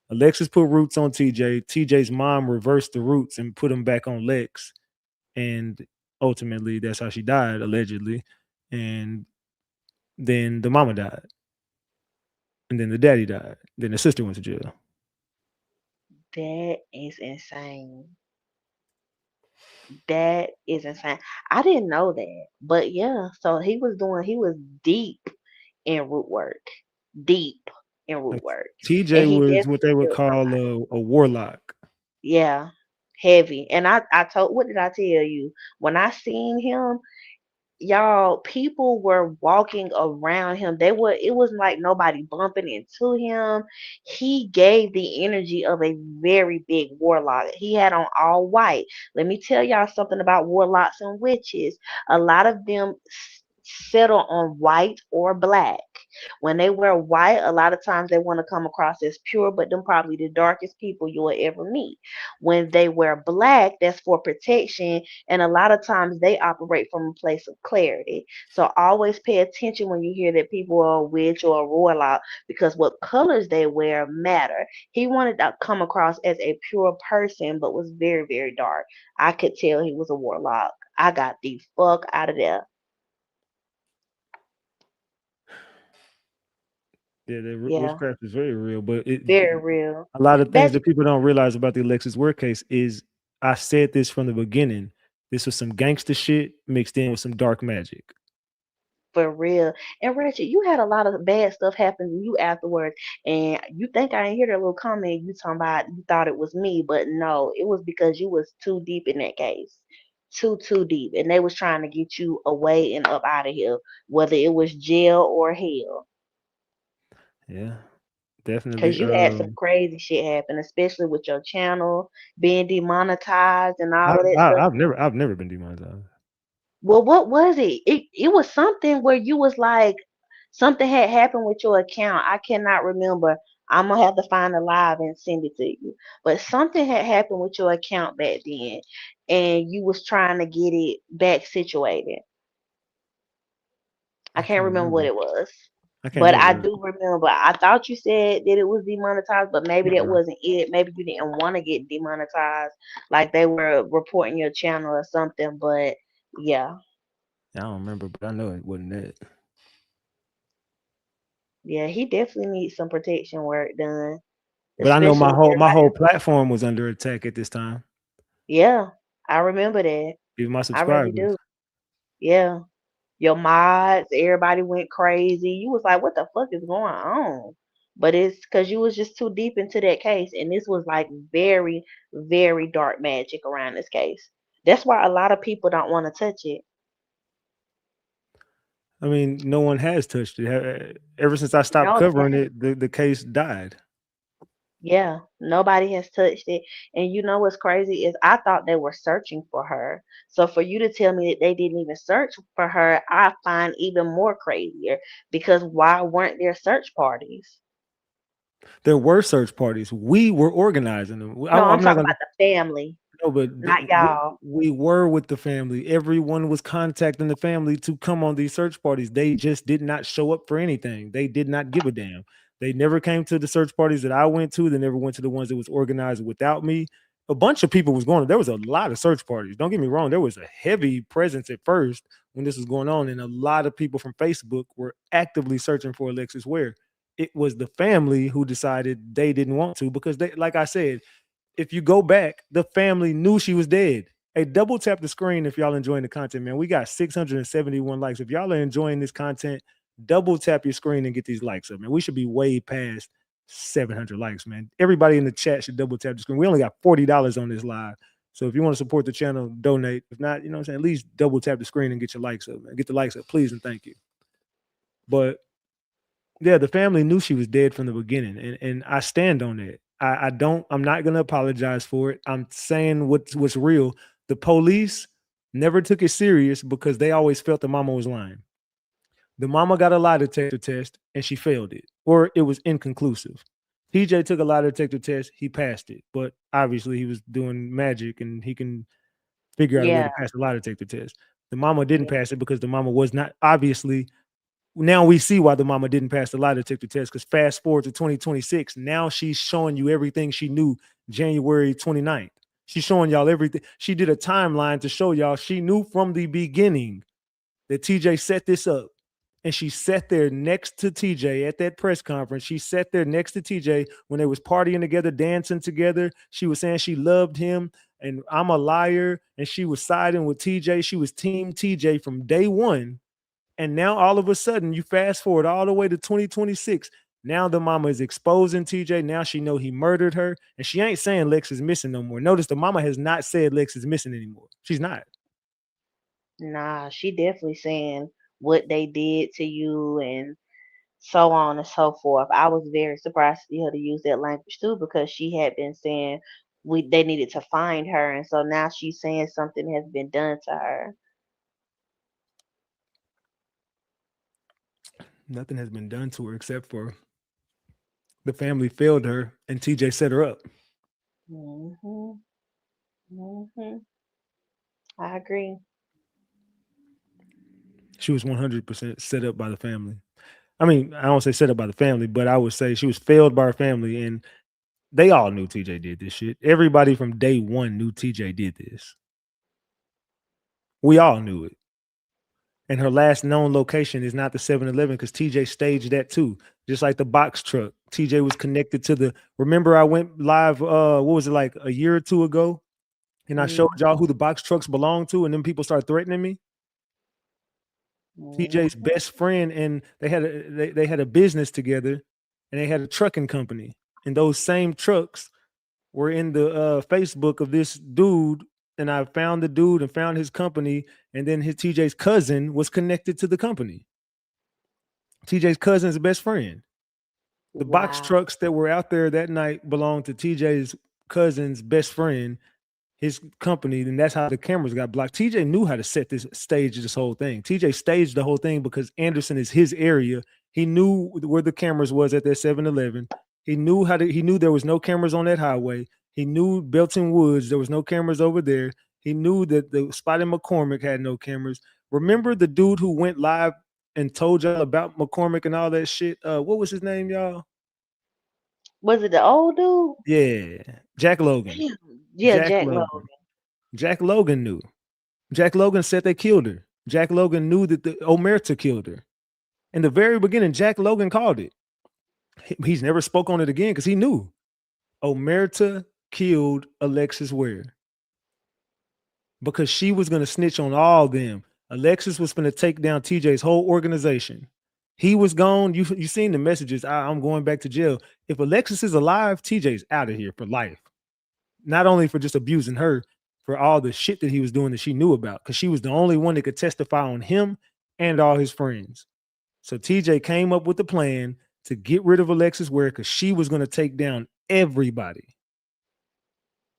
Alexis put roots on TJ. TJ's mom reversed the roots and put him back on Lex, and ultimately that's how she died allegedly. And then the mama died, and then the daddy died. Then the sister went to jail. That is insane. That is insane. I didn't know that. But yeah, so he was deep in root work. Deep. in root work. And TJ he was what definitely they would killed call somebody. a warlock. Yeah. Heavy. And I told, what did I tell you? When I seen him, y'all, people were walking around him. It wasn't like nobody bumping into him. He gave the energy of a very big warlock. He had on all white. Let me tell y'all something about warlocks and witches. A lot of them settle on white or black. When they wear white, a lot of times they want to come across as pure, but them probably the darkest people you will ever meet. When they wear black, that's for protection, and a lot of times they operate from a place of clarity. So always pay attention when you hear that people are a witch or a warlock, because what colors they wear matter. He wanted to come across as a pure person, but was very, very dark. I could tell he was a warlock. I got the fuck out of there. Yeah, the Yeah, witchcraft is very real, but very real. a lot of things That's that people don't realize about the Alexis Ware case is I said this from the beginning. This was some gangster shit mixed in with some dark magic. for real. And Ratchet, you had a lot of bad stuff happen to you afterwards. And you think I didn't hear that little comment you talking about you thought it was me, but no, it was because you was too deep in that case. Too deep. And they was trying to get you away and up out of here, whether it was jail or hell. Yeah, definitely. Because you had some crazy shit happen, especially with your channel being demonetized and all of that stuff. I've never been demonetized. Well, what was it? It was something where you was like something had happened with your account. I cannot remember. I'm gonna have to find a live and send it to you. But something had happened with your account back then, and you was trying to get it back situated. I I can't can't remember what remember. it was. I can't But I remember. do remember. I thought you said that it was demonetized, but maybe that Uh-uh. wasn't it. Maybe you didn't want to get demonetized, like they were reporting your channel or something. But yeah, I don't remember, but I know it wasn't that. yeah, he definitely needs some protection work done, But I know especially with my everybody whole else. platform was under attack at this time. Yeah, I remember that. Even my I really subscribers. do. Yeah, your mods, everybody went crazy. You was like, what the fuck is going on? But it's because you was just too deep into that case, and this was like very, very dark magic around this case. That's why a lot of people don't want to touch it. I mean, no one has touched it. Ever since I stopped No, they covering haven't. it, the case died. Yeah, nobody has touched it. And you know what's crazy is I thought they were searching for her. So for you to tell me that they didn't even search for her, I find even more crazier, because why weren't there search parties? There were search parties. We were organizing them. No, I'm I'm not talking gonna about the family, no, but not y'all. we were with the family. Everyone was contacting the family to come on these search parties. They just did not show up for anything. They did not give a damn. They never came to the search parties that I went to. They never went to the ones that was organized without me. A bunch of people was going. There was a lot of search parties. Don't get me wrong. There was a heavy presence at first when this was going on, and a lot of people from Facebook were actively searching for Alexis Ware. It was the family who decided they didn't want to because they, like I said, if you go back, the family knew she was dead. Hey, double tap the screen if y'all enjoying the content, man. We got 671 likes. If y'all are enjoying this content, double tap your screen and get these likes up, man. We should be way past 700 likes, man. Everybody in the chat should double tap the screen. We only got $40 on this live. So if you want to support the channel, donate. If not, you know what I'm saying, at least double tap the screen and get your likes up, man. Get the likes up, please and thank you. But yeah, the family knew she was dead from the beginning, and I stand on that. I'm not gonna apologize for it. I'm saying what's real. The police never took it serious because they always felt the mama was lying. The mama got a lie detector test and she failed it, or it was inconclusive. TJ took a lie detector test, he passed it, but obviously he was doing magic and he can figure out a way Yeah, to pass the lie detector test. The mama didn't yeah, pass it because the mama was not obviously now we see why the mama didn't pass the lie detector test because fast forward to 2026, now she's showing you everything she knew January 29th. She's showing y'all everything. She did a timeline to show y'all she knew from the beginning that TJ set this up. And she sat there next to TJ at that press conference. She sat there next to TJ when they was partying together, dancing together. She was saying she loved him and I'm a liar. And she was siding with TJ. She was team TJ from day one. And now all of a sudden, you fast forward all the way to 2026. Now the mama is exposing TJ. Now she know he murdered her, and she ain't saying Lex is missing no more. Notice the mama has not said Lex is missing anymore. She's not. Nah, she definitely saying what they did to you and so on and so forth. I was very surprised to see her to use that language too because she had been saying they needed to find her, and so now she's saying something has been done to her. Nothing has been done to her except for the family failed her, and TJ set her up. Mhm. Mhm. I agree. She was 100% set up by the family. I mean, I don't say set up by the family, but I would say she was failed by her family, and they all knew TJ did this shit. Everybody from day one knew TJ did this. We all knew it. And her last known location is not the 7-Eleven because TJ staged that too. Just like the box truck. TJ was connected to the. Remember, I went live, what was it, like a year or two ago? And I showed Mhm. y'all who the box trucks belong to, and then people started threatening me. TJ's Mhm. best friend, and they had a business together, and they had a trucking company. And those same trucks were in the Facebook of this dude, and I found the dude and found his company, and then his TJ's cousin was connected to the company. TJ's cousin's best friend. The box Wow. trucks that were out there that night belonged to TJ's cousin's best friend, his company, and that's how the cameras got blocked. TJ knew how to set this stage, this whole thing. TJ staged the whole thing because Anderson is his area. He knew where the cameras was at that 7-Eleven. He knew there was no cameras on that highway. He knew Belton Woods, there was no cameras over there. He knew that the spot in McCormick had no cameras. Remember the dude who went live and told y'all about McCormick and all that shit? What was his name, y'all? Was it the old dude? Yeah, Jack Logan. Damn. Yeah, Jack Jack Logan. Logan. Jack Logan knew. Jack Logan said they killed her. Jack Logan knew that the Omerta killed her. In the very beginning, Jack Logan called it. He's never spoke on it again because he knew Omerta killed Alexis Ware because she was going to snitch on all them. Alexis was going to take down TJ's whole organization. He was gone. You seen the messages. I'm going back to jail. If Alexis is alive, TJ's out of here for life. Not only for just abusing her, for all the shit that he was doing that she knew about, because she was the only one that could testify on him and all his friends. So TJ came up with the plan to get rid of Alexis Ware because she was going to take down everybody.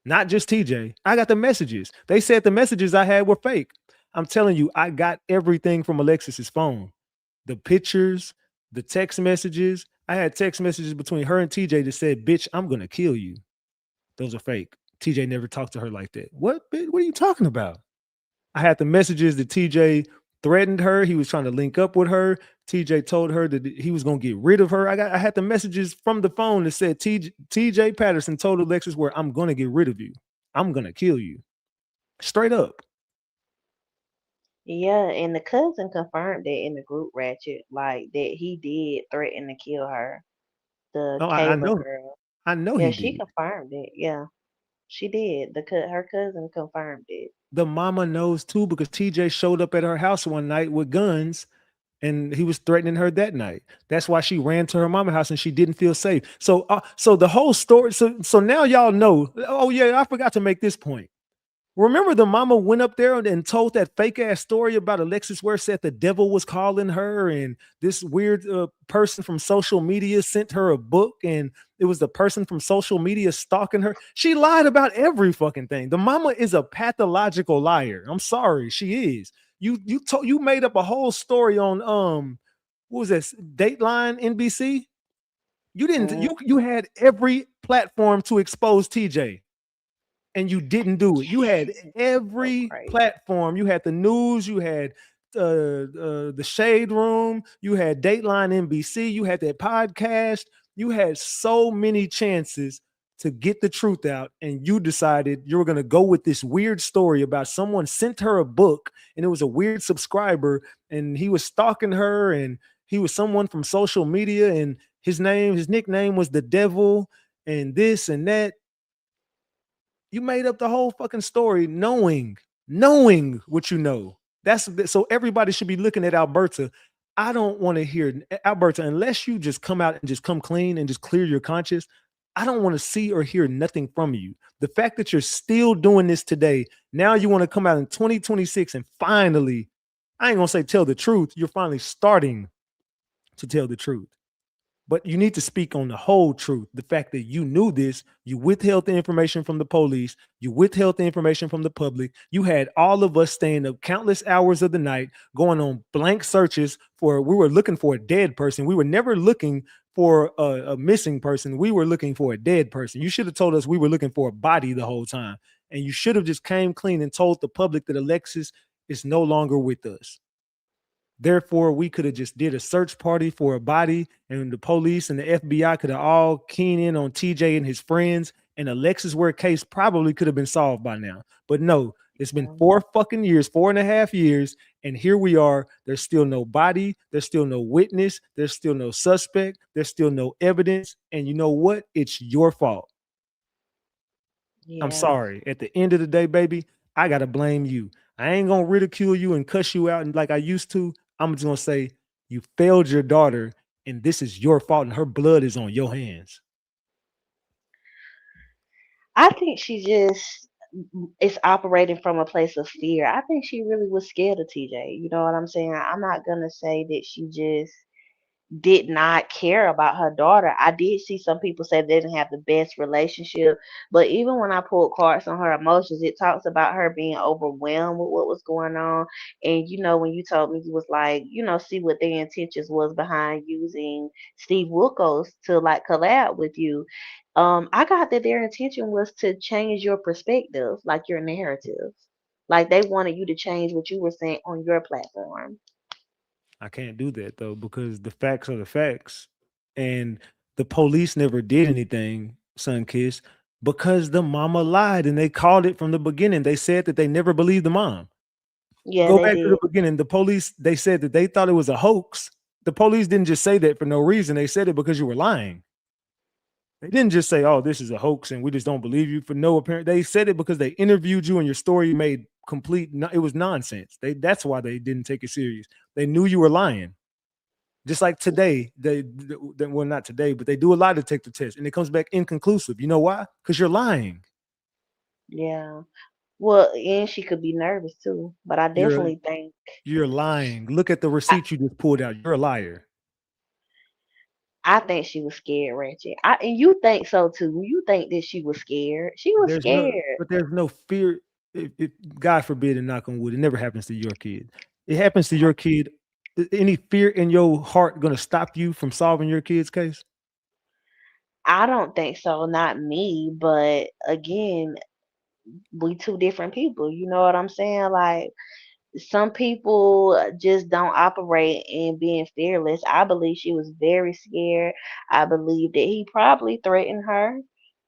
Not just TJ. I got the messages. They said the messages I had were fake. I'm telling you, I got everything from Alexis's phone. The pictures, the text messages. I had text messages between her and TJ that said, "Bitch, I'm going to kill you." Those are fake. TJ never talked to her like that. What are you talking about? I had the messages that TJ threatened her. He was trying to link up with her. TJ told her that he was going to get rid of her. I had the messages from the phone that said TJ Patterson told Alexis where I'm going to get rid of you. I'm going to kill you. Straight up. Yeah, and the cousin confirmed that in the group ratchet, like that he did threaten to kill her, the Oh, Kayla girl. I know Yeah, he she did. confirmed it. Yeah, she did. Her cousin confirmed it. The mama knows too because TJ showed up at her house one night with guns and he was threatening her that night. That's why she ran to her mama house and she didn't feel safe. So the whole story. So now y'all know. Oh yeah, I forgot to make this point. Remember the mama went up there and told that fake ass story about Alexis Ware said the devil was calling her and this weird person from social media sent her a book and it was the person from social media stalking her. She lied about every fucking thing. The mama is a pathological liar. I'm sorry, she is. You made up a whole story on what was this Dateline NBC? You didn't Mm, you had every platform to expose TJ and you didn't do it. You had so every crazy. platform. You had the news. You had the Shade Room. You had Dateline NBC. You had that podcast. You had so many chances to get the truth out, and you decided you were going to go with this weird story about someone sent her a book, and it was a weird subscriber, and he was stalking her, and he was someone from social media, and his nickname was the devil, and this and that. You made up the whole fucking story knowing what you know. That's so everybody should be looking at Alberta. I don't want to hear, Alberta, unless you just come out and just come clean and just clear your conscience. I don't want to see or hear nothing from you. The fact that you're still doing this today, now you want to come out in 2026 and finally, I ain't gonna say tell the truth. You're finally starting to tell the truth. But you need to speak on the whole truth. The fact that you knew this, you withheld the information from the police, you withheld the information from the public. You had all of us staying up countless hours of the night, going on blank searches for, we were looking for a dead person. We were never looking for a missing person. We were looking for a dead person. You should have told us we were looking for a body the whole time. And you should have just came clean and told the public that Alexis is no longer with us. Therefore, we could have just did a search party for a body, and the police and the FBI could have all keyed in on TJ and his friends, and Alexis Ware case probably could have been solved by now. But no, it's been 4 fucking years, 4.5 years, and here we are. There's still no body. There's still no witness. There's still no suspect. There's still no evidence. And you know what? It's your fault. I'm Yeah. sorry. At the end of the day, baby, I got to blame you. I ain't going to ridicule you and cuss you out like I used to. I'm just going to say you failed your daughter and this is your fault and her blood is on your hands. I think she just is operating from a place of fear. I think she really was scared of TJ. You know what I'm saying? I'm not gonna say that she just did not care about her daughter. I did see some people say they didn't have the best relationship, but even when I pulled cards on her emotions, it talks about her being overwhelmed with what was going on. And when you told me, you was like, see what their intentions was behind using Steve Wilkos to like collab with you. I got that their intention was to change your perspective, like your narrative. Like they wanted you to change what you were saying on your platform. I can't do that though, because the facts are the facts. And the police never did anything, Sun Kiss, because the mama lied and they called it from the beginning. They said that they never believed the mom. Yeah, Go they back to did. the beginning. The police, they said that they thought it was a hoax. The police didn't just say that for no reason. They said it because you were lying. They didn't just say, "Oh, this is a hoax and we just don't believe you" for no apparent. They said it because they interviewed you and your story made complete. It was nonsense. That's why they didn't take it serious. They knew you were lying. Just like today, well, not today, but they do a lie detector test and it comes back inconclusive. You know why? Because you're lying. Yeah. Well, and she could be nervous too, but I You're definitely think you're lying. Look at the I, receipt you just pulled out. You're a liar. I think she was scared, Reggie. And you think so too. You think that she was scared. She was scared. There's no fear. God forbid and knock on wood, it never happens to your kid. It happens to your kid. Any fear in your heart going to stop you from solving your kid's case? I don't think so, not me, but again, we two different people. You know what I'm saying? Like some people just don't operate in being fearless. I believe she was very scared. I believe that he probably threatened her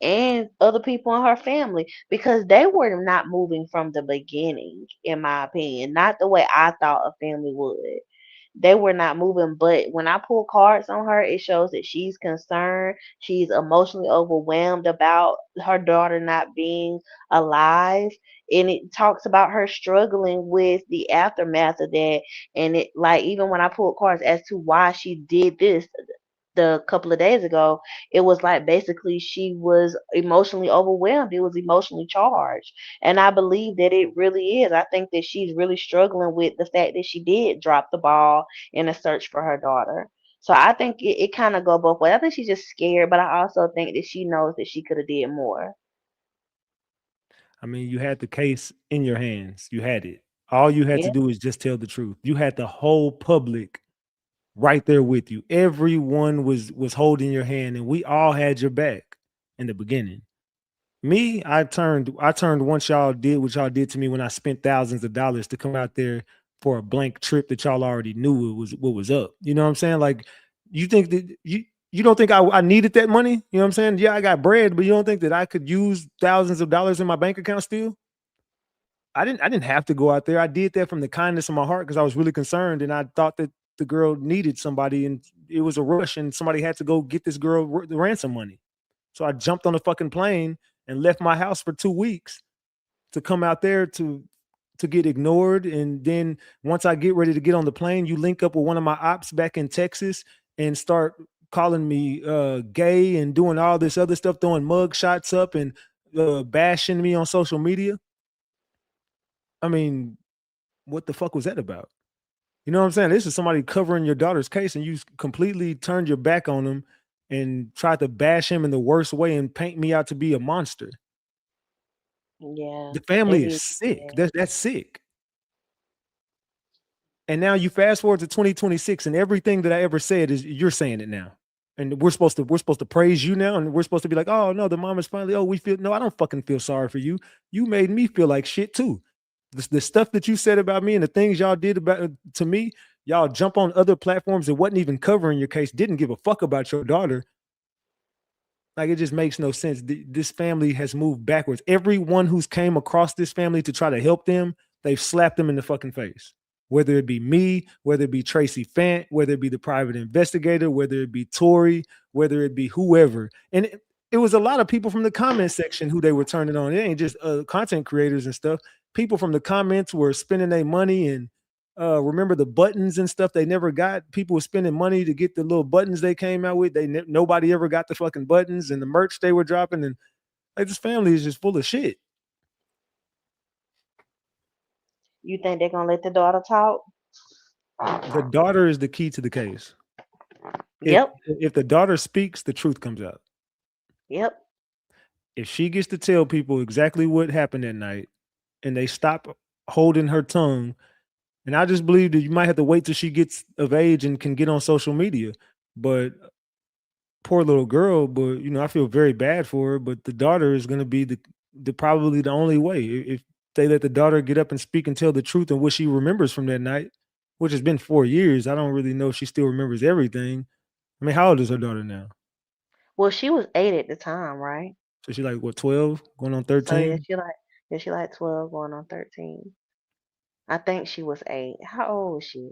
and other people in her family because they were not moving from the beginning, in my opinion, not the way I thought a family would. They were not moving, but when I pull cards on her, it shows that she's concerned. She's emotionally overwhelmed about her daughter not being alive. And it talks about her struggling with the aftermath of that. And it, like, even when I pulled cards as to why she did this the couple of days ago, it was like basically she was emotionally overwhelmed. It was emotionally charged. And I believe that it really is. I think that she's really struggling with the fact that she did drop the ball in a search for her daughter. So I think it kind of go both ways. I think she's just scared, but I also think that she knows that she could have did more. I mean, you had the case in your hands. You had it. All you had to Yeah. do is just tell the truth. You had the whole public right there with you. Everyone was holding your hand, and we all had your back in the beginning. Me, I turned once y'all did what y'all did to me when I spent thousands of dollars to come out there for a blank trip that y'all already knew it was what was up. You know what I'm saying? Like you think that you don't think I needed that money? You know what I'm saying? Yeah, I got bread, but you don't think that I could use thousands of dollars in my bank account still? I didn't have to go out there. I did that from the kindness of my heart because I was really concerned and I thought that the girl needed somebody and it was a rush and somebody had to go get this girl the ransom money. So I jumped on a fucking plane and left my house for 2 weeks to come out there to get ignored. And then once I get ready to get on the plane, you link up with one of my ops back in Texas and start calling me gay and doing all this other stuff, throwing mug shots up and bashing me on social media. I mean, what the fuck was that about? You know what I'm saying? This is somebody covering your daughter's case, and you completely turned your back on him and tried to bash him in the worst way and paint me out to be a monster. Yeah, The family it is is sick. sad. That's sick. And now you fast forward to 2026, and everything that I ever said is you're saying it now. And we're supposed to praise you now, and we're supposed to be like, oh no, the mom is finally. Oh, we feel no, I don't fucking feel sorry for you. You made me feel like shit too. The stuff that you said about me and the things y'all did about to me, y'all jump on other platforms that wasn't even covering your case, didn't give a fuck about your daughter. Like it just makes no sense. This family has moved backwards. Everyone who's came across this family to try to help them, they've slapped them in the fucking face. Whether it be me, whether it be Tracy Fant, whether it be the private investigator, whether it be Tory, whether it be whoever. And it was a lot of people from the comment section who they were turning on. It ain't just content creators and stuff. People from the comments were spending their money and remember the buttons and stuff they never got. People were spending money to get the little buttons they came out with. Nobody ever got the fucking buttons and the merch they were dropping. And like this family is just full of shit. You think they're gonna let the daughter talk? The daughter is the key to the case. If Yep, if the daughter speaks, the truth comes out. yep. If she gets to tell people exactly what happened that night and they stop holding her tongue, and I just believe that you might have to wait till she gets of age and can get on social media. But poor little girl, but I feel very bad for her. But the daughter is gonna be the probably the only way. If they let the daughter get up and speak and tell the truth and what she remembers from that night, which has been 4 years. I don't really know if she still remembers everything. I mean, how old is her daughter now? Well, she was 8 at the time, right? So she like what, 12, going on So 13? yeah, she like 12 going on 13. I think she was 8. How old was she?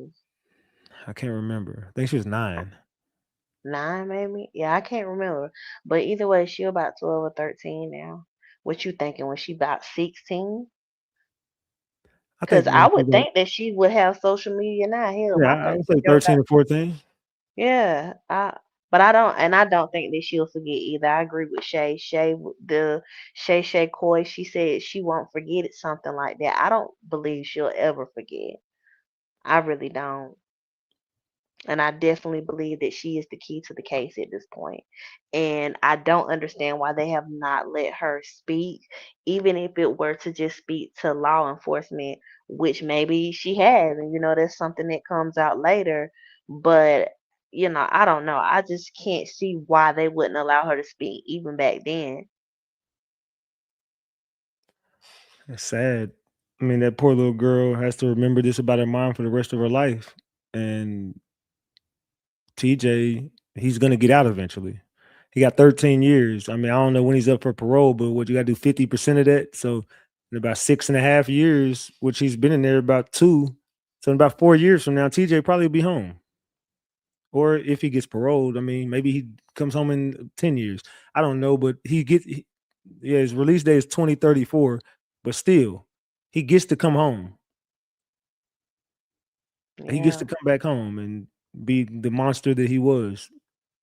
I can't remember. I think she was 9. 9 maybe? Yeah, I can't remember. But either way, she about 12 or 13 now. What you thinking when she about 16? I think Because I when she would got, think that she would have social media now. Hell, yeah, my I would cousin say girl 13 got or 14. yeah. But I don't think that she'll forget either. I agree with Shay. Shay Coy. She said she won't forget it. Something like that. I don't believe she'll ever forget. I really don't. And I definitely believe that she is the key to the case at this point. And I don't understand why they have not let her speak, even if it were to just speak to law enforcement, which maybe she has. And, that's something that comes out later. But, I don't know. I just can't see why they wouldn't allow her to speak, even back then. It's sad. I mean, that poor little girl has to remember this about her mom for the rest of her life. And TJ, he's gonna get out eventually. He got 13 years. I mean, I don't know when he's up for parole, but what you gotta do 50% of that. So in about 6.5 years, which he's been in there about 2. So in about 4 years from now, TJ probably will be home. Or if he gets paroled, I mean, maybe he comes home in 10 years. I don't know, but yeah, his release date is 2034, but still, he gets to come home. He gets Yeah. to come back home and be the monster that he was.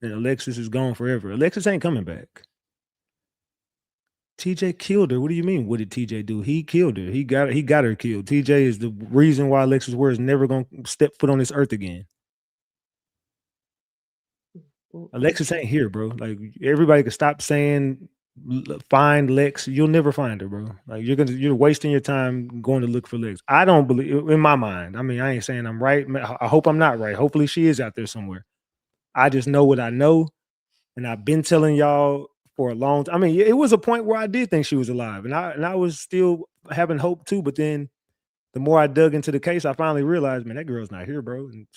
And Alexis is gone forever. Alexis ain't coming back. TJ killed her. What do you mean? What did TJ do? He killed her. He got her killed. TJ is the reason why Alexis Ware is never gonna step foot on this earth again. Mm-mm. Alexis ain't here, bro. Like everybody can stop saying find Lex. You'll never find her, bro. Like you're wasting your time going to look for Lex. I don't believe in my mind. I mean, I ain't saying I'm right. I hope I'm not right. Hopefully she is out there somewhere. I just know what I know. And I've been telling y'all for a long time. I mean, it was a point where I did think she was alive, and I was still having hope too. But then the more I dug into the case, I finally realized, man, that girl's not here, bro. And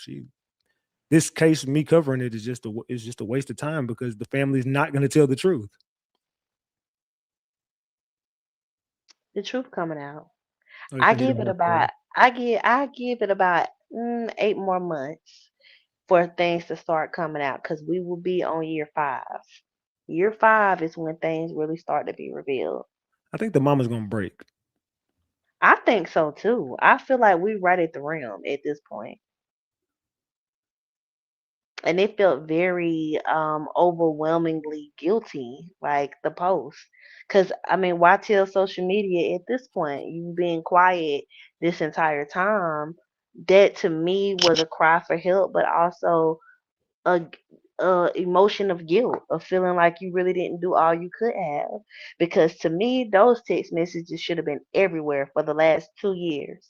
this case, me covering it is just a waste of time because the family's not going to tell the truth. The truth coming out. Or if I they did a give it horse play. about I give it about 8 more months for things to start coming out because we will be on year 5. Year 5 is when things really start to be revealed. I think the mama's going to break. I think so too. I feel like we right at the rim at this point. And it felt very overwhelmingly guilty, like the post. Because, I mean, why tell social media at this point? You've been quiet this entire time. That to me was a cry for help, but also a, a emotion of guilt, of feeling like you really didn't do all you could have. Because to me, those text messages should have been everywhere for the last 2 years.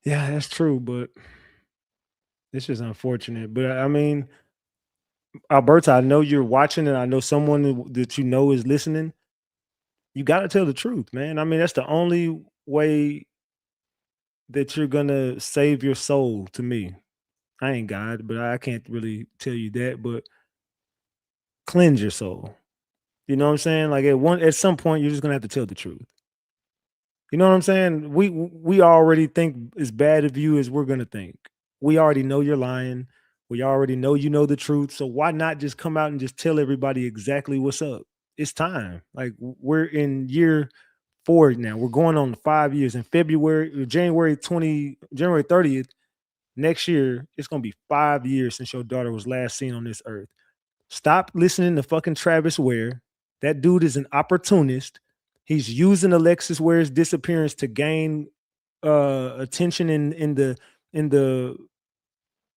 Yeah, that's true, but it's just unfortunate. But I mean, Alberta, I know you're watching, and I know someone that you know is listening. You got to tell the truth, man. I mean, that's the only way that you're gonna save your soul. To me, I ain't God, but I can't really tell you that. But cleanse your soul. You know what I'm saying? Like at some point, you're just gonna have to tell the truth. You know what I'm saying? We already think as bad of you as we're gonna think. We already know you're lying. We already know you know the truth. So why not just come out and just tell everybody exactly what's up? It's time. Like we're in year 4 now. We're going on 5 years. In February, January 30th next year. It's gonna be 5 years since your daughter was last seen on this earth. Stop listening to fucking Travis Ware. That dude is an opportunist. He's using Alexis Ware's disappearance to gain attention in the in the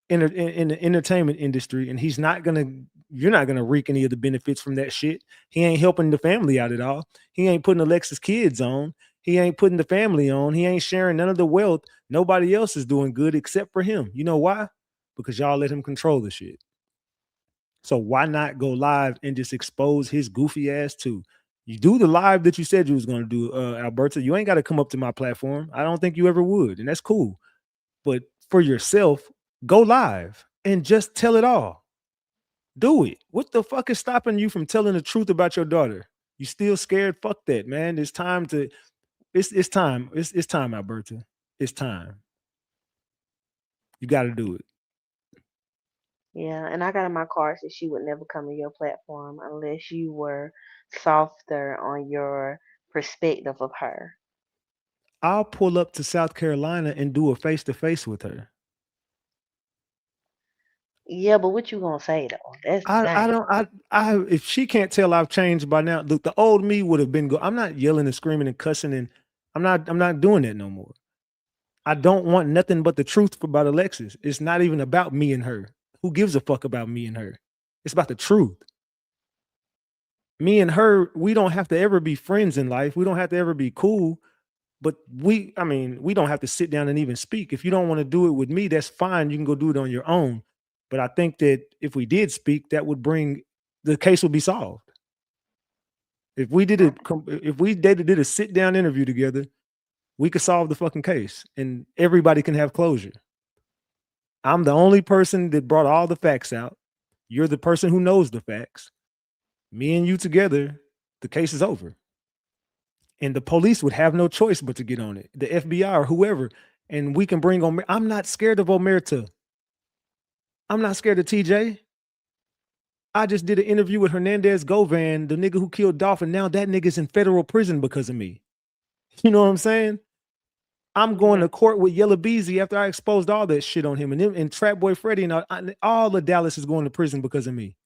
entertainment industry, and you're not gonna reap any of the benefits from that shit. He ain't helping the family out at all. He ain't putting Alexis kids on. He ain't putting the family on. He ain't sharing none of the wealth. Nobody else is doing good except for him. You know why? Because y'all let him control the shit. So why not go live and just expose his goofy ass too? You do the live that you said you was going to do, Alberta. You ain't got to come up to my platform. I don't think you ever would, and that's cool. But for yourself, go live and just tell it all. Do it. What the fuck is stopping you from telling the truth about your daughter? You still scared? Fuck that, man. It's time to. It's time. It's time, Alberta. It's time. You got to do it. Yeah, and I got in my car said she would never come to your platform unless you were softer on your perspective of her. I'll pull up to South Carolina and do a face to face with her. Yeah, but what you gonna say though? That's the I thing. don't I if she can't tell I've changed by now, look, the old me would have been I'm not yelling and screaming and cussing, and I'm not doing that no more. I don't want nothing but the truth about Alexis. It's not even about me and her. Who gives a fuck about me and her? It's about the truth. Me and her, we don't have to ever be friends in life. We don't have to ever be cool. But I mean, we don't have to sit down and even speak. If you don't want to do it with me, that's fine. You can go do it on your own. But I think that if we did speak, that would bring the case would be solved. If we did it, if we did a sit down interview together, we could solve the fucking case, and everybody can have closure. I'm the only person that brought all the facts out. You're the person who knows the facts. Me and you together, the case is over. And the police would have no choice but to get on it, the FBI or whoever. And we can bring on. I'm not scared of Omerta. I'm not scared of TJ. I just did an interview with Hernandez Govan, the nigga who killed Dolphin. Now that nigga's in federal prison because of me. You know what I'm saying? I'm going Yeah. to court with Yella Beezy after I exposed all that shit on him. And Trap Boy Freddy and all of Dallas is going to prison because of me.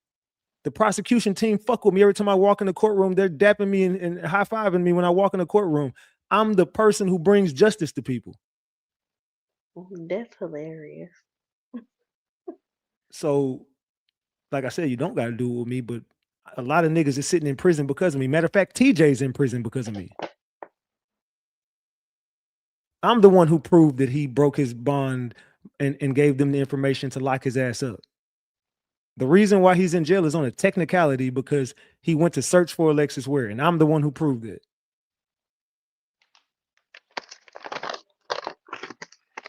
The prosecution team fuck with me every time I walk in the courtroom. They're dapping me and high-fiving me when I walk in the courtroom. I'm the person who brings justice to people. That's hilarious. So, like I said, you don't got to do it with me, but a lot of niggas is sitting in prison because of me. Matter of fact, TJ's in prison because of me. I'm the one who proved that he broke his bond and gave them the information to lock his ass up. The reason why he's in jail is on a technicality because he went to search for Alexis Ware, and I'm the one who proved it.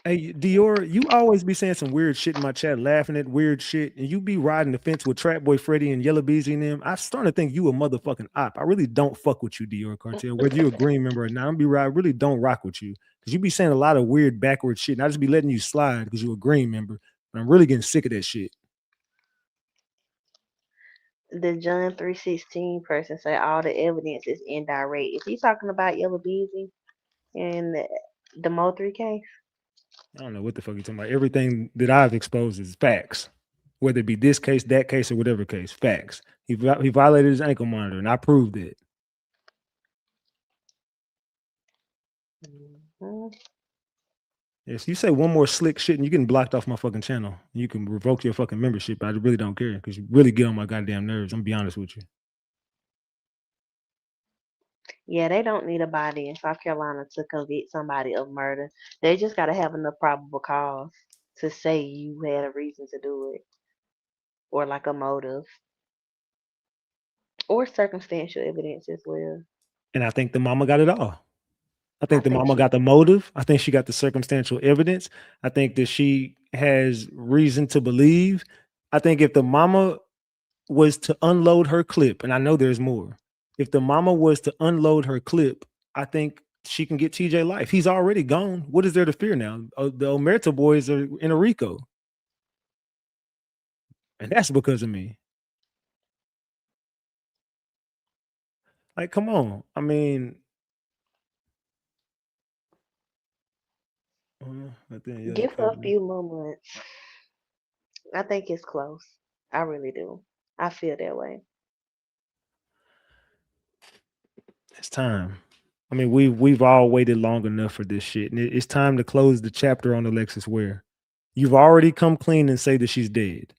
Hey, Dior, you always be saying some weird shit in my chat, laughing at weird shit, and you be riding the fence with Trap Boy Freddy and Yella Beezy and them. I'm starting to think you a motherfucking op. I really don't fuck with you, Dior Cartel. Whether you a green member or not, I really don't rock with you. Because you be saying a lot of weird backward shit, and I just be letting you slide because you're a green member. And I'm really getting sick of that shit. The John 3:16 person say all the evidence is indirect. Is he talking about Yellow Beezy and the Mo3 case? I don't know what the fuck you talking about. Everything that I've exposed is facts, whether it be this case, that case, or whatever case. Facts. He violated his ankle monitor, and I proved it. Mhm. Yes, you say one more slick shit, and you're getting blocked off my fucking channel. You can revoke your fucking membership. I really don't care because you really get on my goddamn nerves. I'm gonna be honest with you. Yeah, they don't need a body in South Carolina to convict somebody of murder. They just got to have enough probable cause to say you had a reason to do it, or like a motive, or circumstantial evidence as well. And I think the mama got it all. I I think the think mama she got the motive. I think she got the circumstantial evidence. I think that she has reason to believe. I think if the mama was to unload her clip, and I know there's more. If the mama was to unload her clip, I think she can get TJ life. He's already gone. What is there to fear now? The Omerta boys are in a Rico, and that's because of me. Like, come on. I mean, but then yeah, give her a cover. few more months. I think it's close. I really do. I feel that way. It's time. I mean, we've all waited long enough for this shit, and it's time to close the chapter on Alexis Ware. You've already come clean and say that she's dead,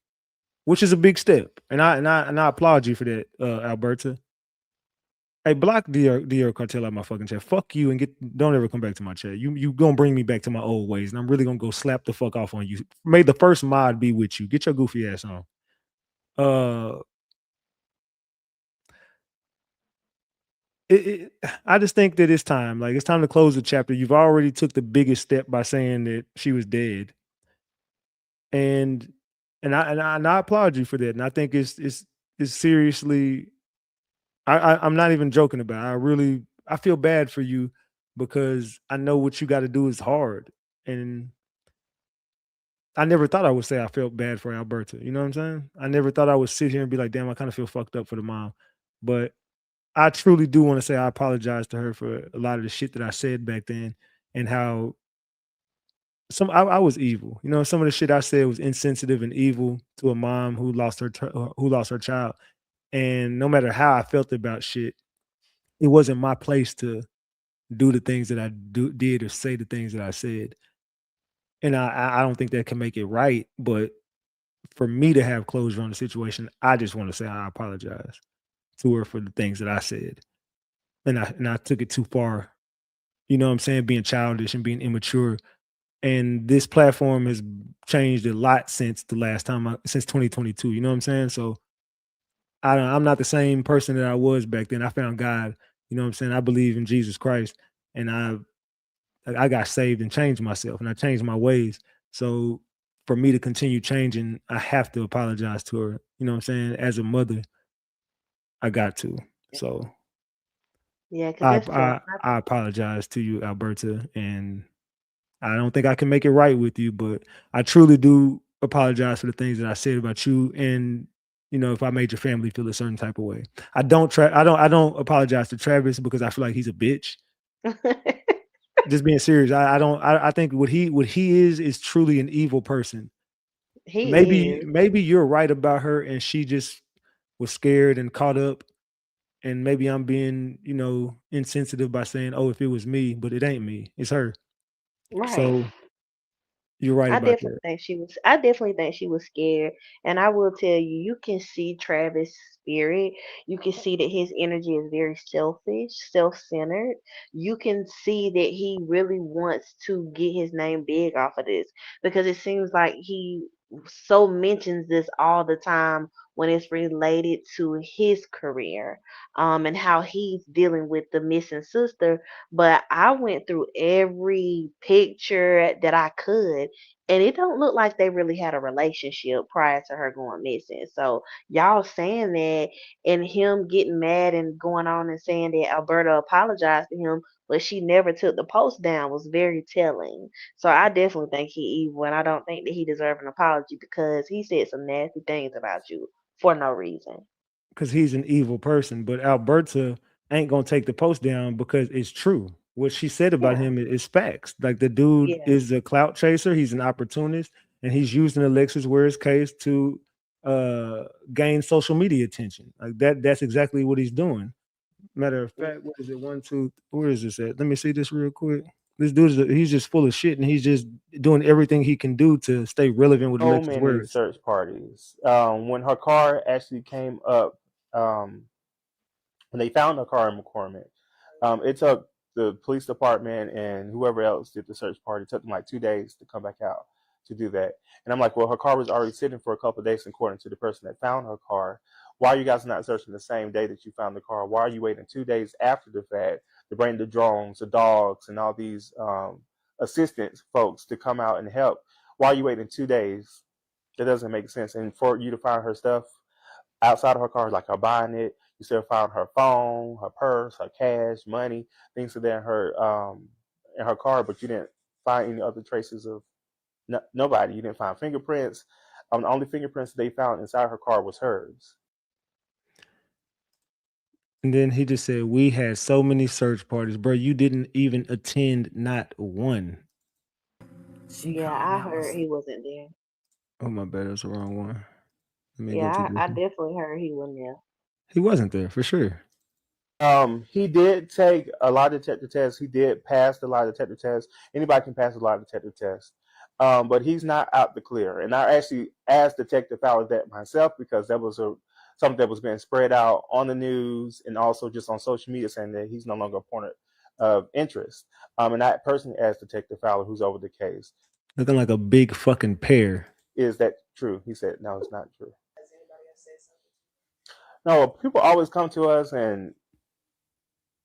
which is a big step, and I applaud you for that, Alberta. Hey, block DR Cartel out my fucking chat. Fuck you and don't ever come back to my chat. You gonna bring me back to my old ways, and I'm really gonna go slap the fuck off on you. May the first mod be with you. Get your goofy ass on. Uh, I just think that it's time. Like it's time to close the chapter. You've already took the biggest step by saying that she was dead, and and I applaud you for that. And I think it's seriously. I'm not even joking about it. I feel bad for you because I know what you got to do is hard, and I never thought I would say I felt bad for Alberta. You know what I'm saying? I never thought I would sit here and be like, damn, I kind of feel fucked up for the mom, but I truly do want to say I apologize to her for a lot of the shit that I said back then and how I was evil. You know, some of the shit I said was insensitive and evil to a mom who lost her child. And no matter how I felt about shit, it wasn't my place to do the things that did or say the things that I said. And I don't think that can make it right. But for me to have closure on the situation, I just want to say I apologize to her for the things that I said. And I took it too far. You know what I'm saying? Being childish and being immature. And this platform has changed a lot since the last time since 2022. You know what I'm saying? So I'm not the same person that I was back then. I found God. You know what I'm saying? I believe in Jesus Christ, and I got saved and changed myself, and I changed my ways. So for me to continue changing, I have to apologize to her. You know what I'm saying? As a mother, I got to. So Yeah, because I that's tough. I, I apologize to you, Alberta, and I don't think I can make it right with you, but I truly do apologize for the things that I said about you, and if I made your family feel a certain type of way. I don't apologize to Travis because I feel like he's a bitch. Just being serious. I think what he is truly an evil person. He Maybe is. maybe you're right about her and she just was scared and caught up, and maybe I'm being, insensitive by saying, "Oh, if it was me," but it ain't me. It's her. Right. So you're right I about definitely that. think she was. I definitely think she was scared, and I will tell you, you can see Travis' spirit. You can see that his energy is very selfish, self-centered. You can see that he really wants to get his name big off of this because it seems like he so mentions this all the time when it's related to his career, and how he's dealing with the missing sister. But I went through every picture that I could, and it don't look like they really had a relationship prior to her going missing. So y'all saying that and him getting mad and going on and saying that Alberta apologized to him, but she never took the post down was very telling. So I definitely think he evil, and I don't think that he deserves an apology because he said some nasty things about you for no reason. because he's an evil person. But Alberta ain't gonna take the post down because it's true. What she said about Yeah. him is facts. Like the dude Yeah. is a clout chaser. He's an opportunist, and he's using Alexis Ware's case to gain social media attention. Like that. That's exactly what he's doing. Matter of fact, what is it? One, two. Where is this at? Let me see this real quick. This dude he's just full of shit, and he's just doing everything he can do to stay relevant with So Alexis many Ware's. search parties. When her car actually came up, um, when they found her car in McCormick, it took the police department and whoever else did the search party, it took them like 2 days to come back out to do that. And I'm like, well, her car was already sitting for a couple of days, according to the person that found her car. Why are you guys not searching the same day that you found the car? Why are you waiting 2 days after the fact to bring the drones, the dogs, and all these assistance folks to come out and help? Why are you waiting 2 days? That doesn't make sense. And for you to find her stuff outside of her car, like her buying it, you still found her phone, her purse, her cash, money, things of that in her car, but you didn't find any other traces of nobody. You didn't find fingerprints. The only fingerprints they found inside her car was hers. And then he just said, "We had so many search parties, bro. You didn't even attend not one." Yeah, I heard he wasn't there. Oh my bad, that's the wrong one. Let me go to Yeah, this I one. definitely heard he wasn't there. He wasn't there for sure. He did take a lie detector tests. He did pass the lie detector test. Anybody can pass a lie detector test. But he's not out the clear. And I actually asked Detective Fowler that myself because that was something that was being spread out on the news and also just on social media saying that he's no longer a point of interest. And I personally asked Detective Fowler, who's over the case, Looking like a big fucking pear. is that true? He said, no, it's not true. No, people always come to us and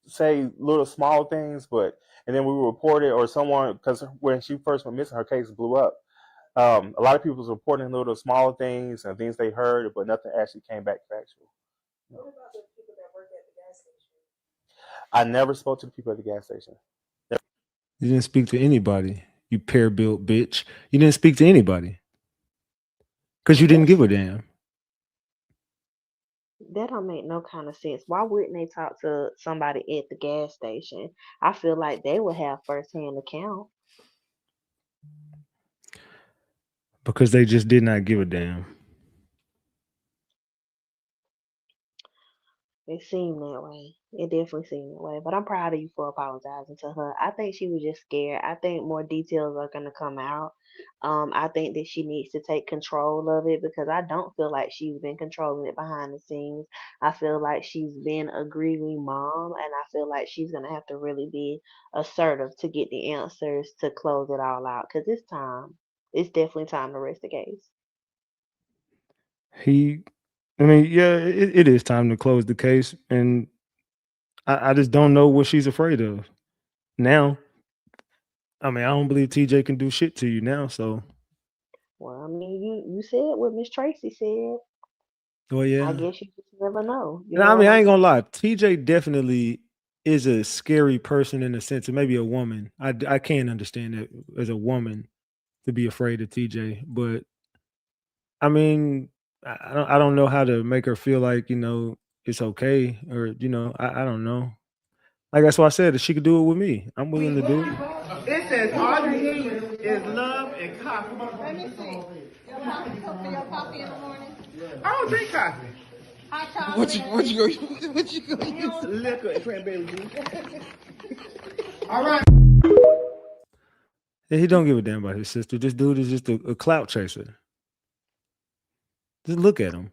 say little small things, and then we report it, or someone, because when she first went missing, her case blew up. A lot of people was reporting little small things and things they heard, but nothing actually came back factual. What about the people that work at the gas station? I never spoke to the people at the gas station. You didn't speak to anybody, you pear built bitch. You didn't speak to anybody because you didn't give a damn. That don't make no kind of sense. Why wouldn't they talk to somebody at the gas station? I feel like they would have firsthand account. Because they just did not give a damn. It seemed that way. It definitely seemed that way. But I'm proud of you for apologizing to her. I think she was just scared. I think more details are gonna come out. I think that she needs to take control of it because I don't feel like she's been controlling it behind the scenes. I feel like she's been a grieving mom, and I feel like she's gonna have to really be assertive to get the answers to close it all out. Cause it's time. It's definitely time to rest the case. I mean, yeah, it is time to close the case. And I just don't know what she's afraid of now. I mean, I don't believe TJ can do shit to you now. So, Well, I mean, you said what Miss Tracy said. oh I yeah. guess you just never know. You And know I what mean, I I'm ain't gonna saying? lie. TJ definitely is a scary person in the sense of maybe a woman. I can't understand it as a woman to be afraid of TJ, but I mean, I don't know how to make her feel like it's okay, or I don't know. Like that's why I said if she could do it with me, I'm willing to do it. It says all you need is love and coffee. Let me see. Your coffee cup for your coffee in the morning. I don't drink coffee. Hot chocolate. What you gonna use? Liquor and cranberry juice. All right. Yeah, he don't give a damn about his sister. This dude is just a clout chaser. Just look at him.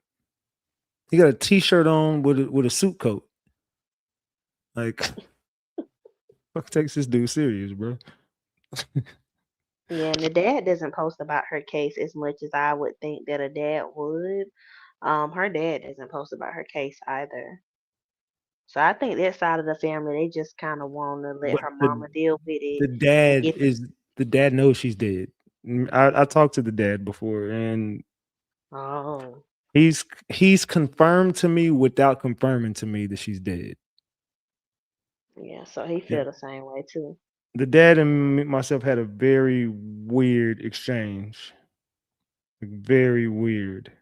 He got a t-shirt on with a suit coat. Like, fuck takes this dude serious, bro. Yeah, and the dad doesn't post about her case as much as I would think that a dad would. Her dad doesn't post about her case either. So I think that side of the family, they just kind of want to let But her mama deal with it the and dad get. is the dad knows she's dead. I talked to the dad before, and Oh, he's confirmed to me without confirming to me that she's dead. yeah. So he Yeah. feel the same way too. The dad and myself had a very weird exchange. Very weird.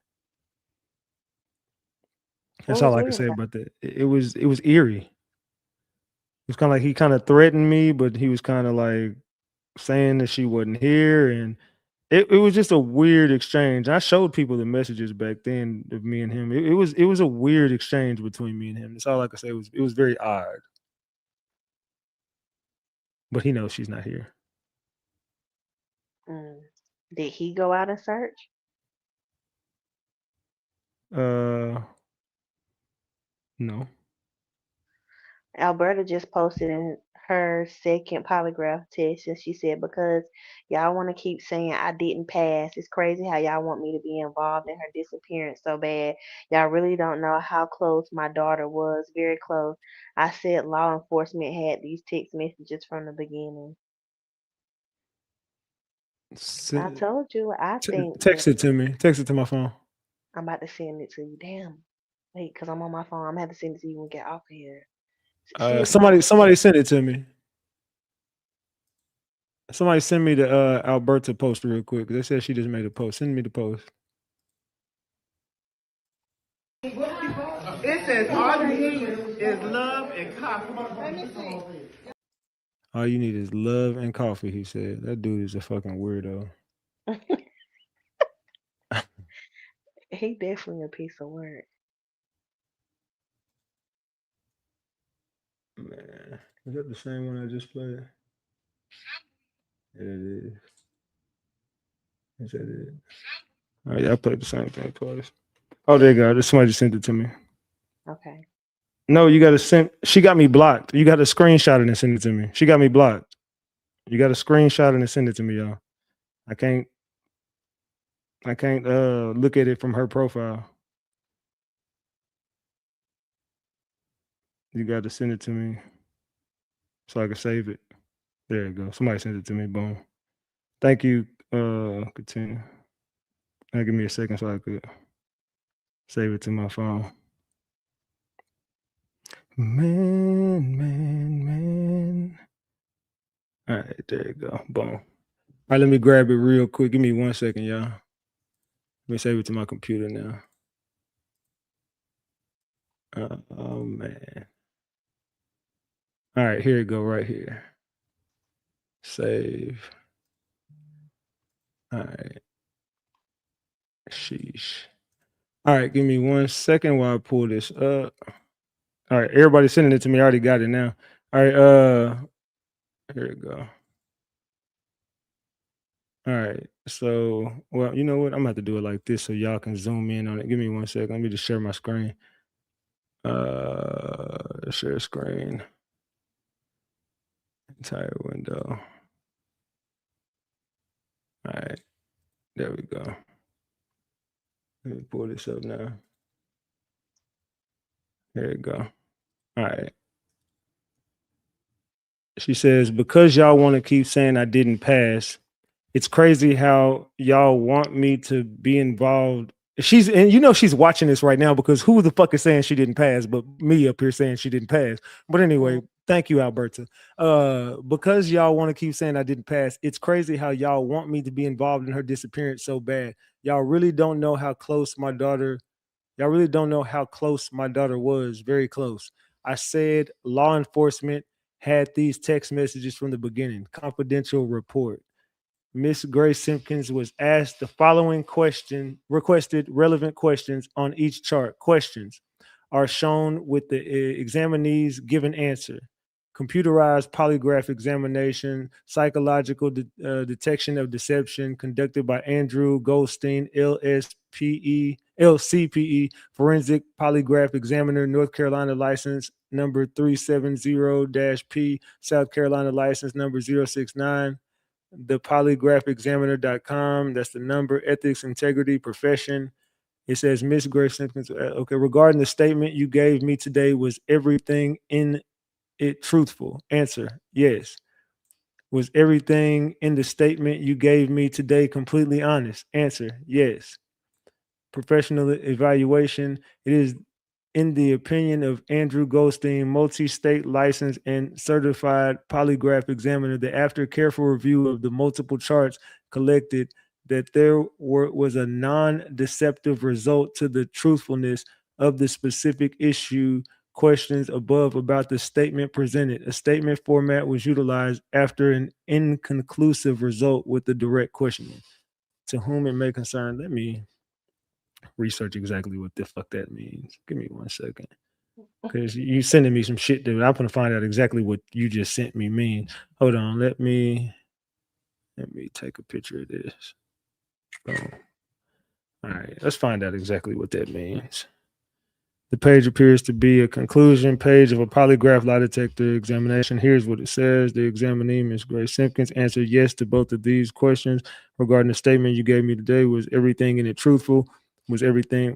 That's What all was I can weird say about about that. It was eerie. It was kind of like he kind of threatened me, but he was kind of like saying that she wasn't here, and it was just a weird exchange. I showed people the messages back then of me and him. It was a weird exchange between me and him. That's all I can say. It was very odd. But he knows she's not here. Mm. Did he go out and search? Uh, no. Alberta just posted in her second polygraph test, and she said, because y'all want to keep saying I didn't pass, it's crazy how y'all want me to be involved in her disappearance so bad. Y'all really don't know how close my daughter was, very close. I said law enforcement had these text messages from the beginning. I Send, told you, I think text that it to me. Text it to my phone. I'm about to send it to you. Damn. Wait, because I'm on my phone. I'm going to have to send it to you when we get off of here. See if my Somebody send it to me. Somebody send me the Alberta post real quick. They said she just made a post. Send me the post. It says all you need is love and coffee. Let me see. All you need is love and coffee, he said. That dude is a fucking weirdo. he definitely a piece of work. Man, is that the same one I just played? Yeah, it is. Is that it? Oh yeah, I played the same thing twice. Oh, there you go. Somebody just sent it to me. Okay. No, you gotta send. She got me blocked. You got to screenshot it and send it to me. She got me blocked. You got to screenshot it and send it to me, y'all. I can't. I can't look at it from her profile. You got to send it to me so I can save it. There you go. Somebody sent it to me. Boom. Thank you. Continue. Now give me a second so I could save it to my phone. Man. All right, there you go. Boom. All right, let me grab it real quick. Give me 1 second, y'all. Let me save it to my computer now. Oh man. All right, here you go, right here. Save. All right. Sheesh. All right, give me 1 second while I pull this up. All right, everybody sending it to me. I already got it now. All right, here we go. All right, so, well, you know what? I'm gonna have to do it like this so y'all can zoom in on it. Give me 1 second. Let me just share my screen. Share screen. Entire window. All right, there we go. Let me pull this up now. There you go. All right. She says, because y'all want to keep saying I didn't pass, it's crazy how y'all want me to be involved. She's watching this right now because who the fuck is saying she didn't pass but me up here saying she didn't pass. But anyway, thank you, Alberta. Because y'all want to keep saying I didn't pass, it's crazy how y'all want me to be involved in her disappearance so bad. Y'all really don't know how close my daughter was. Very close. I said law enforcement had these text messages from the beginning. Confidential report. Miss Grace Simpkins was asked the following requested relevant questions on each chart. Questions are shown with the examinee's given answer. Computerized polygraph examination, psychological detection of deception conducted by Andrew Goldstein, LCPE, forensic polygraph examiner, North Carolina license number 370-P, South Carolina license number 069. The polygraphexaminer.com. That's the number. Ethics, integrity, profession. It says, Miss Grace Simpkins, okay, regarding the statement you gave me today, was everything in it truthful? Answer, yes. Was everything in the statement you gave me today completely honest? Answer, yes. Professional evaluation. It is in the opinion of Andrew Goldstein, multi-state licensed and certified polygraph examiner, that after careful review of the multiple charts collected, that there was a non-deceptive result to the truthfulness of the specific issue questions above about the statement presented. A statement format was utilized after an inconclusive result with the direct questioning. To whom it may concern, let me research exactly what the fuck that means. Give me 1 second. Because you sending me some shit, dude. I'm gonna find out exactly what you just sent me means. Hold on, let me take a picture of this. Boom. All right, let's find out exactly what that means. The page appears to be a conclusion page of a polygraph lie detector examination. Here's what it says. The examinee, Ms. Grace Simpkins, answered yes to both of these questions regarding the statement you gave me today. Was everything in it truthful? Was everything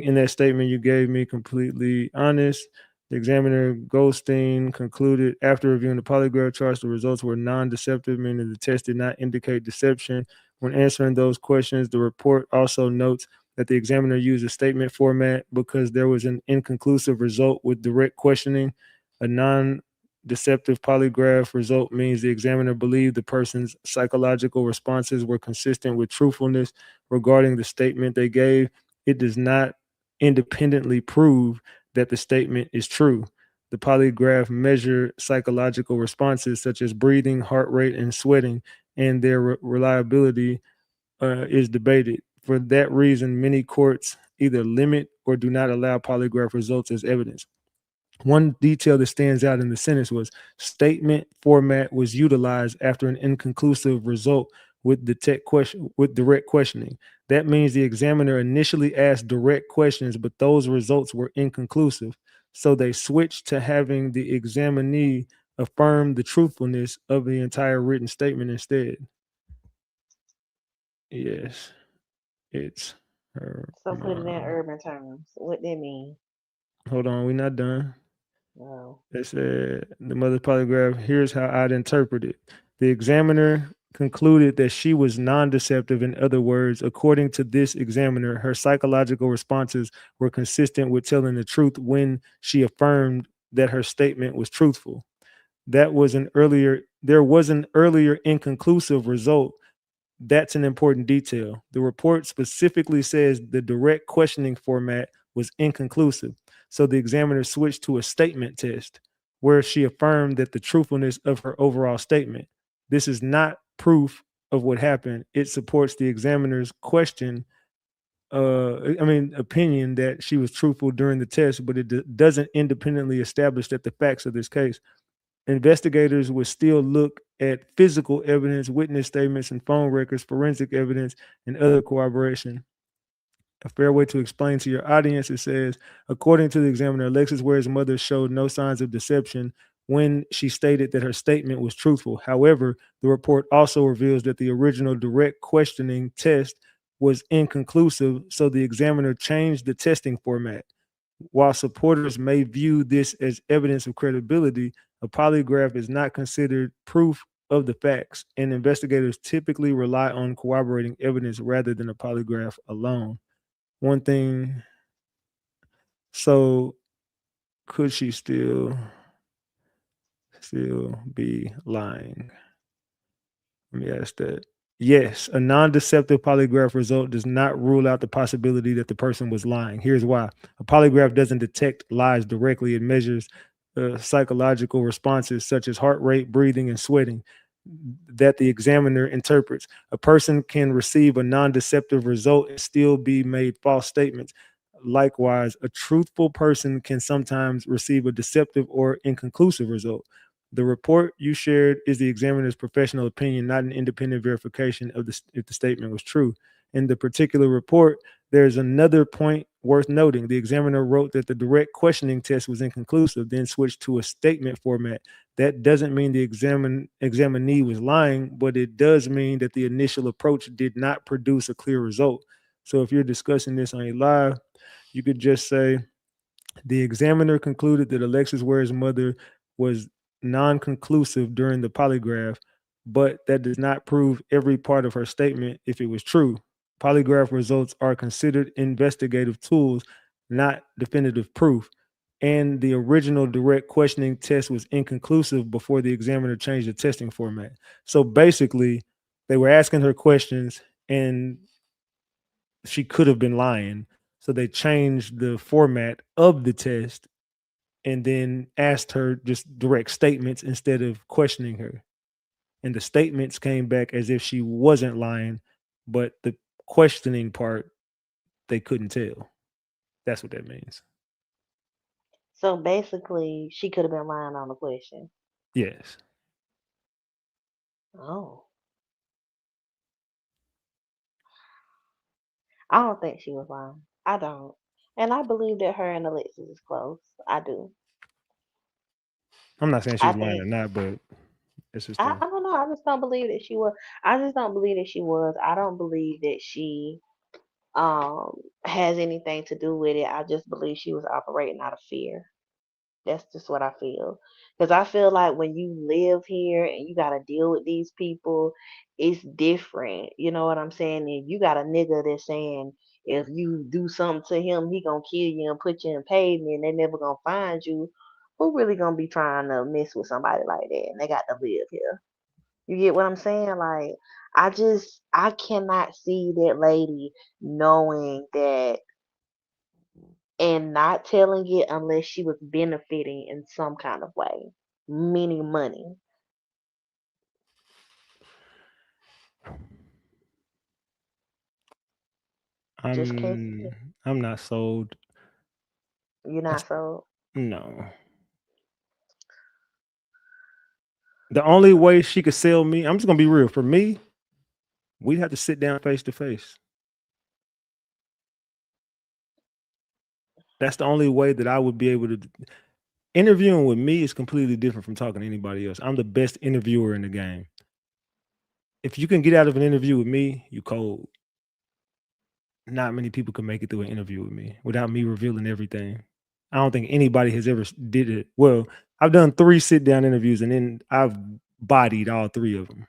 in that statement you gave me completely honest? The examiner Goldstein concluded after reviewing the polygraph charts, the results were non-deceptive, meaning the test did not indicate deception. When answering those questions, the report also notes that the examiner used a statement format because there was an inconclusive result with direct questioning. A non-deceptive polygraph result means the examiner believed the person's psychological responses were consistent with truthfulness regarding the statement they gave. It does not independently prove that the statement is true. The polygraph measure psychological responses such as breathing, heart rate, and sweating, and their reliability is debated. For that reason, many courts either limit or do not allow polygraph results as evidence. One detail that stands out in the sentence was statement format was utilized after an inconclusive result with direct questioning. That means the examiner initially asked direct questions, but those results were inconclusive. So they switched to having the examinee affirm the truthfulness of the entire written statement instead. Yes, it's her. So put it in urban terms. What that mean? Hold on, we're not done. Oh. They said the mother's polygraph. Here's how I'd interpret it. The examiner concluded that she was non-deceptive. In other words, according to this examiner, her psychological responses were consistent with telling the truth when she affirmed that her statement was truthful. There was an earlier inconclusive result. That's an important detail. The report specifically says the direct questioning format was inconclusive. So the examiner switched to a statement test where she affirmed that the truthfulness of her overall statement. This is not proof of what happened. It supports the examiner's opinion that she was truthful during the test, but it doesn't independently establish that the facts of this case. Investigators would still look at physical evidence, witness statements, and phone records, forensic evidence, and other corroboration. A fair way to explain to your audience, it says, according to the examiner, Alexis Ware's mother showed no signs of deception when she stated that her statement was truthful. However, the report also reveals that the original direct questioning test was inconclusive, so the examiner changed the testing format. While supporters may view this as evidence of credibility, a polygraph is not considered proof of the facts, and investigators typically rely on corroborating evidence rather than a polygraph alone. One thing, so could she still be lying? Let me ask that. Yes, a non-deceptive polygraph result does not rule out the possibility that the person was lying. Here's why. A polygraph doesn't detect lies directly. It measures psychological responses such as heart rate, breathing, and sweating that the examiner interprets. A person can receive a non-deceptive result and still be made false statements. Likewise, a truthful person can sometimes receive a deceptive or inconclusive result. The report you shared is the examiner's professional opinion, not an independent verification of if the statement was true. In the particular report, there's another point worth noting. The examiner wrote that the direct questioning test was inconclusive, then switched to a statement format. That doesn't mean the examinee was lying, but it does mean that the initial approach did not produce a clear result. So if you're discussing this on a live, you could just say, the examiner concluded that Alexis Ware's mother was non-conclusive during the polygraph, but that does not prove every part of her statement if it was true. Polygraph results are considered investigative tools, not definitive proof. And the original direct questioning test was inconclusive before the examiner changed the testing format. So basically, they were asking her questions and she could have been lying. So they changed the format of the test and then asked her just direct statements instead of questioning her. And the statements came back as if she wasn't lying, but the questioning part they couldn't tell. That's what that means. So basically, she could have been lying on the question. Yes. Oh, I don't think she was lying. I don't. And I believe that her and Alexis is close. I do. I'm not saying she I was lying or think not, but it's just a I don't know. I just don't believe that she was. I just don't believe that she was. I don't believe that she has anything to do with it. I just believe she was operating out of fear. That's just what I feel. Because I feel like when you live here and you got to deal with these people, it's different. You know what I'm saying? And you got a nigga that's saying if you do something to him, he gonna kill you and put you in pavement and they never gonna find you. Who really gonna be trying to mess with somebody like that? And they got to live here. You get what I'm saying? Like, I cannot see that lady knowing that and not telling it unless she was benefiting in some kind of way, meaning money. Just can't see it. I'm not sold. You're I not s- so. No. The only way she could sell me, I'm just gonna be real. For me, we'd have to sit down face to face. That's the only way that I would be able to. Interviewing with me is completely different from talking to anybody else. I'm the best interviewer in the game. If you can get out of an interview with me, you cold. Not many people can make it through an interview with me without me revealing everything. I don't think anybody has ever did it. Well, I've done 3 sit down interviews and then I've bodied all 3 of them.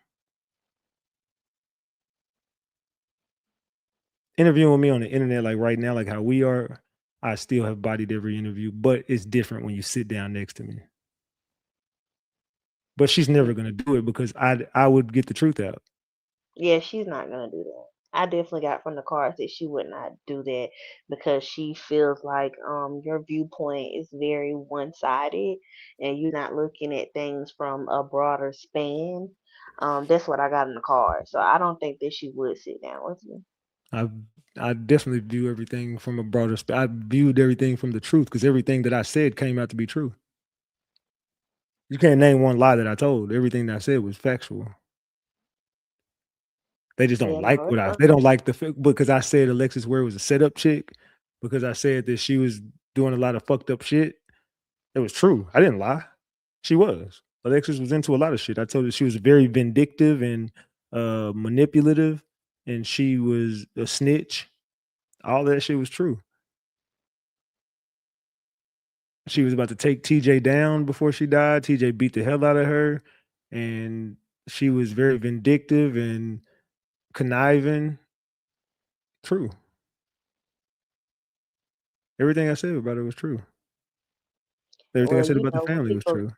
Interviewing with me on the internet like right now, like how we are, I still have bodied every interview, but it's different when you sit down next to me. But she's never gonna do it because I would get the truth out. Yeah, she's not gonna do that. I definitely got from the cards that she would not do that because she feels like your viewpoint is very one sided and you're not looking at things from a broader span. That's what I got in the card. So I don't think that she would sit down with you. I I definitely view everything from a broader I viewed everything from the truth because everything that I said came out to be true. You can't name one lie that I told. Everything that I said was factual. They just don't Yeah, no, like it's what I fine. they don't like because I said Alexis Ware was a setup chick, because I said that she was doing a lot of fucked up shit. It was true. I didn't lie. She was. Alexis was into a lot of shit. I told her she was very vindictive and manipulative, and she was a snitch. All that shit was true. She was about to take TJ down before she died. TJ beat the hell out of her, and she was very vindictive and conniving. True. Everything I said about her was true. Everything I Well, said about the when family was people true.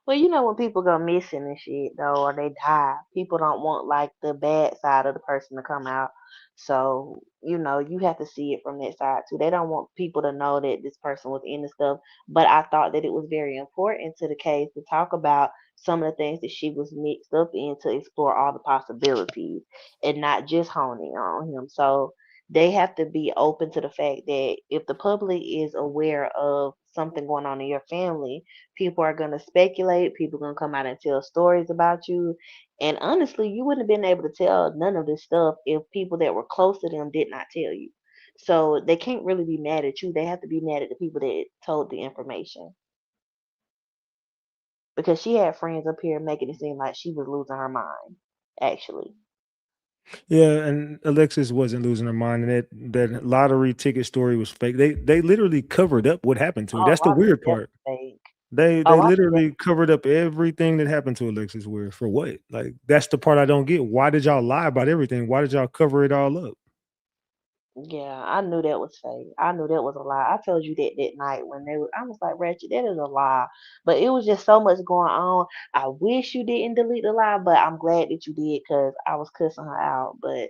Well, when people go missing and shit though, or they die, people don't want like the bad side of the person to come out. So, you have to see it from that side too. They don't want people to know that this person was in the stuff. But I thought that it was very important to the case to talk about some of the things that she was mixed up in to explore all the possibilities and not just honing on him. So they have to be open to the fact that if the public is aware of something going on in your family, people are going to speculate. People are going to come out and tell stories about you. And honestly, you wouldn't have been able to tell none of this stuff if people that were close to them did not tell you. So they can't really be mad at you. They have to be mad at the people that told the information. Because she had friends up here making it seem like she was losing her mind, actually. Yeah, and Alexis wasn't losing her mind, and that lottery ticket story was fake. They literally covered up what happened to her. Oh, That's the I knew weird that part. was fake. They Oh, I knew that. literally covered up everything that happened to Alexis Ware for what? Like that's the part I don't get. Why did y'all lie about everything? Why did y'all cover it all up? Yeah, I knew that was fake. I knew that was a lie. I told you that that night when I was like, Ratchet, that is a lie. But it was just so much going on. I wish you didn't delete the lie, but I'm glad that you did because I was cussing her out. But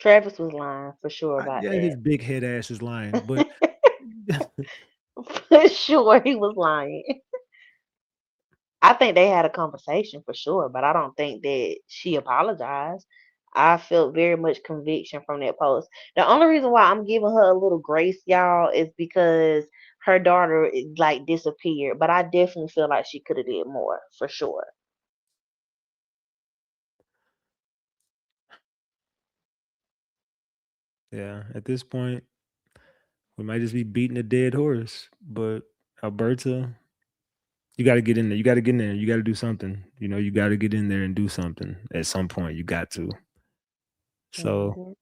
Travis was lying for sure about Yeah, that. his big head ass is lying, but For sure, he was lying. I think they had a conversation for sure, but I don't think that she apologized. I felt very much conviction from that post. The only reason why I'm giving her a little grace, y'all, is because her daughter like disappeared. But I definitely feel like she could have did more for sure. yeah, at this point, we might just be beating a dead horse. But Alberta, you got to get in there. You got to get in there. You got to do something. You know, you got to get in there and do something at some point. You got to. So, Hmm.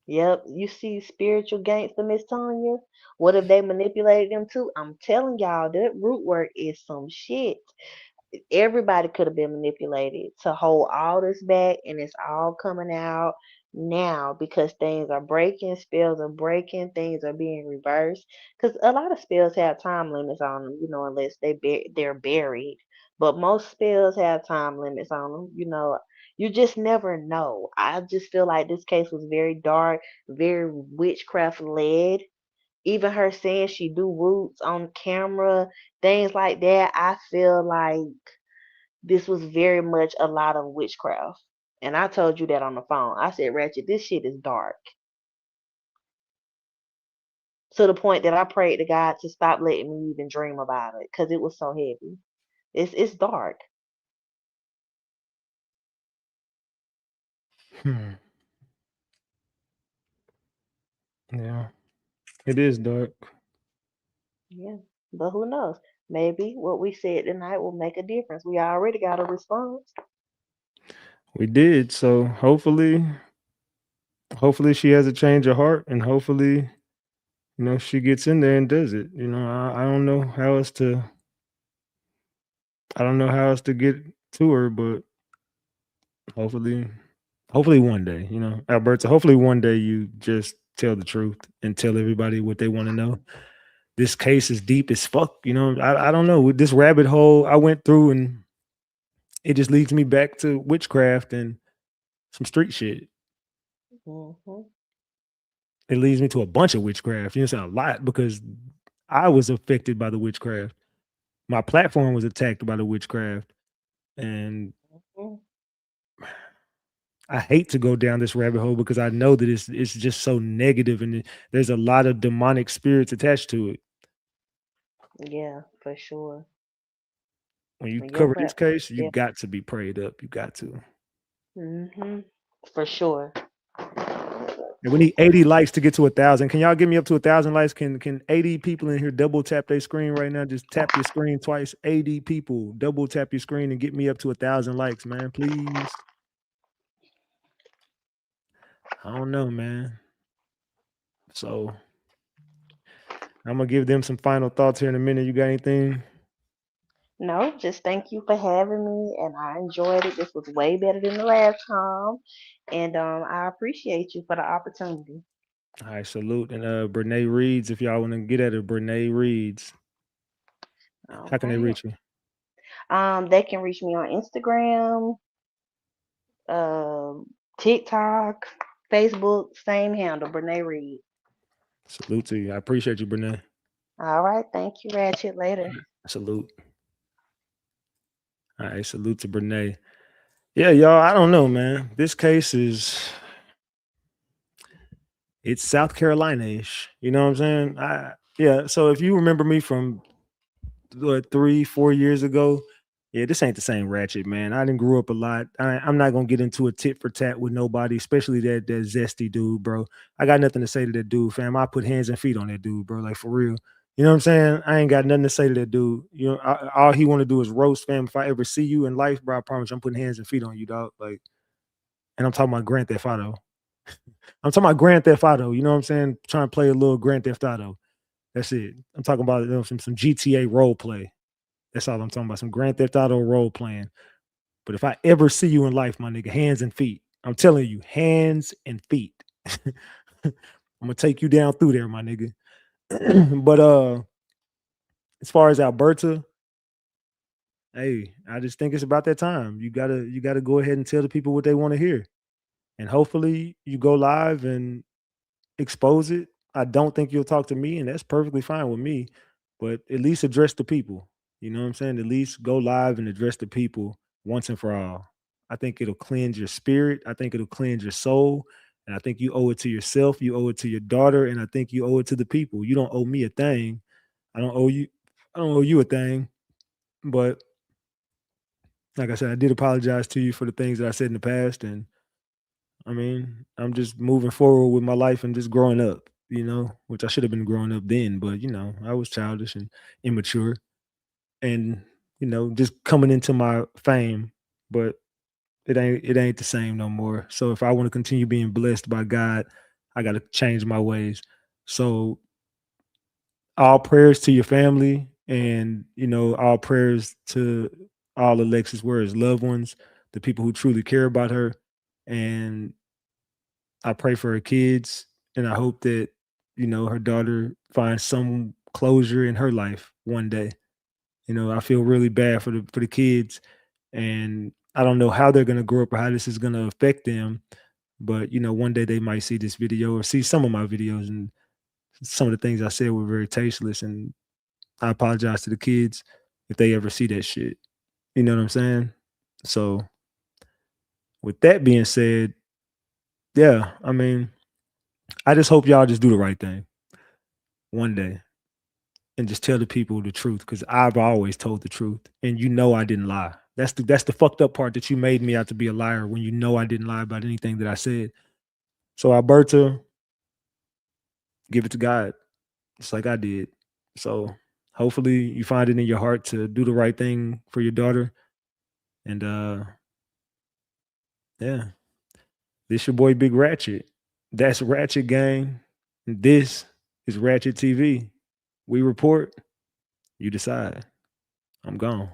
Yep, you see spiritual gangster Miss Tanya. What if they manipulated them too? I'm telling y'all, that root work is some shit. Everybody could have been manipulated to hold all this back, and it's all coming out now because things are breaking, spells are breaking, things are being reversed. Because a lot of spells have time limits on them, unless they're buried. But most spells have time limits on them. You just never know. I just feel like this case was very dark, very witchcraft led. Even her saying she do roots on camera, things like that. I feel like this was very much a lot of witchcraft. And I told you that on the phone. I said, Ratchet, this shit is dark. To the point that I prayed to God to stop letting me even dream about it because it was so heavy. It's dark. hmm, yeah, it is dark. Yeah. But who knows? Maybe what we said tonight will make a difference. We already got a response. We did. So hopefully she has a change of heart, and hopefully, she gets in there and does it. I don't know how else to. I don't know how else to get to her, but hopefully, hopefully one day, Alberta. Hopefully one day you just tell the truth and tell everybody what they want to know. This case is deep as fuck. I don't know, with this rabbit hole I went through, and it just leads me back to witchcraft and some street shit. Hmm. It leads me to a bunch of witchcraft. It's a lot because I was affected by the witchcraft. My platform was attacked by the witchcraft, and Hmm. I hate to go down this rabbit hole because I know that it's just so negative, and there's a lot of demonic spirits attached to it. Yeah, for sure. When you When your cover this platform, case, you yeah. got to be prayed up. You got to. Hmm. For sure. And we need 80 likes to get to 1,000. Can y'all get me up to 1,000 likes? Can 80 people in here double tap their screen right now? Just tap your screen twice. 80 people double tap your screen and get me up to 1,000 likes, man. Please. I don't know, man. So I'm gonna give them some final thoughts here in a minute. You got anything? No, just thank you for having me, and I enjoyed it. This was way better than the last time, and I appreciate you for the opportunity. All right, salute. And Brene Reads, if y'all want to get at her, Brene Reads. All How can they right. reach you? They can reach me on Instagram, um, TikTok, Facebook, same handle, Brene Reed. Salute to you. I appreciate you, Brene. All right, thank you, Ratchet. Later. Salute. All right, salute to Brene. Yeah, y'all, I don't know, man. This case it's South Carolina-ish. You know what I'm saying? Yeah, so if you remember me from 3-4 years ago, yeah, this ain't the same Ratchet, man. I didn't grew up a lot. I'm not gonna get into a tit for tat with nobody, especially that zesty dude, bro. I got nothing to say to that dude, fam. I put hands and feet on that dude, bro. Like for real. You know what I'm saying? I ain't got nothing to say to that dude. All he want to do is roast, fam. If I ever see you in life, bro, I promise you, I'm putting hands and feet on you, dog. Like, and I'm talking about Grand Theft Auto. I'm talking about Grand Theft Auto. You know what I'm saying? Trying to play a little Grand Theft Auto. That's it. I'm talking about some GTA role play. That's all I'm talking about. Some Grand Theft Auto role playing. But if I ever see you in life, my nigga, hands and feet. I'm telling you, hands and feet. I'm gonna take you down through there, my nigga. But as far as Alberta, hey, I just think it's about that time. You gotta go ahead and tell the people what they want to hear. and hopefully you go live and expose it. I don't think you'll talk to me, and that's perfectly fine with me. But at least address the people. You know what I'm saying? At least go live and address the people once and for all. I think it'll cleanse your spirit. I think it'll cleanse your soul. And I think you owe it to yourself. You owe it to your daughter. And I think you owe it to the people. You don't owe me a thing. I don't owe you. I don't owe you a thing. But like I said, I did apologize to you for the things that I said in the past. And I mean, I'm just moving forward with my life and just growing up, which I should have been growing up then, but I was childish and immature and, just coming into my fame, but it ain't the same no more. So if I want to continue being blessed by God, I got to change my ways. So all prayers to your family and, all prayers to all Alexis Ware's loved ones, the people who truly care about her. And I pray for her kids, and I hope that, her daughter finds some closure in her life one day. I feel really bad for the kids, and I don't know how they're gonna grow up or how this is gonna affect them. But one day they might see this video or see some of my videos, and some of the things I said were very tasteless. And I apologize to the kids if they ever see that shit. You know what I'm saying? So, with that being said, yeah, I mean, I just hope y'all just do the right thing one day and just tell the people the truth, because I've always told the truth, and I didn't lie. That's the fucked up part, that you made me out to be a liar when I didn't lie about anything that I said. So Alberta, give it to God, just like I did. So hopefully you find it in your heart to do the right thing for your daughter. And yeah, this your boy Big Ratchet. That's Ratchet Gang. This is Ratchet TV. We report, you decide. I'm gone.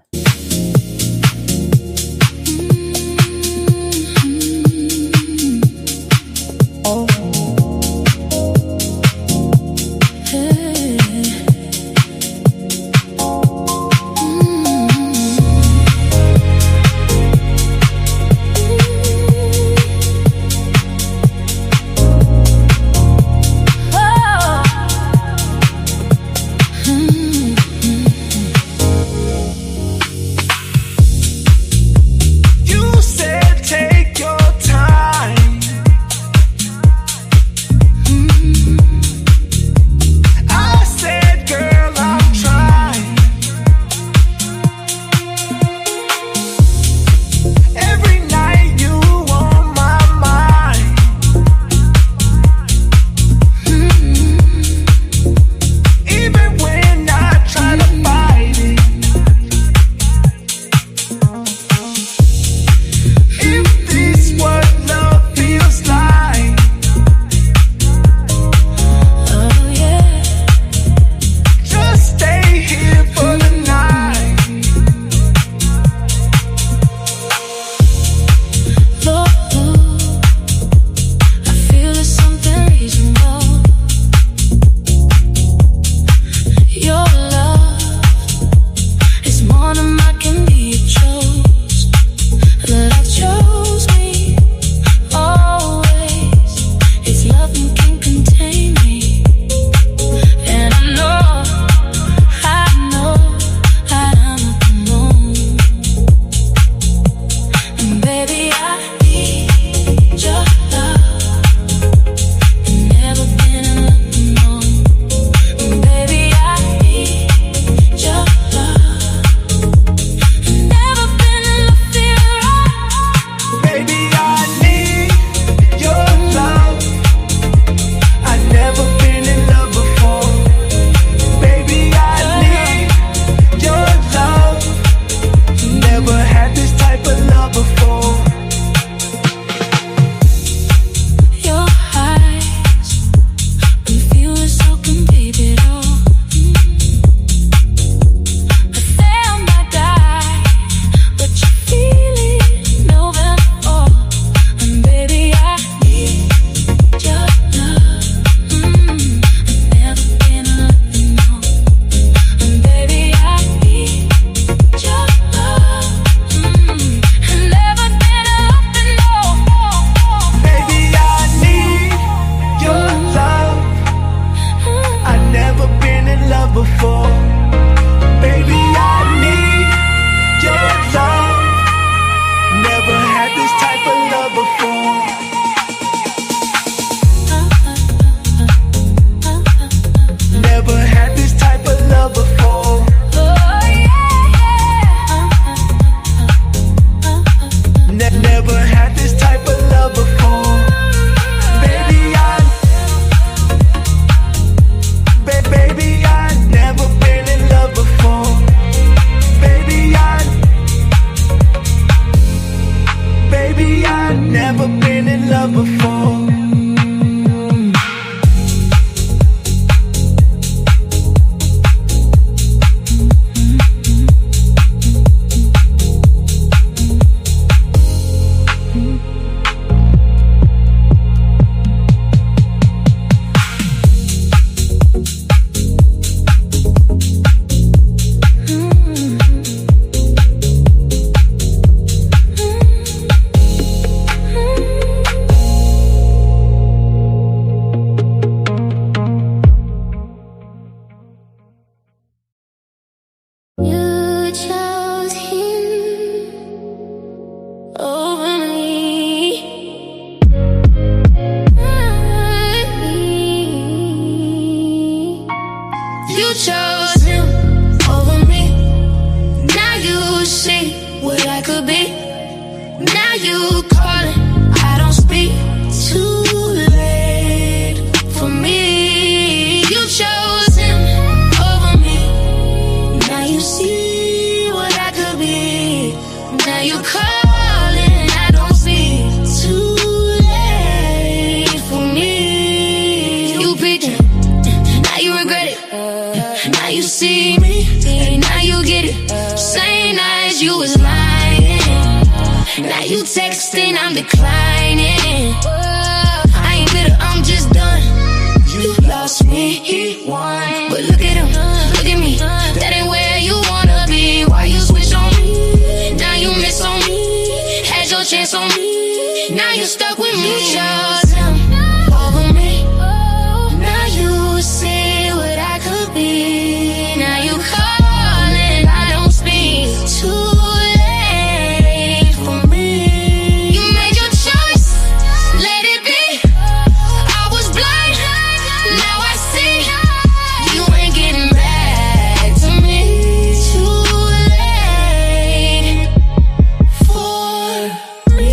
You chose him over me. Now you see what I could be. Now you calling, I don't speak. Too late for me. You chose him over me. Now you see what I could be. Now you calling, I don't speak. Too late for me. You picked him, now you regret it. Now you see me, and now you get it. Same night you was lying. Now you texting, I'm declining. I ain't bitter, I'm just done. You lost me, he won. But look at him, look at me. That ain't where you wanna be. Why you switch on me? Now you miss on me. Had your chance on me. Now you stuck with me. You chose him over me. Now you see what I could be. Now you calling, I don't speak. Too late for me. You made your choice, let it be. I was blind, now I see. You ain't getting back to me. Too late for me.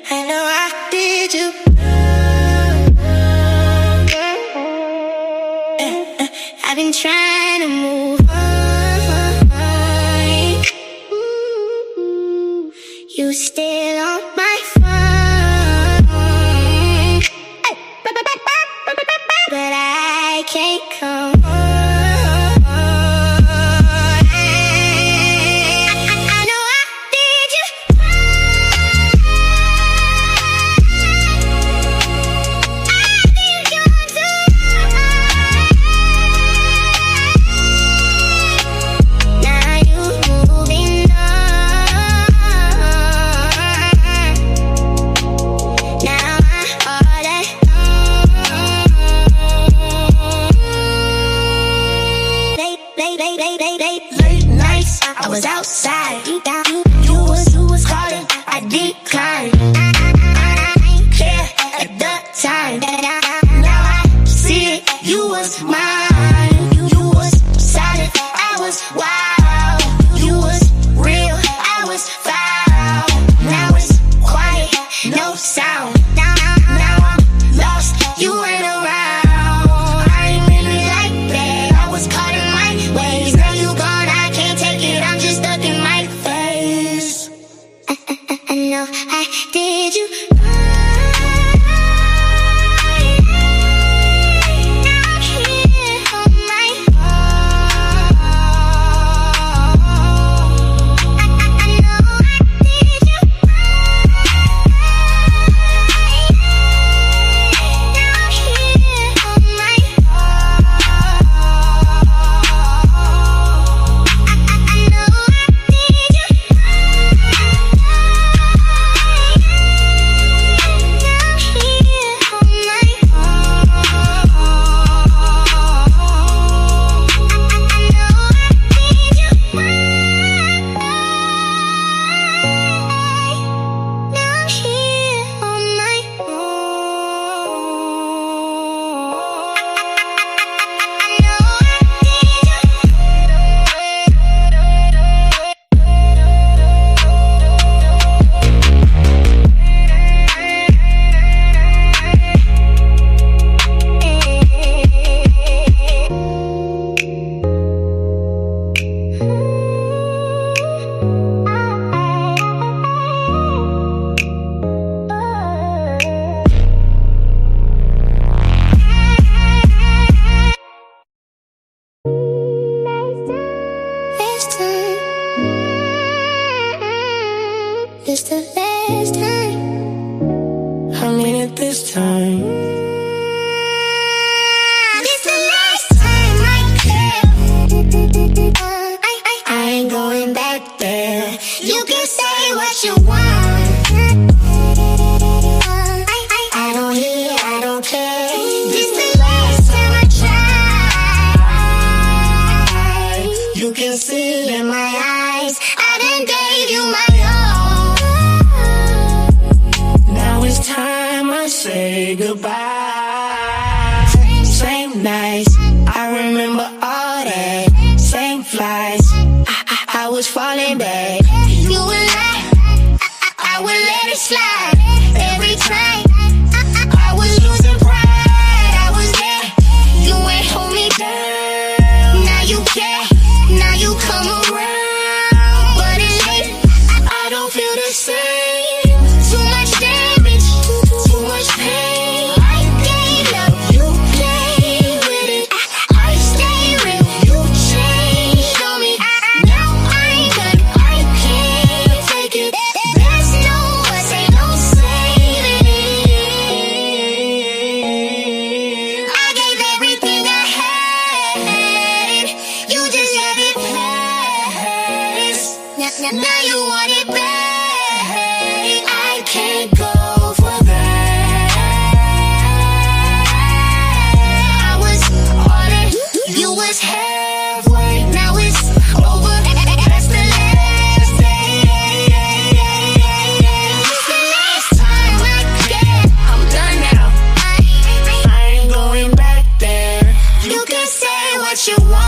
I know I did you. I've been trying to move on. You still on my phone, but I can't come on. I know I did you. Now you moving on. Now I'm all late nights, I was outside. You was calling, I declined. I ain't care at the time. Now I see it, you was mine. You was solid, I was wild. You was real, I was foul. Now it's quiet, no sound. Now I'm lost, you ain't around. I ain't really like that, I was caught in my ways. Now you gone, I can't take it, I'm just stuck in my face. I know I did you. Now I'm here going back. You would lie, I would let it slide. Every time I was losing pride, I was there. You ain't hold me down. Now you care, now you come around. But it's late, I don't feel the same. Too much damage, too much pain. I gave up, you played with it. I stay real, you changed on me. Now I'm done, I can't take it. There's no us, ain't no saving it. I gave everything I had, you just let it pass. Now you want it back. I can't go for that. I was all in, you was halfway. Now it's over, that's the last day. It's the last time I care. I'm done now, I ain't going back there. You can say what you want,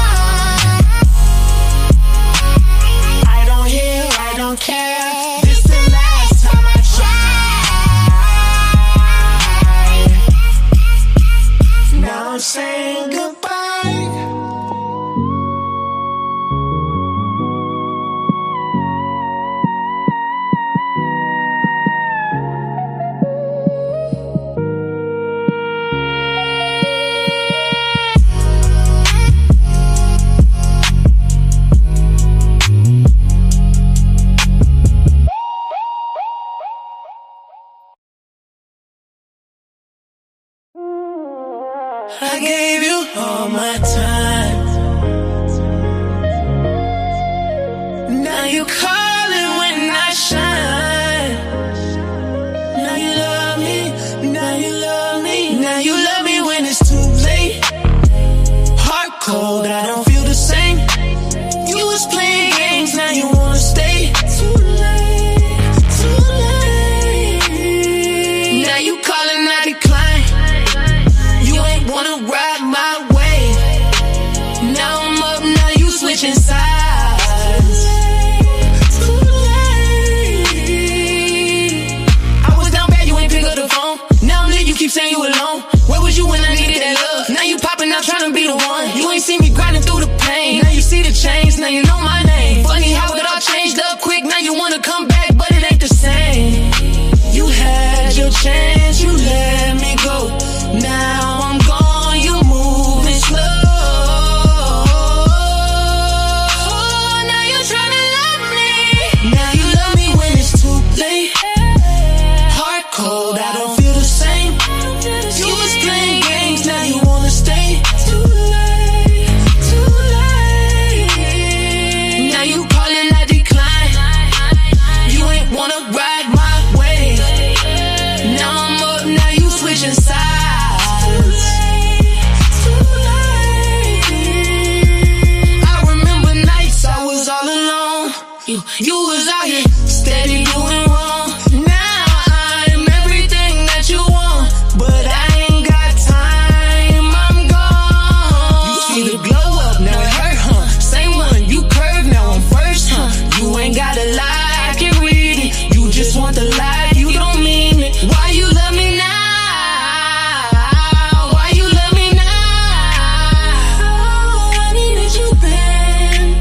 I don't hear, I don't care. This the last time I try. Now I'm saying goodbye. I gave you all my time. Now you calling when I shine. Now you love me, now you love me. Now you love me when it's too late. Heart cold, I don't feel the same. You was playing games, now you wanna stay. Too late, too late. Now you calling, I decline. You ain't wanna ride my way. Now I'm up, now you switching sides. Too late. I was down bad, you ain't pick up the phone. Now I'm lit, you keep saying you alone. Where was you when I needed that love? Now you popping out trying to be the one. You ain't seen me grinding through the pain. Now you see the change, now you know my name. Funny how it all changed up quick. Now you wanna come back, but it ain't the same. You had your chance, you let me go. Now I'm gone, you moving slow. Now you tryna love me. Now you love me when it's too late. Heart cold, I don't feel the same. You was playing games, now you wanna stay. Too late, too late. Now you calling, I decline. You ain't wanna ride my way. Now I'm up, now you switching sides. Too late. I remember nights I was all alone. You was out here steady doing wrong. Now I'm everything that you want, but I ain't got time, I'm gone. You see the glow up, now it hurt, huh? Same one, you curved, now I'm first, huh? You ain't gotta lie, I can read it. You just want the life, you don't mean it. Why you love me now? Why you love me now? I needed you then.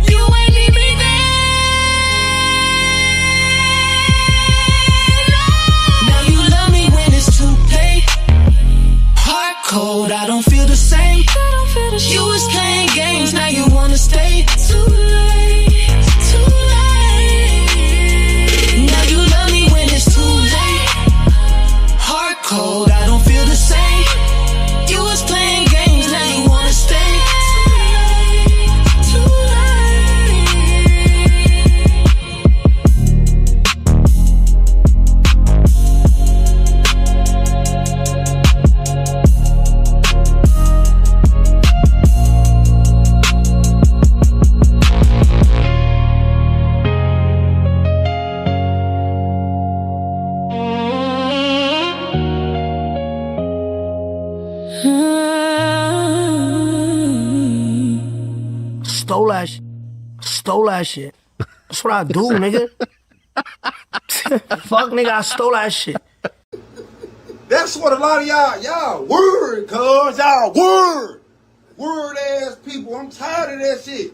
You ain't need me then. Now you love me when it's too late. Heart cold, I don't feel the same. You was playing games, now you wanna stay. Too late, too late. Now you love me when it's too late. Heart cold, I don't feel the same. You was playing games, now you wanna stay. Too late, Stole that shit. stole that shit. That's what I do, nigga. Fuck, nigga, I stole that shit. That's what a lot of y'all word, cuz. Y'all word ass people. I'm tired of that shit.